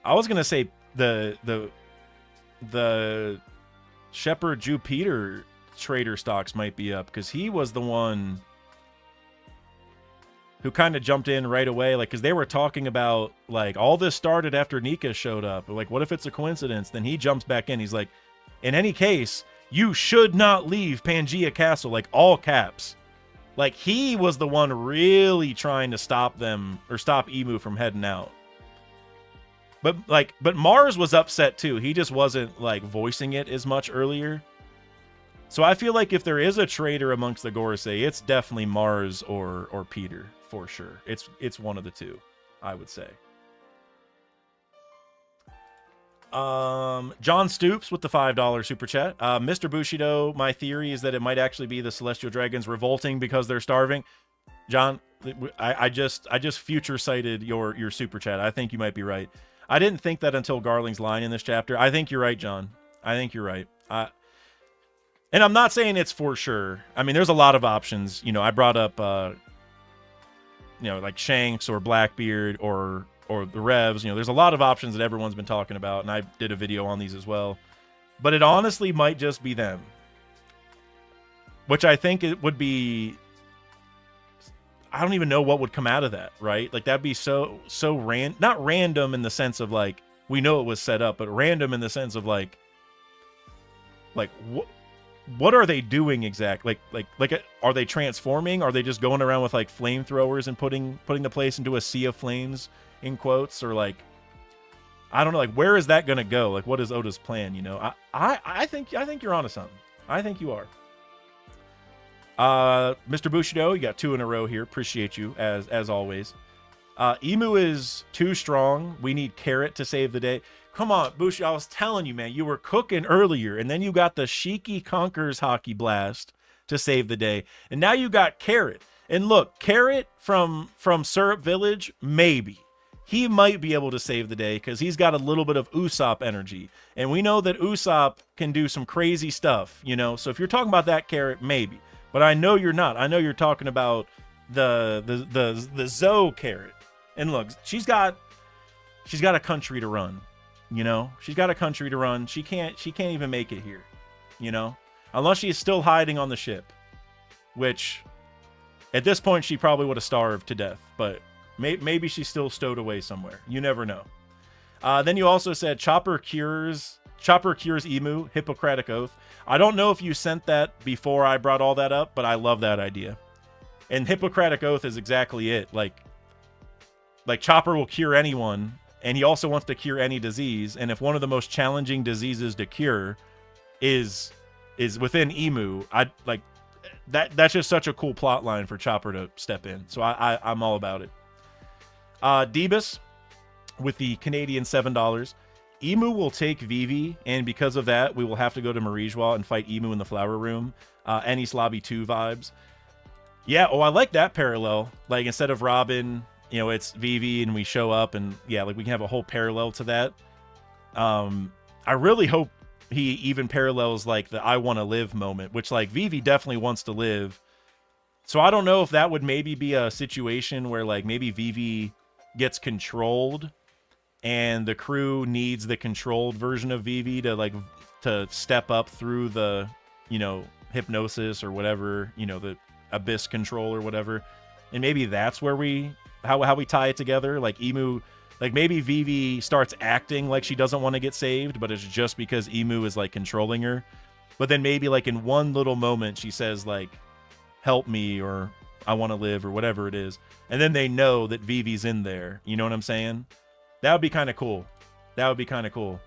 I was gonna say the Shepherd Jupiter trader stocks might be up because he was the one who kind of jumped in right away, like, because they were talking about, like, all this started after Nika showed up. Like, what if it's a coincidence? Then he jumps back in. He's like, in any case, you should not leave Pangea Castle, like, all caps. Like, he was the one really trying to stop them, or stop Emu from heading out. But Mars was upset too. He just wasn't, like, voicing it as much earlier. So I feel like if there is a traitor amongst the Gorosei, it's definitely Mars or Peter, for sure. It's one of the two, I would say. John Stoops with the $5 super chat. Mr. Bushido, my theory is that it might actually be the Celestial Dragons revolting because they're starving. John, I just future sighted your super chat. I think you might be right. I didn't think that until Garling's line in this chapter. I think you're right, John. I think you're right. And I'm not saying it's for sure. I mean, there's a lot of options. You know, I brought up, like Shanks or Blackbeard or the Revs. You know, there's a lot of options that everyone's been talking about, and I did a video on these as well. But it honestly might just be them. Which I think it would be... I don't even know what would come out of that, right? Like, that'd be so not random in the sense of, like, we know it was set up, but random in the sense of, like what are they doing exactly? Like, are they transforming? Are they just going around with, like, flamethrowers and putting the place into a sea of flames, in quotes? Or, like, I don't know, like, where is that gonna go? Like, what is Oda's plan, you know? I think you're onto something. I think you are. Mr. Bushido, you got 2 in a row here. Appreciate you, as always. Emu is too strong. We need Carrot to save the day. Come on, Bushido, I was telling you, man. You were cooking earlier, and then you got the Shiki Conquers Hockey Blast to save the day. And now you got Carrot. And look, Carrot from Syrup Village, maybe. He might be able to save the day because he's got a little bit of Usopp energy. And we know that Usopp can do some crazy stuff, you know? So if you're talking about that Carrot, maybe. But I know you're not. I know you're talking about the Zoe Carrot. And look, she's got a country to run, you know? She's got a country to run. She can't even make it here, you know? Unless she's still hiding on the ship, which at this point she probably would have starved to death, but maybe she's still stowed away somewhere. You never know. Then you also said Chopper cures Emu, Hippocratic Oath. I don't know if you sent that before I brought all that up, but I love that idea. And Hippocratic Oath is exactly it. Like Chopper will cure anyone, and he also wants to cure any disease. And if one of the most challenging diseases to cure is within Emu, that's just such a cool plot line for Chopper to step in. So I'm all about it. Debus with the Canadian $7. Emu will take Vivi, and because of that, we will have to go to Mariejois and fight Emu in the flower room. Enies Lobby 2 vibes. Yeah, I like that parallel. Like, instead of Robin, you know, it's Vivi, and we show up, and yeah, like, we can have a whole parallel to that. I really hope he even parallels, like, the I want to live moment, which, like, Vivi definitely wants to live. So I don't know if that would maybe be a situation where, like, maybe Vivi gets controlled, and the crew needs the controlled version of Vivi to, like, to step up through the, you know, hypnosis or whatever, you know, the abyss control or whatever. And maybe that's where how we tie it together. Like, Emu, like, maybe Vivi starts acting like she doesn't want to get saved, but it's just because Emu is, like, controlling her. But then maybe, like, in one little moment, she says, like, help me, or I want to live, or whatever it is. And then they know that Vivi's in there. You know what I'm saying? That would be kind of cool. That would be kind of cool.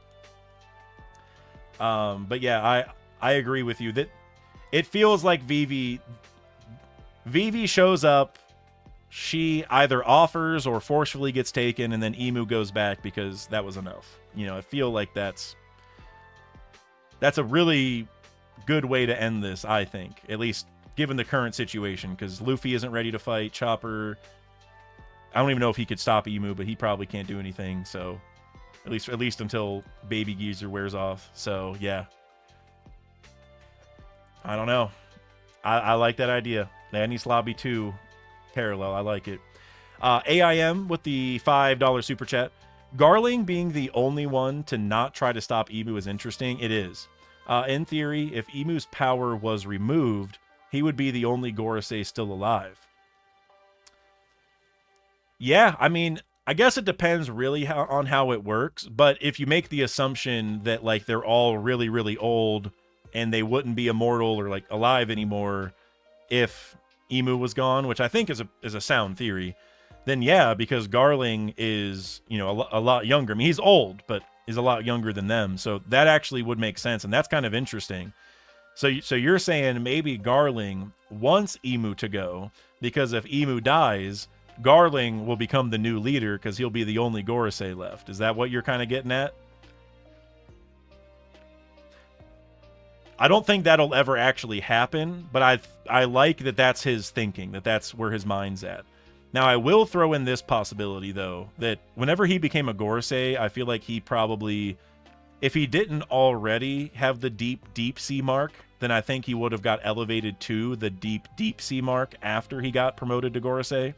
But yeah, I agree with you that it feels like Vivi shows up, she either offers or forcefully gets taken, and then Emu goes back because that was enough. You know, I feel like that's a really good way to end this, I think. At least given the current situation, because Luffy isn't ready to fight. Chopper, I don't even know if he could stop Emu, but he probably can't do anything. So at least until Baby Geezer wears off. So yeah, I don't know. I like that idea. Enies Lobby 2 parallel. I like it. AIM with the $5 super chat. Garling being the only one to not try to stop Emu is interesting. It is. In theory, if Emu's power was removed, he would be the only Gorosei still alive. Yeah, I mean, I guess it depends really on how it works, but if you make the assumption that, like, they're all really, really old and they wouldn't be immortal or, like, alive anymore if Emu was gone, which I think is a sound theory, then yeah, because Garling is, you know, a lot younger. I mean, he's old, but is a lot younger than them, so that actually would make sense, and that's kind of interesting. So you're saying maybe Garling wants Emu to go, because if Emu dies, Garling will become the new leader because he'll be the only Gorosei left. Is that what you're kind of getting at? I don't think that'll ever actually happen, but I like that that's his thinking, that's where his mind's at. Now, I will throw in this possibility, though, that whenever he became a Gorosei, I feel like he probably, if he didn't already have the deep sea mark, then I think he would have got elevated to the deep sea mark after he got promoted to Gorosei.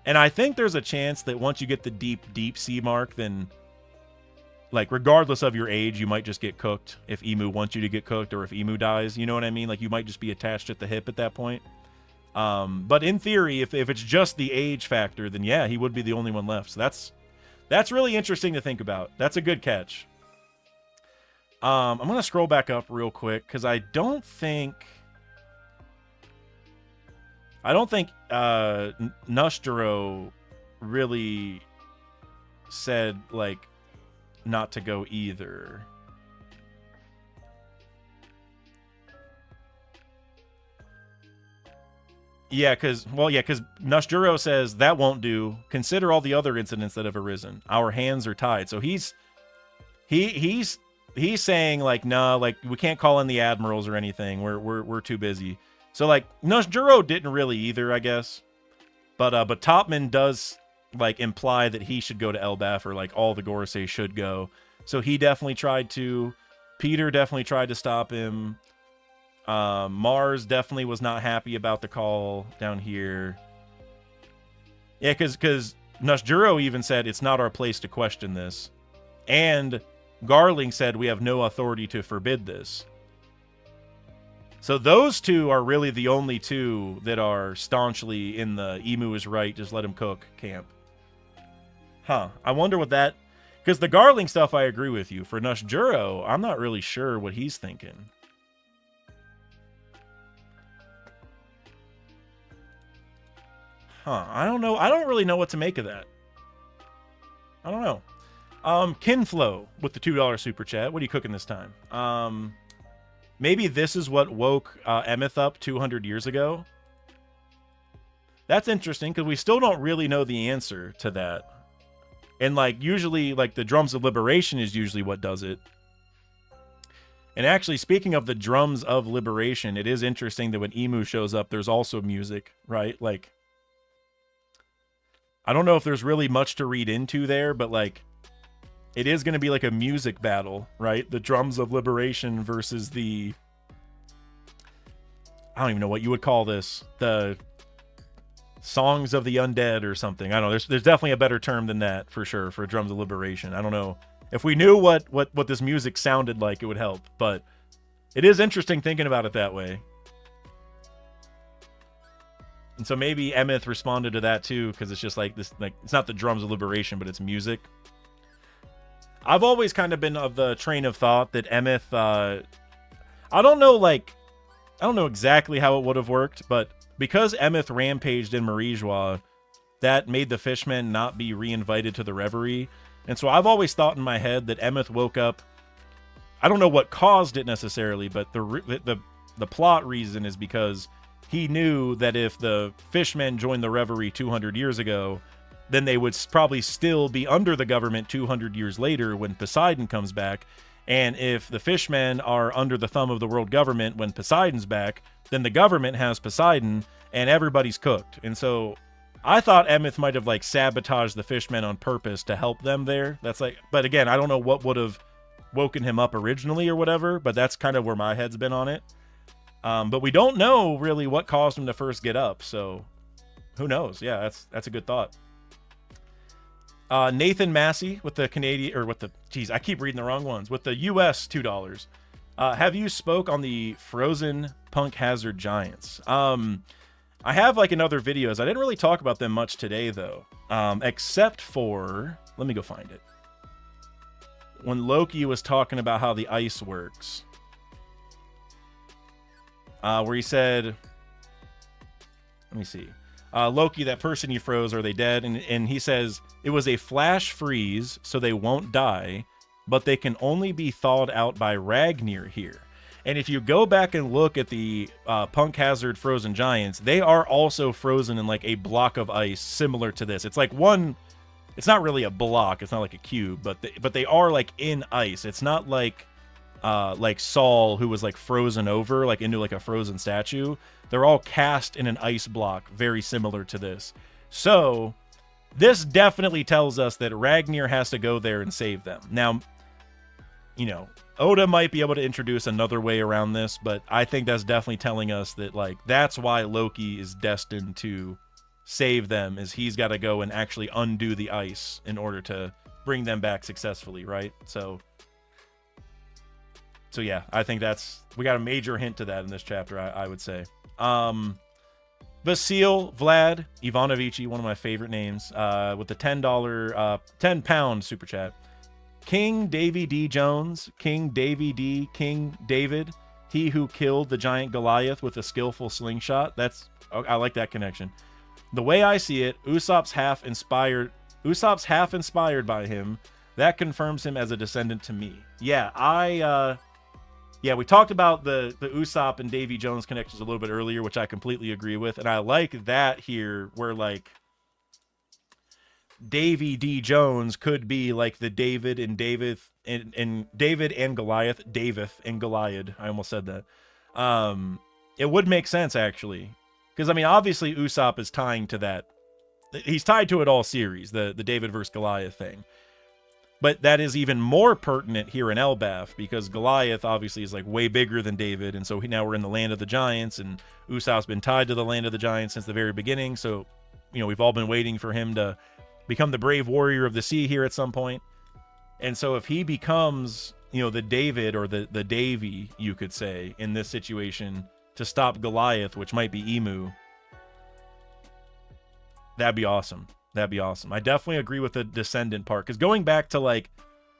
And I think there's a chance that once you get the deep sea mark, then, like, regardless of your age, you might just get cooked if Emu wants you to get cooked, or if Emu dies, you know what I mean? Like, you might just be attached at the hip at that point. But in theory, if it's just the age factor, then yeah, he would be the only one left. So that's really interesting to think about. That's a good catch. I'm going to scroll back up real quick, because I don't think Nushjuro really said, like, not to go either. Yeah, because Nushjuro says that won't do. Consider all the other incidents that have arisen. Our hands are tied. So he's saying, like, nah, like, we can't call in the admirals or anything. We're too busy. So, like, Nushjuro didn't really either, I guess. But Topman does, like, imply that he should go to Elbaf, or, like, all the Gorosei should go. So he definitely tried to. Peter definitely tried to stop him. Mars definitely was not happy about the call down here. Yeah, because Nushjuro even said it's not our place to question this. And Garling said we have no authority to forbid this. So those two are really the only two that are staunchly in the Emu is right, just let him cook camp. Huh. I wonder what that... Because the Garling stuff, I agree with you. For Nushjuro, I'm not really sure what he's thinking. Huh. I don't know. I don't really know what to make of that. I don't know. Kinflow with the $2 super chat. What are you cooking this time? Maybe this is what woke Emeth up 200 years ago. That's interesting, because we still don't really know the answer to that. And like usually like the drums of liberation is usually what does it. And actually, speaking of the drums of liberation, it is interesting that when Emu shows up, there's also music, right? Like, I don't know if there's really much to read into there, but like, it is going to be like a music battle, right? The drums of liberation versus the, I don't even know what you would call this, the songs of the undead or something. I don't know. There's definitely a better term than that for sure for drums of liberation. I don't know. If we knew what this music sounded like, it would help. But it is interesting thinking about it that way. And so maybe Emeth responded to that too, because it's just like this, like it's not the drums of liberation, but it's music. I've always kind of been of the train of thought that Emeth, I don't know exactly how it would have worked, but because Emeth rampaged in Mariejois, that made the fishmen not be reinvited to the reverie. And so I've always thought in my head that Emeth woke up. I don't know what caused it necessarily, but the plot reason is because he knew that if the fishmen joined the reverie 200 years ago, then they would probably still be under the government 200 years later when Poseidon comes back. And if the fishmen are under the thumb of the world government when Poseidon's back, then the government has Poseidon and everybody's cooked. And so I thought Emeth might have like sabotaged the fishmen on purpose to help them there. That's like, but again, I don't know what would have woken him up originally or whatever, but that's kind of where my head's been on it. But we don't know really what caused him to first get up. So who knows? Yeah, that's a good thought. Nathan Massey with the Canadian, or with the, geez, I keep reading the wrong ones, with the US $2. Have you spoke on the frozen Punk Hazard Giants? I have like in other videos. I didn't really talk about them much today though, except for, let me go find it. When Loki was talking about how the ice works, where he said, let me see, Loki, that person you froze, are they dead? And he says, it was a flash freeze, so they won't die, but they can only be thawed out by Ragnir here. And if you go back and look at the Punk Hazard Frozen Giants, they are also frozen in like a block of ice similar to this. It's like one, it's not really a block, it's not like a cube, but they are like in ice. It's not like Saul, who was like frozen over, like into like a frozen statue. They're all cast in an ice block, very similar to this. So this definitely tells us that Ragnir has to go there and save them. Now, you know, Oda might be able to introduce another way around this, but I think that's definitely telling us that, like, that's why Loki is destined to save them, is he's got to go and actually undo the ice in order to bring them back successfully, right? So yeah, I think we got a major hint to that in this chapter, I would say. Vasil Vlad Ivanovici, one of my favorite names, with the £10 super chat. King Davy D. Jones, King Davy D. King David, he who killed the giant Goliath with a skillful slingshot. I like that connection. The way I see it, Usopp's half inspired by him. That confirms him as a descendant to me. Yeah, we talked about the Usopp and Davy Jones connections a little bit earlier, which I completely agree with, and I like that here, where like Davy D. Jones could be like the David and David and Goliath. David and Goliath. I almost said that. It would make sense actually, because I mean, obviously Usopp is tying to that. He's tied to it all series, the David versus Goliath thing. But that is even more pertinent here in Elbaf, because Goliath obviously is like way bigger than David, and so now we're in the land of the giants, and Usopp's been tied to the land of the giants since the very beginning. So, you know, we've all been waiting for him to become the brave warrior of the sea here at some point. And so if he becomes, you know, the David or the Davy, you could say, in this situation to stop Goliath, which might be Emu, that'd be awesome. That'd be awesome. I definitely agree with the descendant part, because going back to like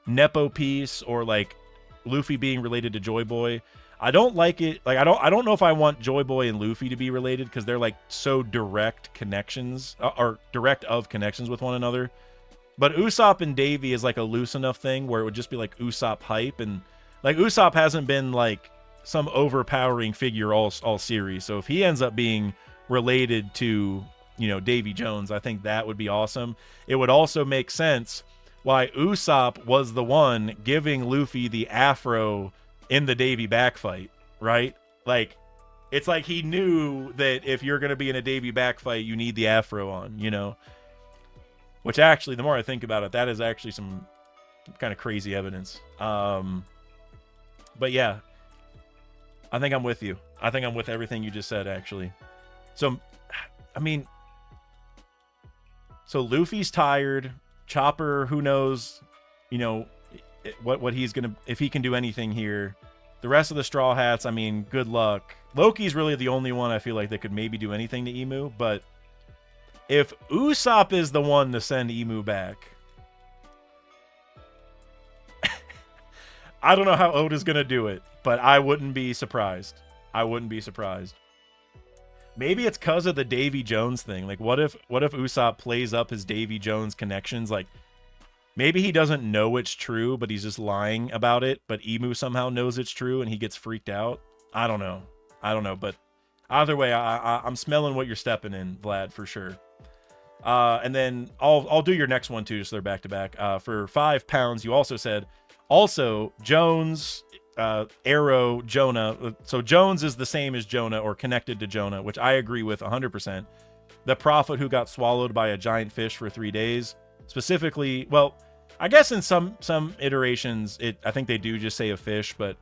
Nepo piece or like Luffy being related to Joy Boy, I don't like it. Like I don't know if I want Joy Boy and Luffy to be related, because they're like so direct connections or direct of connections with one another. But Usopp and Davy is like a loose enough thing where it would just be like Usopp hype, and like Usopp hasn't been like some overpowering figure all series. So if he ends up being related to Davy Jones. I think that would be awesome. It would also make sense why Usopp was the one giving Luffy the afro in the Davy back fight, right? Like, it's like he knew that if you're going to be in a Davy back fight, you need the afro on, Which actually, the more I think about it, that is actually some kind of crazy evidence. But yeah, I think I'm with you. I think I'm with everything you just said, actually. So, I mean, so Luffy's tired. Chopper, who knows, what he's going to, if he can do anything here. The rest of the Straw Hats, I mean, good luck. Loki's really the only one I feel like that could maybe do anything to Emu, but if Usopp is the one to send Emu back, I don't know how Oda's going to do it, but I wouldn't be surprised. I wouldn't be surprised. Maybe it's because of the Davy Jones thing. Like, what if Usopp plays up his Davy Jones connections? Like, maybe he doesn't know it's true, but he's just lying about it, but Emu somehow knows it's true and he gets freaked out. I don't know, but either way, I'm smelling what you're stepping in, Vlad, for sure. And then I'll do your next one too, so they're back to back. For £5, you also said, Jones, Arrow, Jonah. So Jones is the same as Jonah or connected to Jonah, which I agree with 100%. The prophet who got swallowed by a giant fish for 3 days. Specifically, well, I guess in some iterations, I think they do just say a fish, but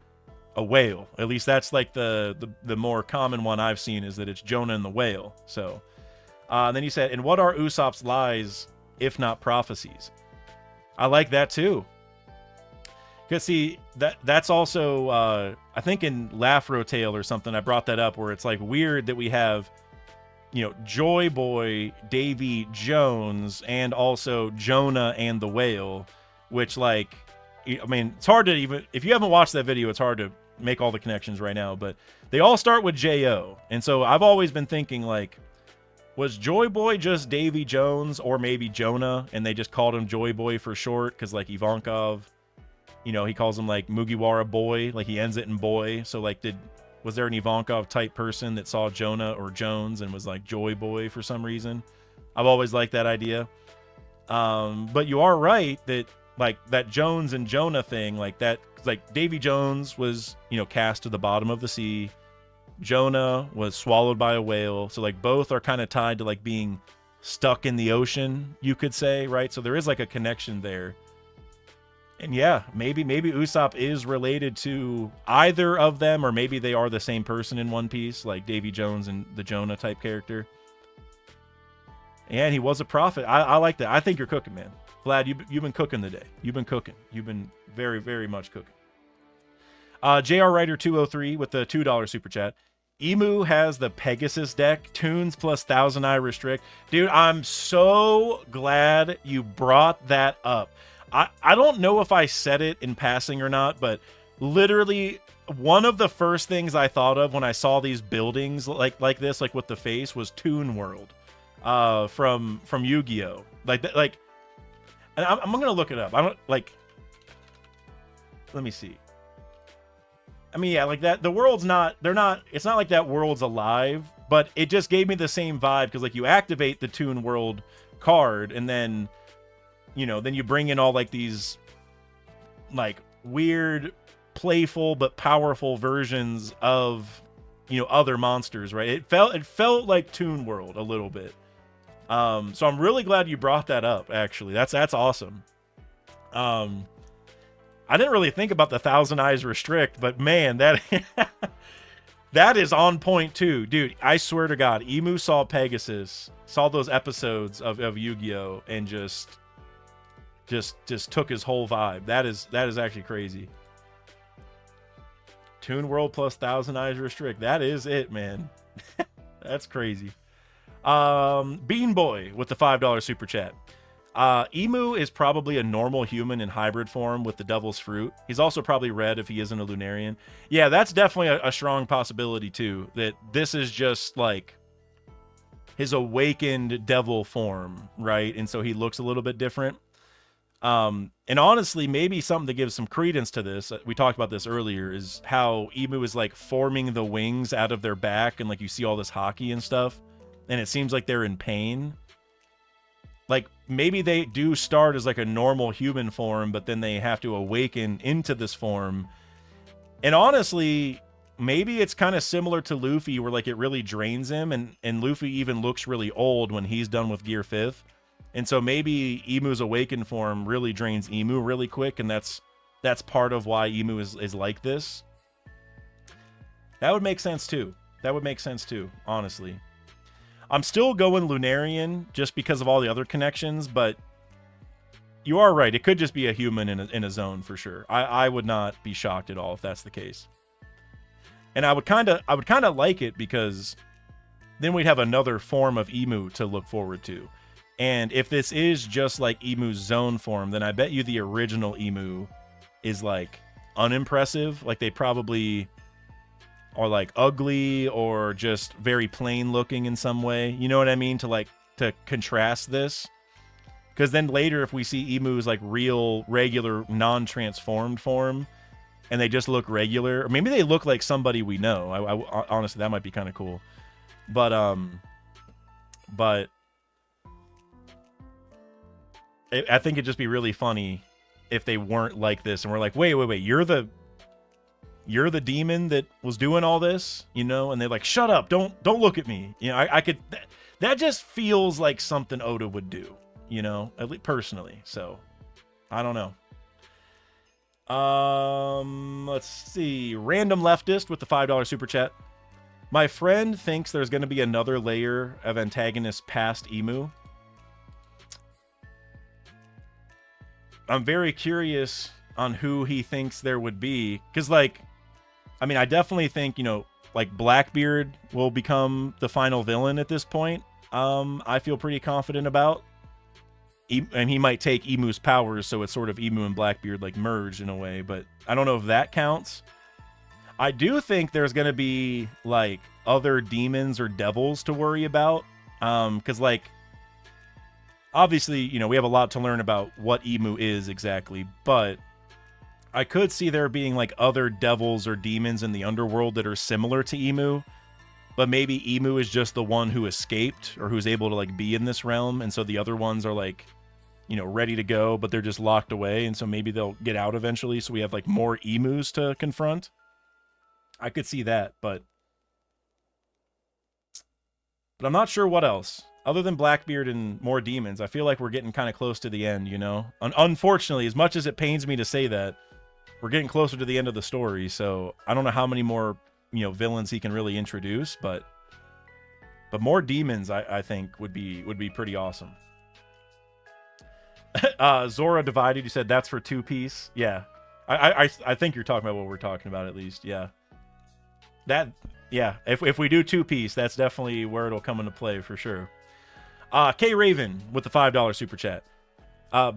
a whale. At least that's like the more common one I've seen, is that it's Jonah and the whale. So then you said, and what are Usopp's lies if not prophecies? I like that too. Because see, that's also I think in Lafro Tale or something, I brought that up, where it's like weird that we have Joy Boy, Davy Jones, and also Jonah and the whale, which, like, I mean, it's hard to even, if you haven't watched that video, it's hard to make all the connections right now, but they all start with J-O. And so I've always been thinking, like, was Joy Boy just Davy Jones or maybe Jonah, and they just called him Joy Boy for short? Because, like, Ivankov, he calls him, like, Mugiwara Boy, like, he ends it in boy. So, like, was there an Ivankov type person that saw Jonah or Jones and was like Joy Boy for some reason? I've always liked that idea. But you are right that, like, that Jones and Jonah thing, like that, like Davy Jones was, cast to the bottom of the sea. Jonah was swallowed by a whale. So, like, both are kind of tied to, like, being stuck in the ocean, you could say, right? So there is, like, a connection there. And yeah, maybe Usopp is related to either of them, or maybe they are the same person in One Piece, like Davy Jones and the Jonah type character. And he was a prophet. I like that. I think you're cooking, man. Vlad, you've been cooking today. You've been cooking. You've been very, very much cooking. JR Writer 203 with the $2 super chat. Emu has the Pegasus deck, tunes plus Thousand Eye Restrict. Dude, I'm so glad you brought that up. I don't know if I said it in passing or not, but literally one of the first things I thought of when I saw these buildings like this, like with the face, was Toon World from Yu-Gi-Oh! Like, and I'm gonna look it up. I don't like. Let me see. I mean, yeah, like that. The world's not. They're not. It's not like that world's alive, but it just gave me the same vibe, because, like, you activate the Toon World card, and then, then you bring in all, like, these, like, weird, playful but powerful versions of, other monsters, right? It felt like Toon World a little bit. So I'm really glad you brought that up. Actually, that's awesome. I didn't really think about the Thousand Eyes Restrict, but man, that that is on point too, dude. I swear to God, Emu saw Pegasus, saw those episodes of Yu-Gi-Oh, and just took his whole vibe. That is actually crazy. Toon World plus Thousand Eyes Restrict. That is it, man. That's crazy. Bean Boy with the $5 super chat. Emu is probably a normal human in hybrid form with the Devil's Fruit. He's also probably red if he isn't a Lunarian. Yeah, that's definitely a strong possibility too, that this is just like his awakened devil form, right? And so he looks a little bit different. And honestly, maybe something to give some credence to this, we talked about this earlier, is how Emu is like forming the wings out of their back, and like you see all this hockey and stuff. and it seems like they're in pain. Like, maybe they do start as like a normal human form, but then they have to awaken into this form. And honestly, maybe it's kind of similar to Luffy, where like it really drains him, and Luffy even looks really old when he's done with Gear 5th. And so maybe Imu's awakened form really drains Imu really quick, and that's part of why Imu is like this. That would make sense too. That would make sense too, honestly. I'm still going Lunarian just because of all the other connections, but you are right. It could just be a human in a zone for sure. I would not be shocked at all if that's the case. And I would kind of like it, because then we'd have another form of Imu to look forward to. And if this is just like Imu's zone form, then I bet you the original Imu is like unimpressive. Like they probably are like ugly or just very plain looking in some way. You know what I mean? To contrast this. Because then later, if we see Emu's like real, regular, non-transformed form, and they just look regular, or maybe they look like somebody we know. I honestly, that might be kind of cool. But I think it'd just be really funny if they weren't like this, and we're like, wait, you're the demon that was doing all this, you know? And they're like, shut up, don't look at me. You know, I could, that just feels like something Oda would do, you know, at least personally. So I don't know. Let's see. Random Leftist with the $5 super chat. My friend thinks there's going to be another layer of antagonists past Emu. I'm very curious on who he thinks there would be. Because, like, I mean, I definitely think, you know, like Blackbeard will become the final villain at this point. I feel pretty confident about. And he might take Emu's powers, so it's sort of Emu and Blackbeard like merged in a way, but I don't know if that counts. I do think there's going to be like other demons or devils to worry about. Because like, obviously, you know, we have a lot to learn about what Emu is exactly, but I could see there being like other devils or demons in the underworld that are similar to Emu, but maybe Emu is just the one who escaped or who's able to like be in this realm, and so the other ones are like, you know, ready to go, but they're just locked away, and so maybe they'll get out eventually, so we have like more Emus to confront. I could see that, but I'm not sure what else. Other than Blackbeard and more demons, I feel like we're getting kind of close to the end, you know? Unfortunately, as much as it pains me to say that, we're getting closer to the end of the story, so I don't know how many more, you know, villains he can really introduce, but more demons, I think, would be pretty awesome. Zora Divided, you said that's for Two Piece. Yeah. I think you're talking about what we're talking about, at least. Yeah. Yeah. If we do Two Piece, that's definitely where it'll come into play for sure. K Raven with the $5 super chat.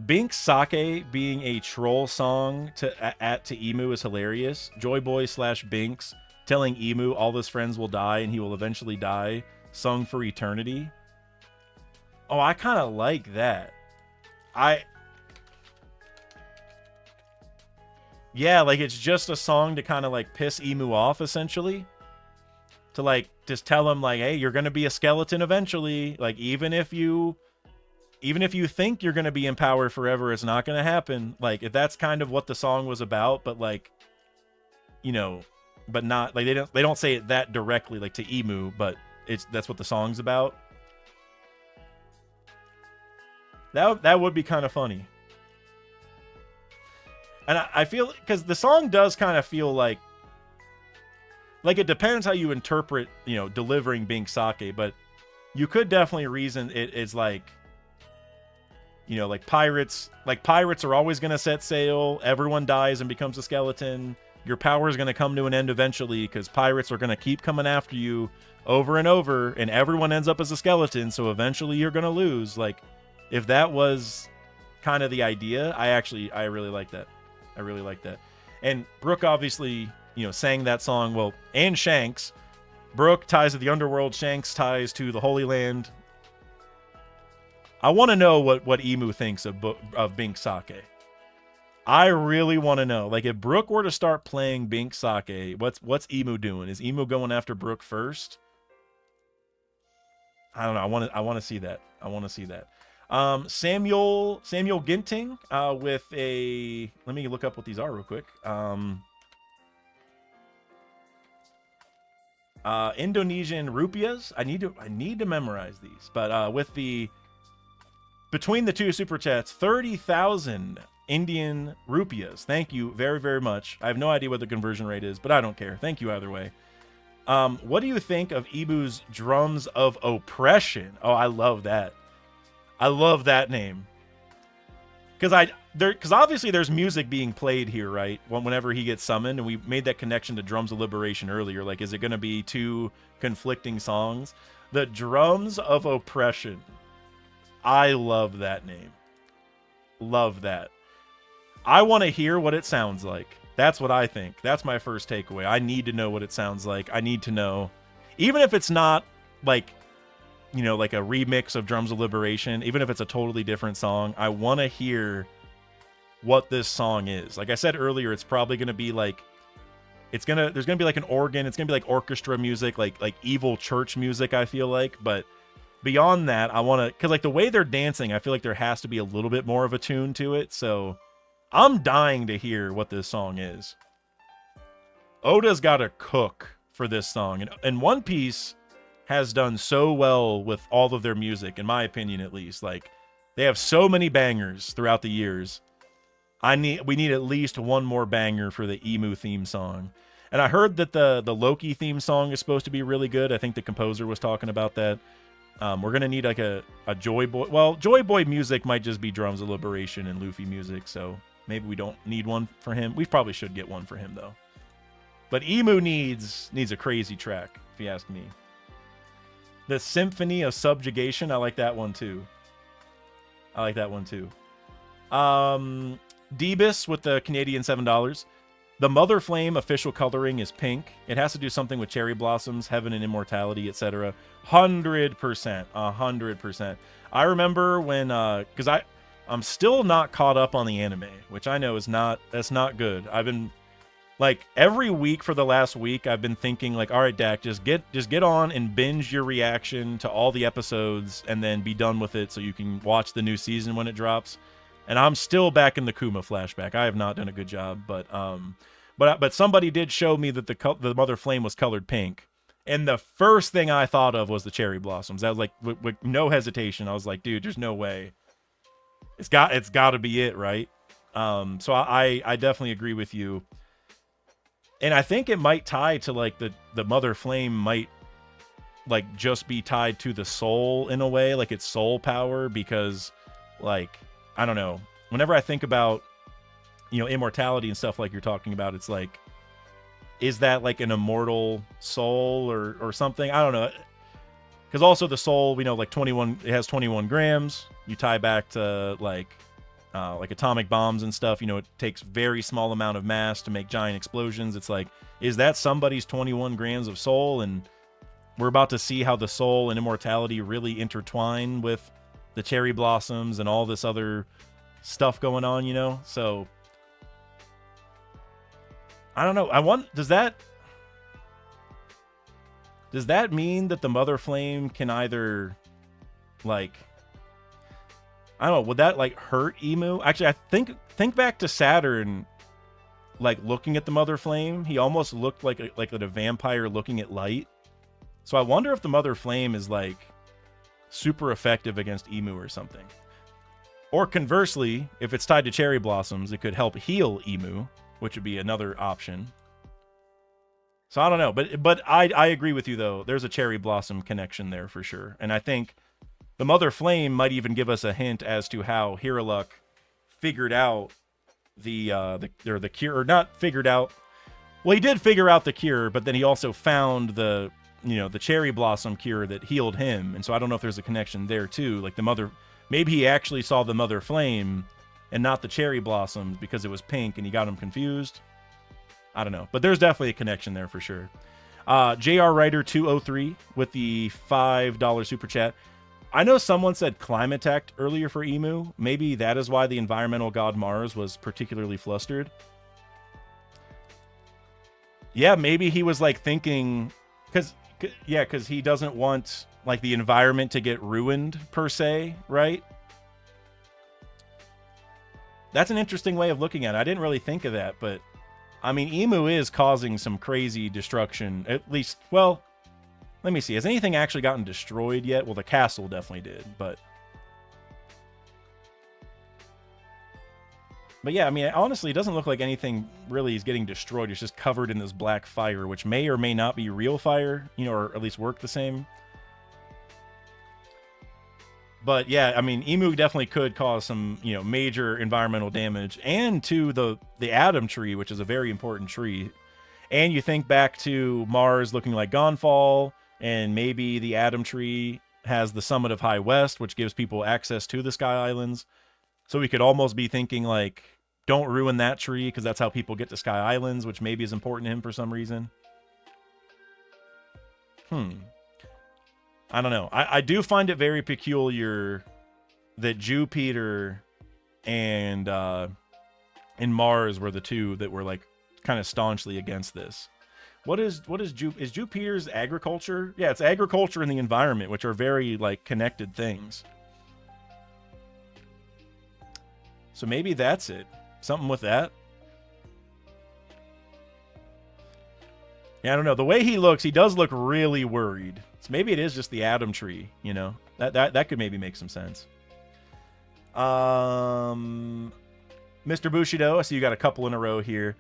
Binks Sake being a troll song to Emu is hilarious. Joy Boy / Binks telling Emu all his friends will die and he will eventually die, sung for eternity. Oh, I kind of like that. Yeah, like it's just a song to kind of like piss Emu off, essentially. To like just tell him like, hey, you're gonna be a skeleton eventually. Like even if you think you're gonna be in power forever, it's not gonna happen. Like if that's kind of what the song was about, but like, you know, but not like they don't say it that directly like to Emu, but that's what the song's about. That would be kind of funny. And I feel, because the song does kind of feel like it depends how you interpret, you know, delivering Binks Sake, but you could definitely reason it is like, you know, like pirates are always going to set sail, everyone dies and becomes a skeleton, your power is going to come to an end eventually because pirates are going to keep coming after you over and over, and everyone ends up as a skeleton, so eventually you're going to lose. Like, if that was kind of the idea, I really like that. I really like that. And Brook obviously, you know, sang that song, well, and Shanks. Brook ties to the underworld, Shanks ties to the Holy Land. I want to know what Emu thinks of Binks Sake. I really want to know. Like, if Brook were to start playing Binks Sake, what's Emu doing? Is Emu going after Brook first? I don't know. I want to see that. I want to see that. Samuel Ginting with a, let me look up what these are real quick. Indonesian rupiahs. I need to memorize these. But with the, between the two super chats, 30,000 Indian rupiahs. Thank you very, very much. I have no idea what the conversion rate is, but I don't care. Thank you either way. What do you think of Ibu's Drums of Oppression? Oh, I love that. I love that name. Because obviously there's music being played here, right? Whenever he gets summoned, and we made that connection to Drums of Liberation earlier. Like, is it going to be two conflicting songs? The Drums of Oppression. I love that name. Love that. I want to hear what it sounds like. That's what I think. That's my first takeaway. I need to know what it sounds like. I need to know, even if it's not like, you know, like a remix of Drums of Liberation, even if it's a totally different song, I want to hear what this song is. Like I said earlier, it's probably going to be like, there's going to be like an organ. It's going to be like orchestra music, like evil church music, I feel like. But beyond that, I want to, because like the way they're dancing, I feel like there has to be a little bit more of a tune to it. So I'm dying to hear what this song is. Oda's got to cook for this song. And One Piece has done so well with all of their music, in my opinion at least. Like, they have so many bangers throughout the years. We need at least one more banger for the Emu theme song. And I heard that the Loki theme song is supposed to be really good. I think the composer was talking about that. We're going to need like a Joy Boy. Well, Joy Boy music might just be Drums of Liberation and Luffy music, so maybe we don't need one for him. We probably should get one for him, though. But Emu needs a crazy track, if you ask me. The Symphony of Subjugation, I like that one, too. Debus with the Canadian $7. The Mother Flame official coloring is pink. It has to do something with cherry blossoms, heaven and immortality, etc. 100%. 100%. I remember when, because I'm still not caught up on the anime, which I know that's not good. I've been, like, every week for the last week, I've been thinking, like, all right, Dak, just get on and binge your reaction to all the episodes and then be done with it so you can watch the new season when it drops. And I'm still back in the Kuma flashback. I have not done a good job, but somebody did show me that the Mother Flame was colored pink. And the first thing I thought of was the cherry blossoms. I was like, with no hesitation, I was like, dude, there's no way. It's got to be it, right? So I definitely agree with you. And I think it might tie to, like, the Mother Flame might, like, just be tied to the soul in a way, like its soul power, because, like, I don't know. Whenever I think about, you know, immortality and stuff like you're talking about, it's like, is that like an immortal soul or something? I don't know. Because also the soul, we know, like, 21, it has 21 grams. You tie back to like atomic bombs and stuff. You know, it takes very small amount of mass to make giant explosions. It's like, is that somebody's 21 grams of soul? And we're about to see how the soul and immortality really intertwine with the cherry blossoms and all this other stuff going on, you know? So I don't know. Does that mean that the Mother Flame can either, like, I don't know, would that, like, hurt Emu? Actually, I think back to Saturn, like, looking at the Mother Flame, he almost looked like a vampire looking at light. So I wonder if the Mother Flame is, like, super effective against Emu or something. Or conversely, if it's tied to cherry blossoms, it could help heal Emu, which would be another option. So I don't know, but I agree with you, though. There's a cherry blossom connection there for sure. And I think the Mother Flame might even give us a hint as to how Hiraluk figured out the cure, or not figured out. Well, he did figure out the cure, but then he also found the cherry blossom cure that healed him. And so I don't know if there's a connection there too. Like maybe he actually saw the Mother Flame and not the cherry blossoms because it was pink and he got him confused. I don't know, but there's definitely a connection there for sure. JR Writer 203 with the $5 super chat. I know someone said climate act earlier for Emu. Maybe that is why the environmental god Mars was particularly flustered. Yeah, maybe he was like thinking, because he doesn't want, like the environment to get ruined per se, right? That's an interesting way of looking at it. I didn't really think of that, but I mean, Emu is causing some crazy destruction. At least, well, let me see. Has anything actually gotten destroyed yet? Well, the castle definitely did, but yeah, I mean, honestly, it doesn't look like anything really is getting destroyed. It's just covered in this black fire, which may or may not be real fire, you know, or at least work the same. But yeah, I mean, Emu definitely could cause some, you know, major environmental damage, and to the Atom tree, which is a very important tree. And you think back to Mars looking like Gonfall, and maybe the Atom tree has the summit of High West, which gives people access to the Sky Islands. So we could almost be thinking like, don't ruin that tree, because that's how people get to Sky Islands, which maybe is important to him for some reason. I don't know. I do find it very peculiar that Jupiter and Mars were the two that were like kind of staunchly against this. Is Jupiter's agriculture? Yeah, it's agriculture and the environment, which are very like connected things. So maybe that's it. Something with that. Yeah, I don't know. The way he looks, he does look really worried. So maybe it is just the Atom tree, you know? That could maybe make some sense. Mr. Bushido, I see you got a couple in a row here.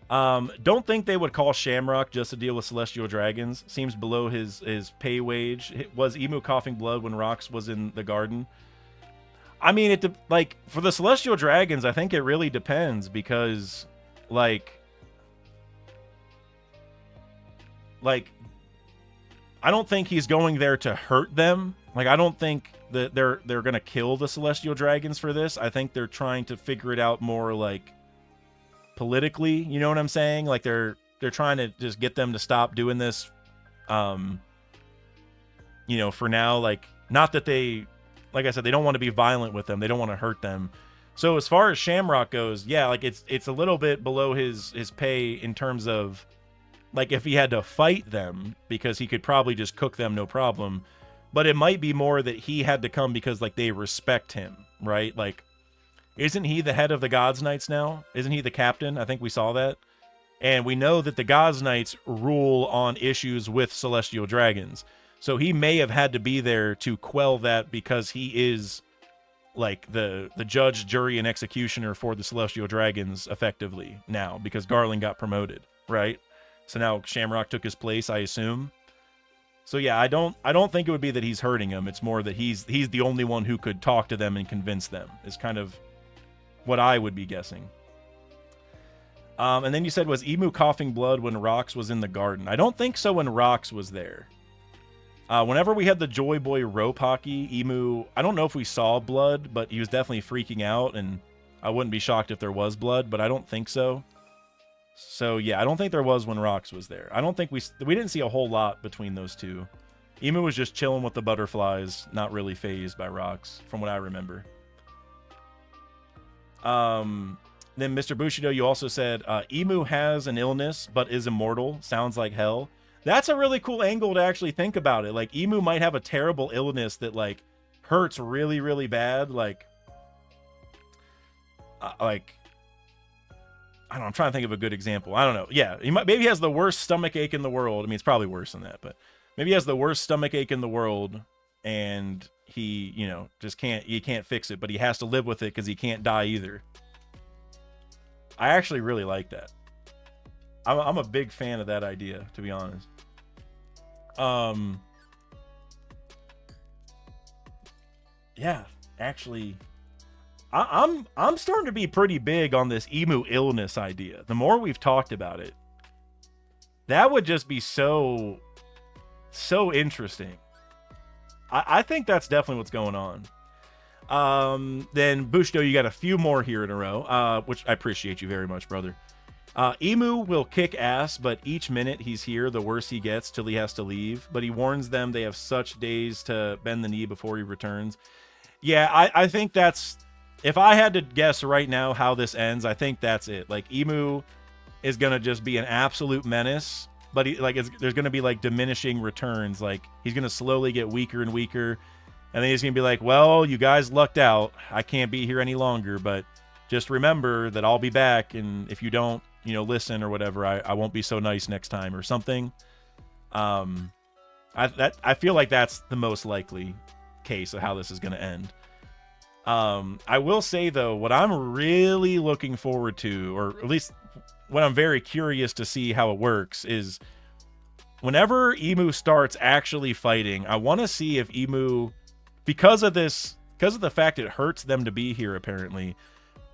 Don't think they would call Shamrock just to deal with celestial dragons. Seems below his pay wage. Was Emu coughing blood when Rox was in the garden? I mean, like, for the celestial dragons, I think it really depends, because, like, I don't think he's going there to hurt them. Like, I don't think that they're going to kill the celestial dragons for this. I think they're trying to figure it out more, like, politically, you know what I'm saying? Like, they're trying to just get them to stop doing this, you know, for now. Like, not that they... Like I said, they don't want to be violent with them. They don't want to hurt them. So as far as Shamrock goes, yeah, like it's a little bit below his pay in terms of, like, if he had to fight them, because he could probably just cook them, no problem. But it might be more that he had to come because, like, they respect him, right? Like, isn't he the head of the Gods Knights now? Isn't he the captain? I think we saw that. And we know that the Gods Knights rule on issues with celestial dragons. So he may have had to be there to quell that, because he is like the judge, jury, and executioner for the celestial dragons effectively now, because Garland got promoted, right? So now Shamrock took his place, I assume. So yeah, I don't think it would be that he's hurting them. It's more that he's the only one who could talk to them and convince them, is kind of what I would be guessing. And then you said, was Emu coughing blood when Rox was in the garden? I don't think so when Rox was there. Whenever we had the Joy Boy rope hockey, Emu, I don't know if we saw blood, but he was definitely freaking out, and I wouldn't be shocked if there was blood, but I don't think so. So yeah, I don't think there was when Rox was there. I don't think we didn't see a whole lot between those two. Emu was just chilling with the butterflies, not really fazed by Rox, from what I remember. Then Mr. Bushido, you also said, Emu has an illness, but is immortal. Sounds like hell. That's a really cool angle to actually think about it. Like, Emu might have a terrible illness that, like, hurts really, really bad. Like, I don't know, I'm trying to think of a good example. I don't know. Yeah, maybe he has the worst stomach ache in the world. I mean, it's probably worse than that, but maybe he has the worst stomach ache in the world, and he, you know, he can't fix it, but he has to live with it because he can't die either. I actually really like that. I'm a big fan of that idea, to be honest. Yeah, actually, I'm starting to be pretty big on this Emu illness idea. The more we've talked about it, that would just be so interesting. I think that's definitely what's going on. Then Bushido, you got a few more here in a row, which I appreciate you very much, brother. Emu will kick ass, but each minute he's here, the worse he gets till he has to leave. But he warns them they have such days to bend the knee before he returns. Yeah, I think that's... If I had to guess right now how this ends, I think that's it. Like, Emu is going to just be an absolute menace, but there's going to be like diminishing returns. Like he's going to slowly get weaker and weaker. And then he's going to be like, well, you guys lucked out. I can't be here any longer, but just remember that I'll be back. And if you don't, listen or whatever, I won't be so nice next time or something. I feel like that's the most likely case of how this is going to end. I will say, though, what I'm really looking forward to, or at least what I'm very curious to see how it works, is whenever Emu starts actually fighting, I want to see if Emu, because of the fact it hurts them to be here, apparently,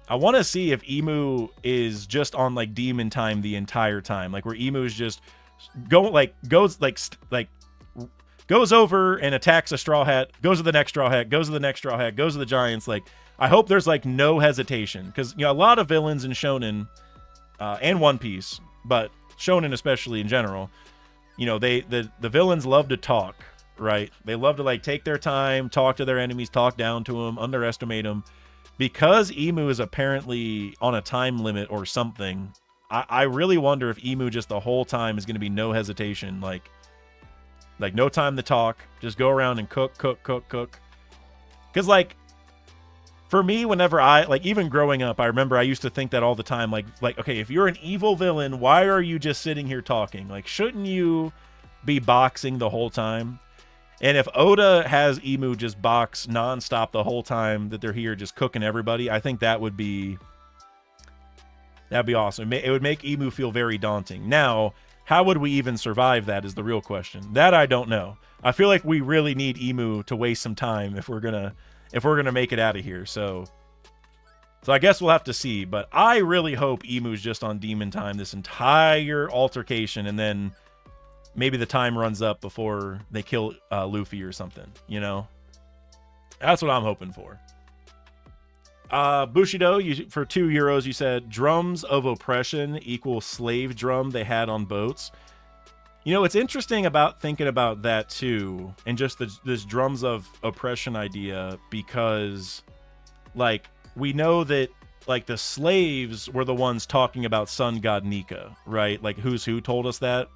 I want to see if Emu is just on like demon time the entire time, like where Emu is just goes over and attacks a Straw Hat, goes to the next Straw Hat, goes to the next Straw Hat, goes to the Giants. Like, I hope there's like no hesitation, because a lot of villains in Shonen and One Piece, but Shonen especially in general, the villains love to talk, right? They love to like take their time, talk to their enemies, talk down to them, underestimate them. Because Emu is apparently on a time limit or something, I really wonder if Emu just the whole time is going to be no hesitation, like no time to talk, just go around and cook. Because like for me, whenever even growing up, I remember I used to think that all the time, like okay, if you're an evil villain, why are you just sitting here talking? Like, shouldn't you be boxing the whole time? And if Oda has Emu just box nonstop the whole time that they're here just cooking everybody, I think that'd be awesome. It would make Emu feel very daunting. Now, how would we even survive that is the real question. That I don't know. I feel like we really need Emu to waste some time if we're gonna make it out of here. So I guess we'll have to see. But I really hope Emu's just on demon time this entire altercation, and then maybe the time runs up before they kill Luffy or something, That's what I'm hoping for. Bushido, for €2, you said drums of oppression equal slave drum they had on boats. It's interesting about thinking about that too, and just this drums of oppression idea, because like we know that like the slaves were the ones talking about sun god Nika, right? Like Who's Who told us that.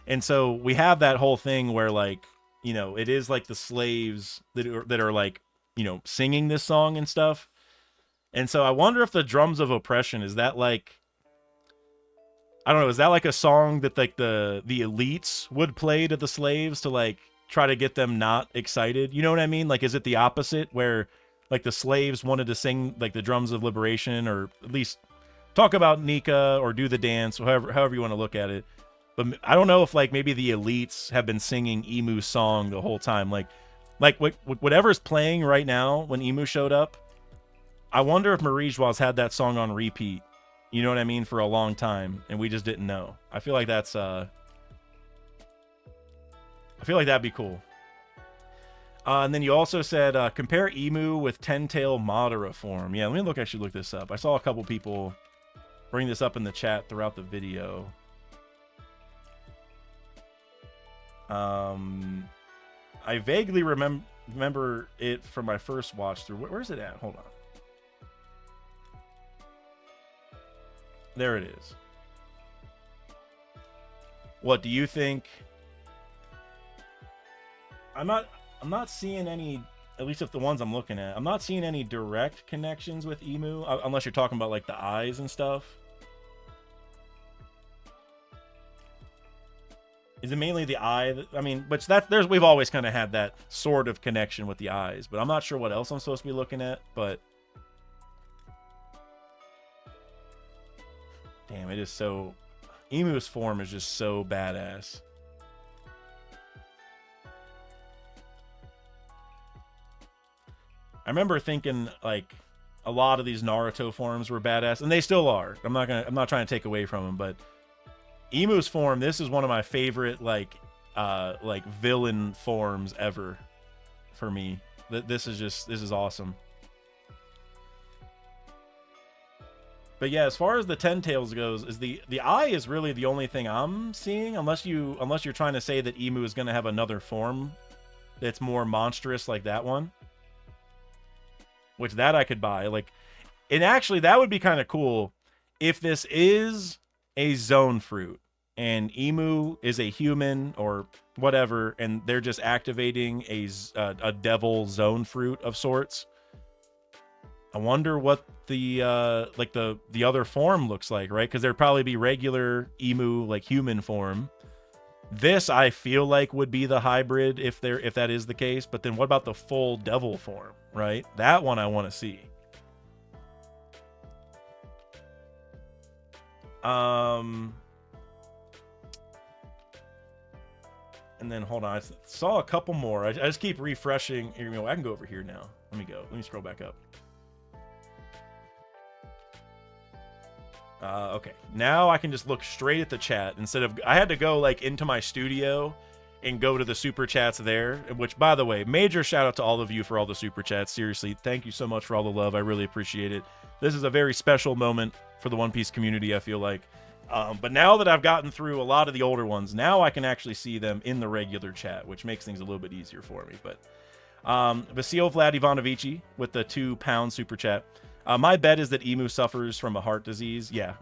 And so we have that whole thing where like, it is like the slaves that are like, singing this song and stuff. And so I wonder if the drums of oppression, is that like, I don't know, is that like a song that like the elites would play to the slaves to like try to get them not excited? You know what I mean? Like, is it the opposite where like the slaves wanted to sing like the drums of liberation, or at least talk about Nika or do the dance, or however you want to look at it? But I don't know if like maybe the elites have been singing Emu's song the whole time. Like whatever's playing right now when Emu showed up, I wonder if Mariejois had that song on repeat, you know what I mean, for a long time, and we just didn't know. I feel like that's I feel like that'd be cool. And then you also said compare Emu with Ten-Tail Madara form. Yeah, let me actually look this up. I saw a couple people bring this up in the chat throughout the video. I vaguely remember it from my first watch through. Where's it at? Hold on. There it is. What do you think? I'm not seeing any, at least if the ones I'm looking at, I'm not seeing any direct connections with Emu, unless you're talking about like the eyes and stuff. Is it mainly the eye? We've always kind of had that sort of connection with the eyes, but I'm not sure what else I'm supposed to be looking at. But damn, it is so. Emu's form is just so badass. I remember thinking like a lot of these Naruto forms were badass, and they still are. I'm not trying to take away from them, but Emu's form, this is one of my favorite like villain forms ever for me. This is awesome. But yeah, as far as the Ten-Tails goes, is the eye is really the only thing I'm seeing, unless you're trying to say that Emu is going to have another form that's more monstrous like that one, which that I could buy. Like, and actually that would be kind of cool if this is a zone fruit. and Emu is a human or whatever, and they're just activating a devil zone fruit of sorts. I wonder what the like the other form looks like, right? Because there'd probably be regular Emu, like human form. This I feel like would be the hybrid if that is the case. But then what about the full devil form, right? That one I want to see. And then hold on, I saw a couple more. I just keep refreshing. Here, you know, I can go over here now. Let me go. Let me scroll back up. Okay, now I can just look straight at the chat instead of I had to go like into my studio and go to the super chats there. Which, by the way, major shout out to all of you for all the super chats. Seriously, thank you so much for all the love. I really appreciate it. This is a very special moment for the One Piece community, I feel like. But now that I've gotten through a lot of the older ones, now I can actually see them in the regular chat, which makes things a little bit easier for me. But Vasil Vlad Ivanovici with the £2 super chat. My bet is that Emu suffers from a heart disease. Yeah,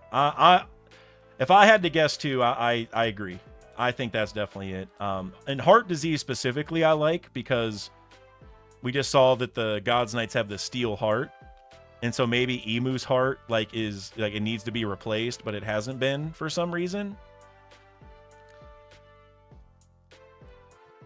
if I had to guess too, I agree. I think that's definitely it. And heart disease specifically, I like because we just saw that the Gods Knights have the steel heart. And so maybe Emu's heart is it needs to be replaced, but it hasn't been for some reason.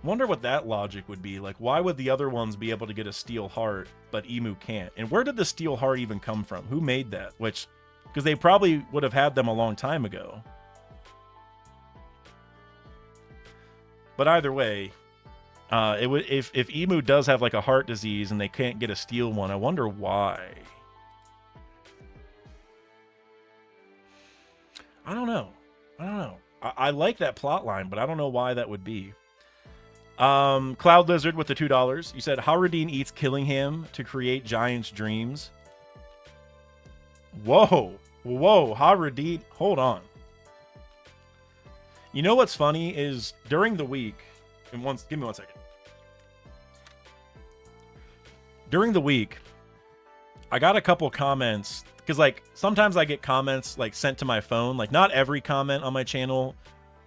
Wonder what that logic would be. Like, why would the other ones be able to get a steel heart, but Emu can't? And where did the steel heart even come from? Who made that? Because they probably would have had them a long time ago. But either way, it would if Emu does have like a heart disease and they can't get a steel one, I wonder why. I don't know. I like that plot line, but I don't know why that would be. Cloud Lizard with the $2. You said Haradin eats Killingham to create Giant's dreams. Whoa, Haradin, hold on. You know what's funny is during the week, give me 1 second. During the week, I got a couple comments because like sometimes I get comments like sent to my phone. Like not every comment on my channel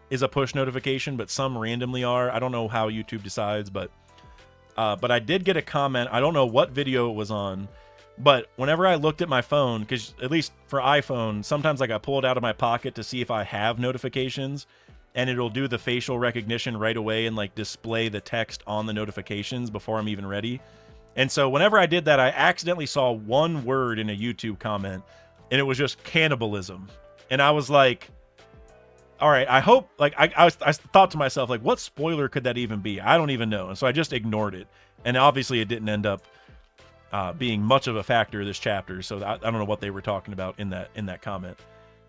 is a push notification, but some randomly are. I don't know how YouTube decides, but I did get a comment. I don't know what video it was on, but whenever I looked at my phone, because at least for iPhone, sometimes like I pull it out of my pocket to see if I have notifications, and it'll do the facial recognition right away and like display the text on the notifications before I'm even ready. And so whenever I did that, I accidentally saw one word in a YouTube comment, and it was just cannibalism. And I was like, all right, I hope, like, I thought to myself, like, what spoiler could that even be? I don't even know. And so I just ignored it. And obviously it didn't end up being much of a factor this chapter. So I don't know what they were talking about in that comment.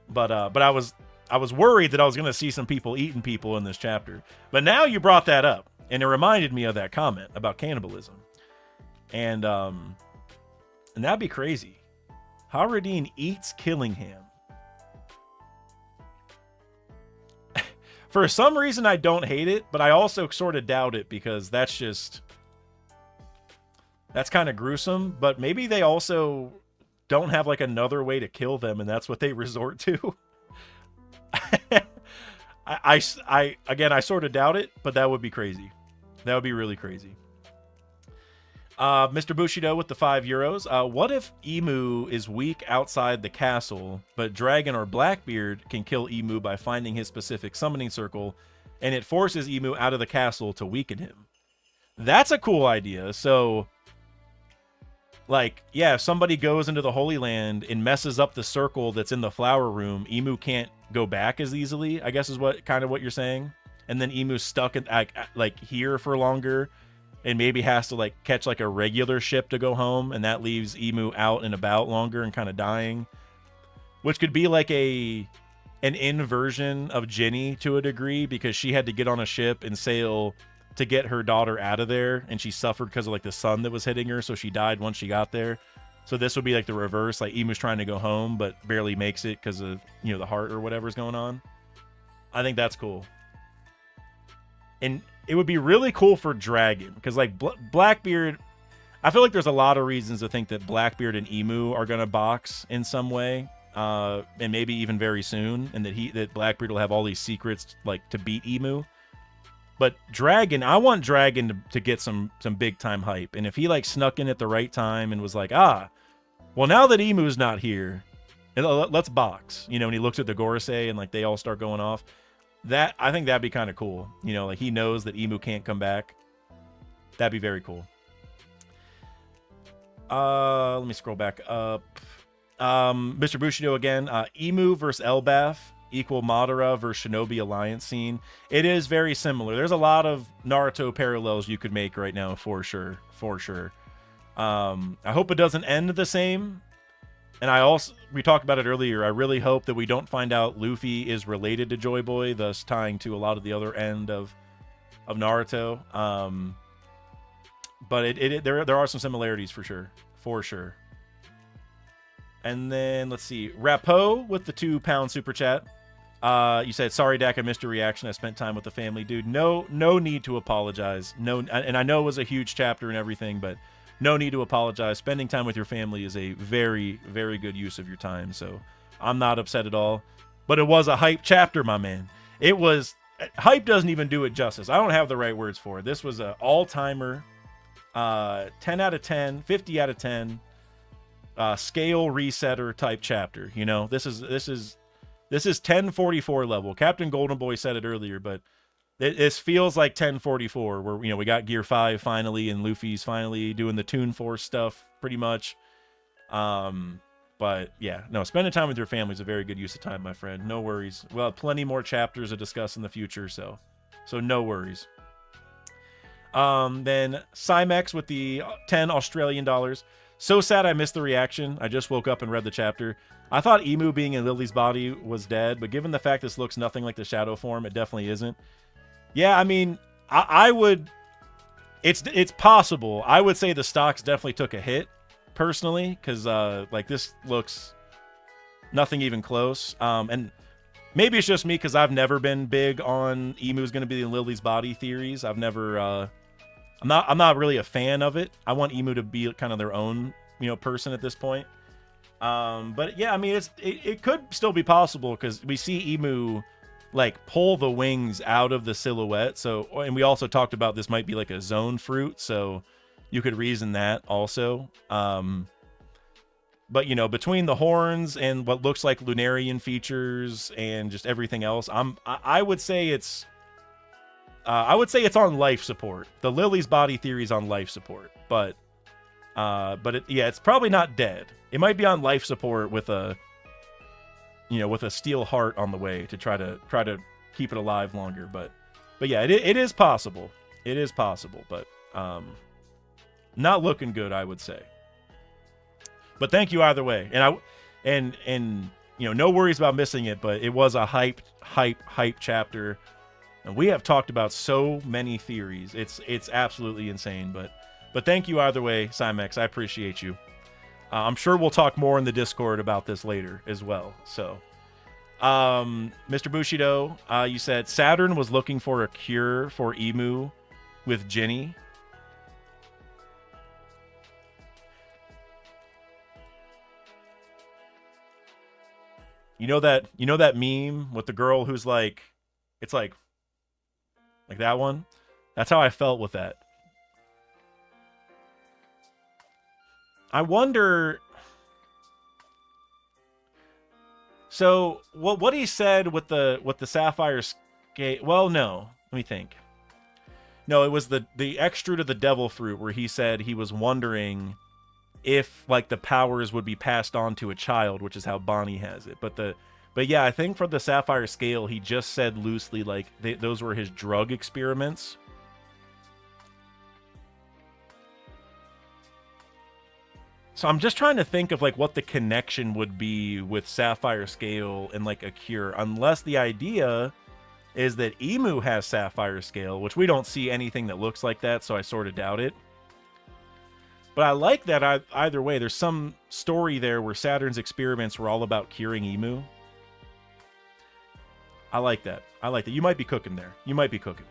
But I was worried that I was going to see some people eating people in this chapter. But now you brought that up, and it reminded me of that comment about cannibalism. And that'd be crazy. Haradin eats Killingham. For some reason, I don't hate it, but I also sort of doubt it because that's kind of gruesome. But maybe they also don't have like another way to kill them, and that's what they resort to. I sort of doubt it, but that would be crazy. That would be really crazy. Mr. Bushido with the €5. What if Emu is weak outside the castle, but Dragon or Blackbeard can kill Emu by finding his specific summoning circle, and it forces Emu out of the castle to weaken him? That's a cool idea. So, like, yeah, if somebody goes into the Holy Land and messes up the circle that's in the flower room, Emu can't go back as easily, I guess is what you're saying. And then Emu's stuck in, like here for longer, and maybe has to like catch like a regular ship to go home, and that leaves Emu out and about longer and kind of dying, which could be like an inversion of Ginny to a degree, because she had to get on a ship and sail to get her daughter out of there, and she suffered because of like the sun that was hitting her, so she died once she got there. So this would be like the reverse, like Emu's trying to go home but barely makes it because of, you know, the heart or whatever's going on. I think that's cool. And it would be really cool for Dragon, because like Blackbeard, I feel like there's a lot of reasons to think that Blackbeard and Emu are going to box in some way. and maybe even very soon, and that Blackbeard will have all these secrets like to beat Emu. But Dragon, I want Dragon to get some big time hype, and if he like snuck in at the right time and was like, well, now that Emu's not here, let's box, and he looks at the Gorosei and like they all start going off. That, I think that'd be kind of cool. Like he knows that Emu can't come back. That'd be very cool. Let me scroll back up. Mr. Bushido again. Emu versus Elbaf equal Madara versus Shinobi Alliance scene. It is very similar. There's a lot of Naruto parallels you could make right now, for sure. I hope it doesn't end the same. And we talked about it earlier, I really hope that we don't find out Luffy is related to Joy Boy, thus tying to a lot of the other end of Naruto. But there are some similarities for sure. And then let's see, Rapo with the £2 super chat. You said, sorry, Dak, I missed your reaction. I spent time with the family. Dude, no need to apologize. No, and I know it was a huge chapter and everything, but no need to apologize. Spending time with your family is a very, very good use of your time. So I'm not upset at all. But it was a hype chapter, my man. It was, hype doesn't even do it justice. I don't have the right words for it. This was an all-timer, 10 out of 10, 50 out of 10, scale resetter type chapter. This is 1044 level. Captain Golden Boy said it earlier, but this feels like 1044, where we got Gear 5 finally, and Luffy's finally doing the Toon Force stuff pretty much. But yeah, no, spending time with your family is a very good use of time, my friend. No worries. Well, plenty more chapters to discuss in the future, so no worries. Then Cymex with the 10 Australian dollars. So sad I missed the reaction. I just woke up and read the chapter. I thought Emu being in Lily's body was dead, but given the fact this looks nothing like the shadow form, it definitely isn't. Yeah, I mean, I would... It's possible. I would say the stocks definitely took a hit, personally, because like this looks nothing even close. And maybe it's just me, because I've never been big on Emu's going to be in Lily's body theories. I've never... I'm not really a fan of it. I want Emu to be kind of their own, person at this point. But yeah, I mean, it could still be possible, because we see Emu like pull the wings out of the silhouette. So, and we also talked about this might be like a zone fruit, so you could reason that also. But between the horns and what looks like Lunarian features and just everything else, I would say it's on life support. The Lily's body theory is on life support, but it's probably not dead. It might be on life support with a steel heart on the way to try to keep it alive longer. But yeah, it is possible. It is possible, but not looking good, I would say. But thank you either way. And no worries about missing it, but it was a hype chapter. And we have talked about so many theories. It's absolutely insane, but thank you either way, Cymex. I appreciate you. I'm sure we'll talk more in the Discord about this later as well. So, Mr. Bushido, you said Saturn was looking for a cure for Emu with Ginny. You know that meme with the girl who's like, it's like that one? That's how I felt with that. I wonder... So, what he said with the Sapphire Scale... Well, no. Let me think. No, it was the extra to the Devil Fruit, where he said he was wondering if, like, the powers would be passed on to a child, which is how Bonnie has it. But yeah, I think for the Sapphire Scale, he just said loosely, like, those were his drug experiments. So I'm just trying to think of, like, what the connection would be with Sapphire Scale and, like, a cure. Unless the idea is that Emu has Sapphire Scale, which we don't see anything that looks like that, so I sort of doubt it. But I like that either way. There's some story there where Saturn's experiments were all about curing Emu. I like that. You might be cooking there. You might be cooking.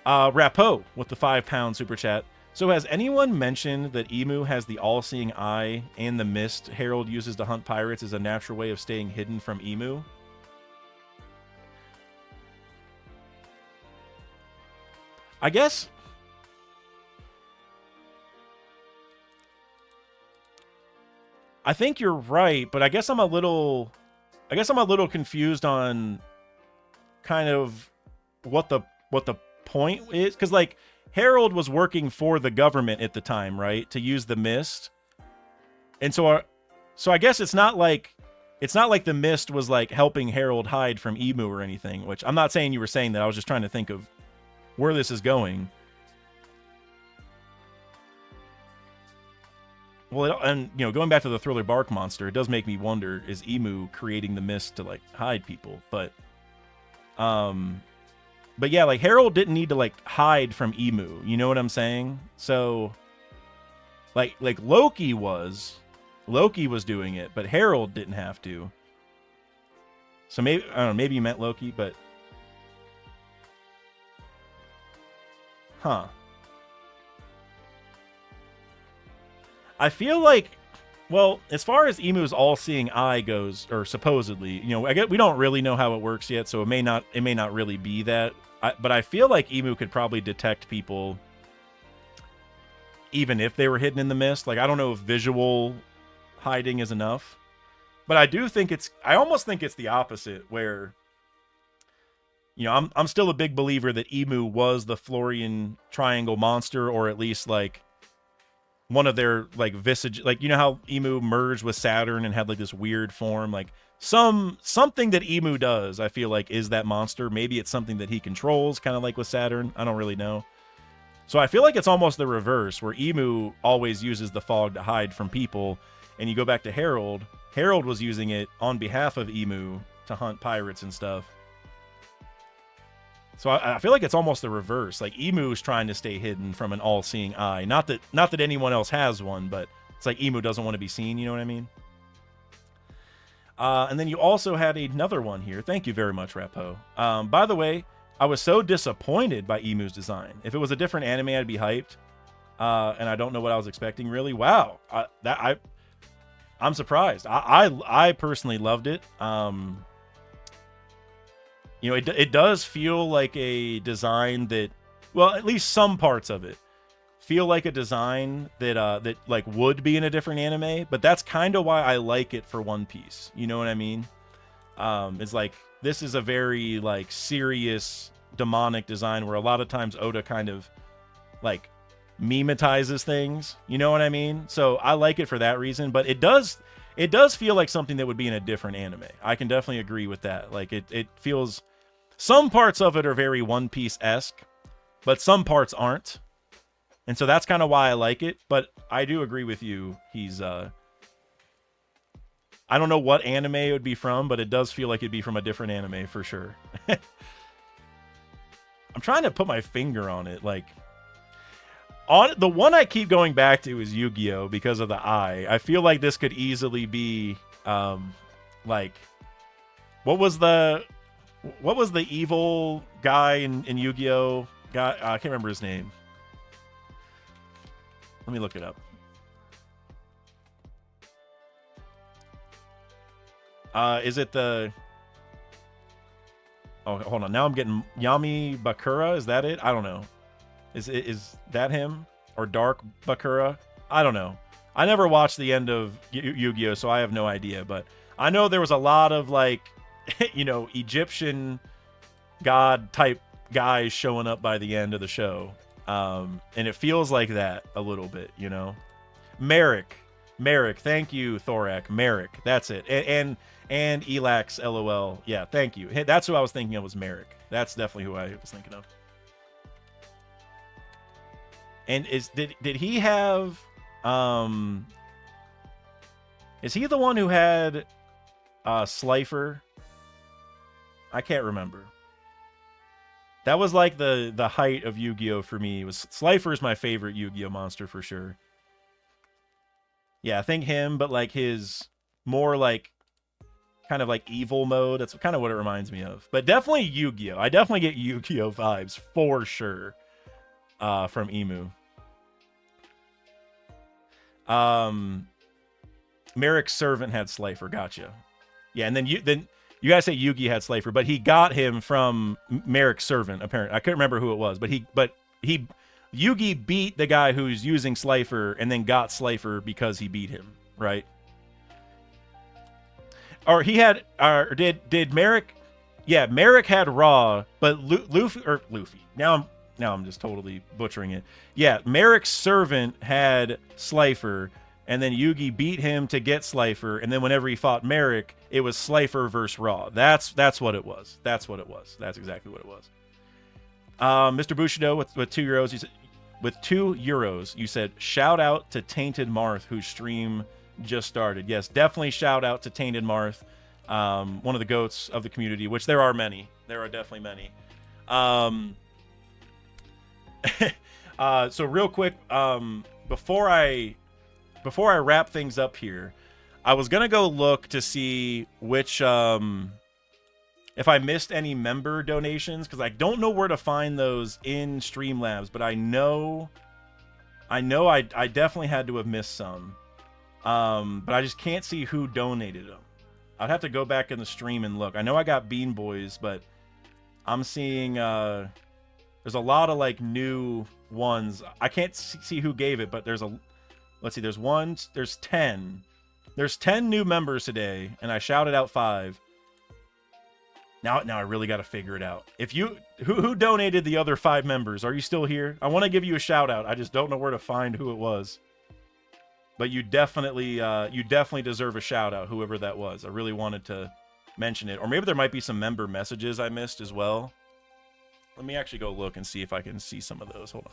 Rapo with the £5 super chat. So has anyone mentioned that Emu has the all-seeing eye and the mist Harold uses to hunt pirates as a natural way of staying hidden from Emu? I guess I think you're right, but I guess I'm a little confused on kind of what the point is, because like Harold was working for the government at the time, right, to use the mist, and so I guess it's not like the mist was like helping Harold hide from Emu or anything. Which I'm not saying you were saying that. I was just trying to think of where this is going. Well, and you know, going back to the Thriller Bark monster, it does make me wonder: is Emu creating the mist to like hide people? But yeah, like Harold didn't need to like hide from Emu. You know what I'm saying? So, like Loki was doing it, but Harold didn't have to. So maybe I don't know. Maybe you meant Loki, but huh? I feel like, well, as far as Emu's all-seeing eye goes, or supposedly, you know, I guess we don't really know how it works yet, so it may not really be that. But I feel like Emu could probably detect people even if they were hidden in the mist. Like, I don't know if visual hiding is enough, but I almost think it's the opposite, where, you know, I'm still a big believer that Emu was the Florian Triangle monster, or at least like one of their like visage, like, you know how Emu merged with Saturn and had like this weird form, like something that Emu does, I feel like, is that monster. Maybe it's something that he controls, kind of like with Saturn. I don't really know. So I feel like it's almost the reverse, where Emu always uses the fog to hide from people, and you go back to Harold was using it on behalf of Emu to hunt pirates and stuff. So I feel like it's almost the reverse. Like, Emu's trying to stay hidden from an all-seeing eye. Not that anyone else has one, but it's like Emu doesn't want to be seen, you know what I mean? And then you also had another one here. Thank you very much, Rapo. By the way, I was so disappointed by Emu's design. If it was a different anime, I'd be hyped. And I don't know what I was expecting, really. Wow. I'm surprised. I personally loved it. You know, it does feel like a design that, well, at least some parts of it feel like a design that like would be in a different anime, but that's kind of why I like it for One Piece. You know what I mean? It's like, this is a very like serious demonic design, where a lot of times Oda kind of like memetizes things. You know what I mean? So I like it for that reason, but it does feel like something that would be in a different anime. I can definitely agree with that. Like, it feels, some parts of it are very One Piece-esque, but some parts aren't. And so that's kind of why I like it. But I do agree with you. He's, I don't know what anime it would be from, but it does feel like it'd be from a different anime for sure. I'm trying to put my finger on it. Like, on the one I keep going back to is Yu-Gi-Oh! Because of the eye. I feel like this could easily be, like, what was the evil guy in Yu-Gi-Oh? I can't remember his name. Let me look it up. Is it the... Oh, hold on. Now I'm getting Yami Bakura. Is that it? I don't know. Is that him? Or Dark Bakura? I don't know. I never watched the end of Yu-Gi-Oh, so I have no idea. But I know there was a lot of, like, you know, Egyptian god type guys showing up by the end of the show. And it feels like that a little bit, you know. Merrick, thank you, Thorak. Merrick, that's it. And Elax, LOL. Yeah, thank you. That's who I was thinking of, was Merrick. That's definitely who I was thinking of. And did he have is he the one who had Slifer? I can't remember. That was like the height of Yu-Gi-Oh for me. It was Slifer's my favorite Yu-Gi-Oh monster for sure. Yeah, I think him, but like his more like kind of like evil mode. That's kind of what it reminds me of. But definitely Yu-Gi-Oh. I definitely get Yu-Gi-Oh vibes for sure from Emu. Merrick's servant had Slifer. Gotcha. Yeah, and then you guys say Yugi had Slifer, but he got him from Merrick's servant. Apparently, I couldn't remember who it was, but Yugi beat the guy who's using Slifer, and then got Slifer because he beat him, right? Or he had, or did Merrick? Yeah, Merrick had Raw, but Luffy. Now I'm just totally butchering it. Yeah, Merrick's servant had Slifer, and then Yugi beat him to get Slifer, and then whenever he fought Merrick, it was Slifer versus Raw. That's what it was. That's what it was. That's exactly what it was. Mr. Bushido with €2, you said, with €2, you said, shout out to Tainted Marth, whose stream just started. Yes, definitely shout out to Tainted Marth, one of the goats of the community, which there are many. There are definitely many. So real quick, before I wrap things up here, I was gonna go look to see which if I missed any member donations, because I don't know where to find those in Streamlabs, but I know I definitely had to have missed some. But I just can't see who donated them. I'd have to go back in the stream and look. I know I got Bean Boys, but I'm seeing there's a lot of like new ones. I can't see who gave it, but let's see, there's 10. There's 10 new members today, and I shouted out 5. Now I really got to figure it out. If you who donated the other 5 members, are you still here? I want to give you a shout out. I just don't know where to find who it was. But you definitely deserve a shout out, whoever that was. I really wanted to mention it, or maybe there might be some member messages I missed as well. Let me actually go look and see if I can see some of those. Hold on.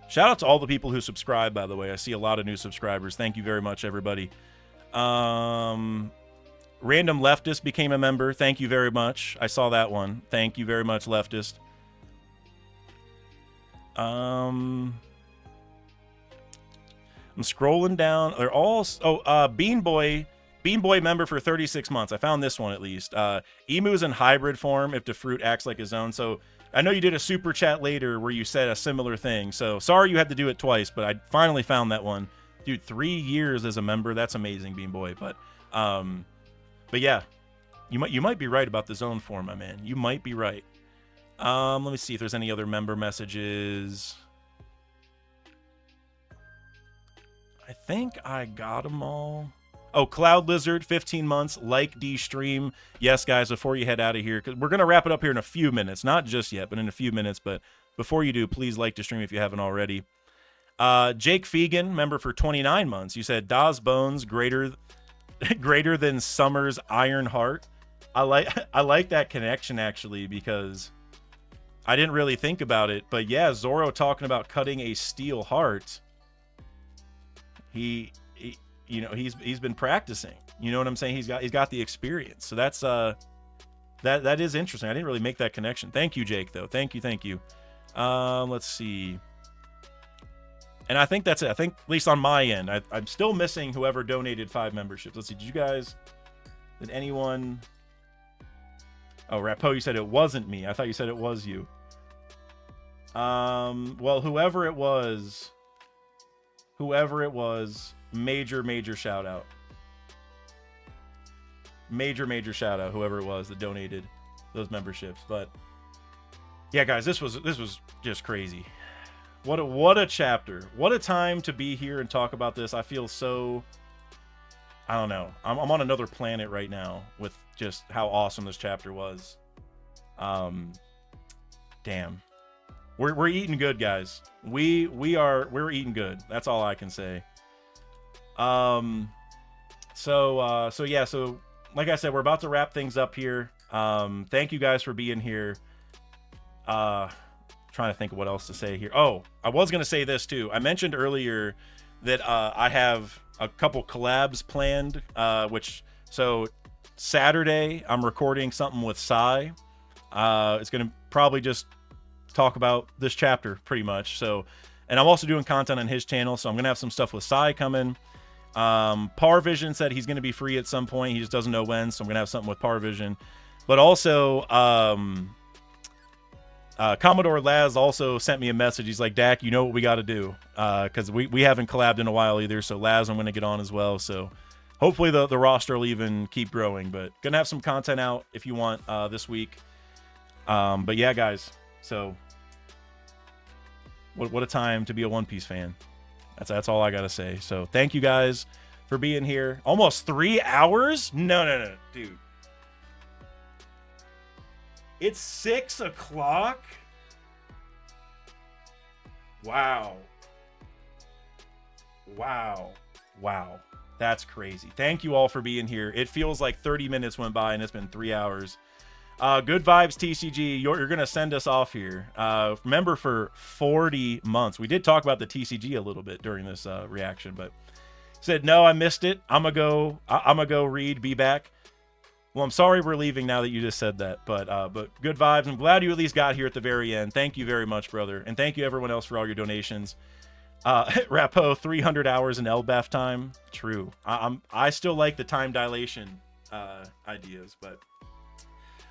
Shout out to all the people who subscribe, by the way. I see a lot of new subscribers. Thank you very much, everybody. Random Leftist became a member. Thank you very much. I saw that one. Thank you very much, Leftist. I'm scrolling down. They're all... Bean Boy member for 36 months. I found this one at least. Emu's in hybrid form if the fruit acts like his own. So I know you did a super chat later where you said a similar thing. So sorry you had to do it twice, but I finally found that one. Dude, 3 years as a member. That's amazing, Bean Boy. But yeah, you might be right about the zone form, my man. You might be right. Let me see if there's any other member messages. I think I got them all. Oh, Cloud Lizard, 15 months, like D-Stream. Yes, guys, before you head out of here, because we're going to wrap it up here in a few minutes. Not just yet, but in a few minutes. But before you do, please like D-Stream if you haven't already. Jake Fegan, member for 29 months. You said, Dawes Bones, greater than Summer's Iron Heart. I like that connection, actually, because I didn't really think about it. But yeah, Zoro talking about cutting a steel heart. He's been practicing. You know what I'm saying? He's got the experience. So that's that is interesting. I didn't really make that connection. Thank you, Jake, though. Thank you. Let's see. And I think that's it. I think, at least on my end, I'm still missing whoever donated 5 memberships. Let's see. Did anyone? Oh, Rapo, you said it wasn't me. I thought you said it was you. Well, whoever it was, major shout out. Major shout out, whoever it was that donated those memberships. But yeah, guys, this was just crazy. What a chapter. What a time to be here and talk about this. I feel so, I don't know. I'm on another planet right now with just how awesome this chapter was. Damn. We're eating good, guys. We're eating good. That's all I can say. So like I said, we're about to wrap things up here. Thank you guys for being here. Trying to think of what else to say here. Oh, I was going to say this too. I mentioned earlier that I have a couple collabs planned, so Saturday I'm recording something with Sai. It's going to probably just talk about this chapter pretty much. So, and I'm also doing content on his channel, so I'm going to have some stuff with Sai coming. Parvision said he's going to be free at some point. He just doesn't know when, so I'm going to have something with Parvision. But also, Commodore Laz also sent me a message. He's like, Dak, you know what we got to do, because we haven't collabed in a while either. So Laz, I'm going to get on as well. So hopefully the roster will even keep growing. But gonna have some content out if you want this week. But yeah, guys. So what a time to be a One Piece fan. That's all I gotta say. So thank you guys for being here. Almost 3 hours? No, dude. It's 6 o'clock? Wow. That's crazy. Thank you all for being here. It feels like 30 minutes went by and it's been 3 hours. Good vibes, TCG. You're going to send us off here. Remember, for 40 months. We did talk about the TCG a little bit during this reaction, but said, no, I missed it. I'm going to go read, be back. Well, I'm sorry we're leaving now that you just said that, but good vibes. I'm glad you at least got here at the very end. Thank you very much, brother. And thank you everyone else for all your donations. Rapo, 300 hours in Elbaf time. True. I still like the time dilation ideas, but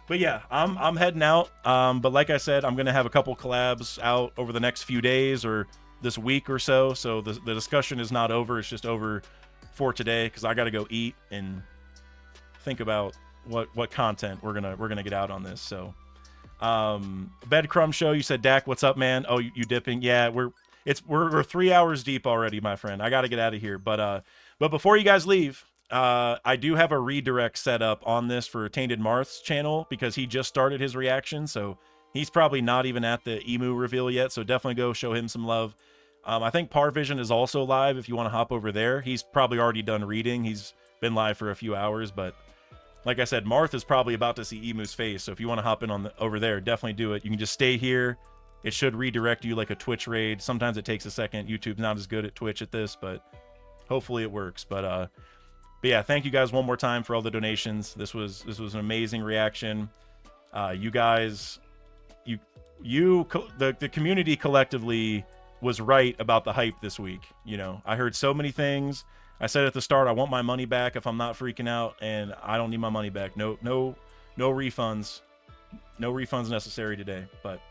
yeah, I'm heading out. But like I said, I'm going to have a couple collabs out over the next few days or this week or so. So the discussion is not over. It's just over for today because I got to go eat and think about what content we're gonna get out on this. So Bedcrumb Show, you said, Dak, what's up, man? Oh, you dipping? Yeah, we're 3 hours deep already, my friend. I gotta get out of here, but before you guys leave, I do have a redirect set up on this for Tainted Marth's channel because he just started his reaction, so he's probably not even at the emu reveal yet, so definitely go show him some love. I think Parvision is also live if you want to hop over there. He's probably already done reading. He's been live for a few hours, but like I said, Marth is probably about to see Emu's face, so if you want to hop in over there, definitely do it. You can just stay here. It should redirect you like a Twitch raid. Sometimes it takes a second. YouTube's not as good at Twitch at this, but hopefully it works. But yeah, thank you guys one more time for all the donations. This was an amazing reaction. You guys, the community collectively was right about the hype this week. You know, I heard so many things. I said at the start, I want my money back if I'm not freaking out, and I don't need my money back. No refunds. No refunds necessary today. But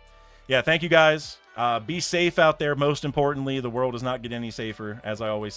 yeah, thank you guys. Be safe out there. Most importantly, the world does not get any safer, as I always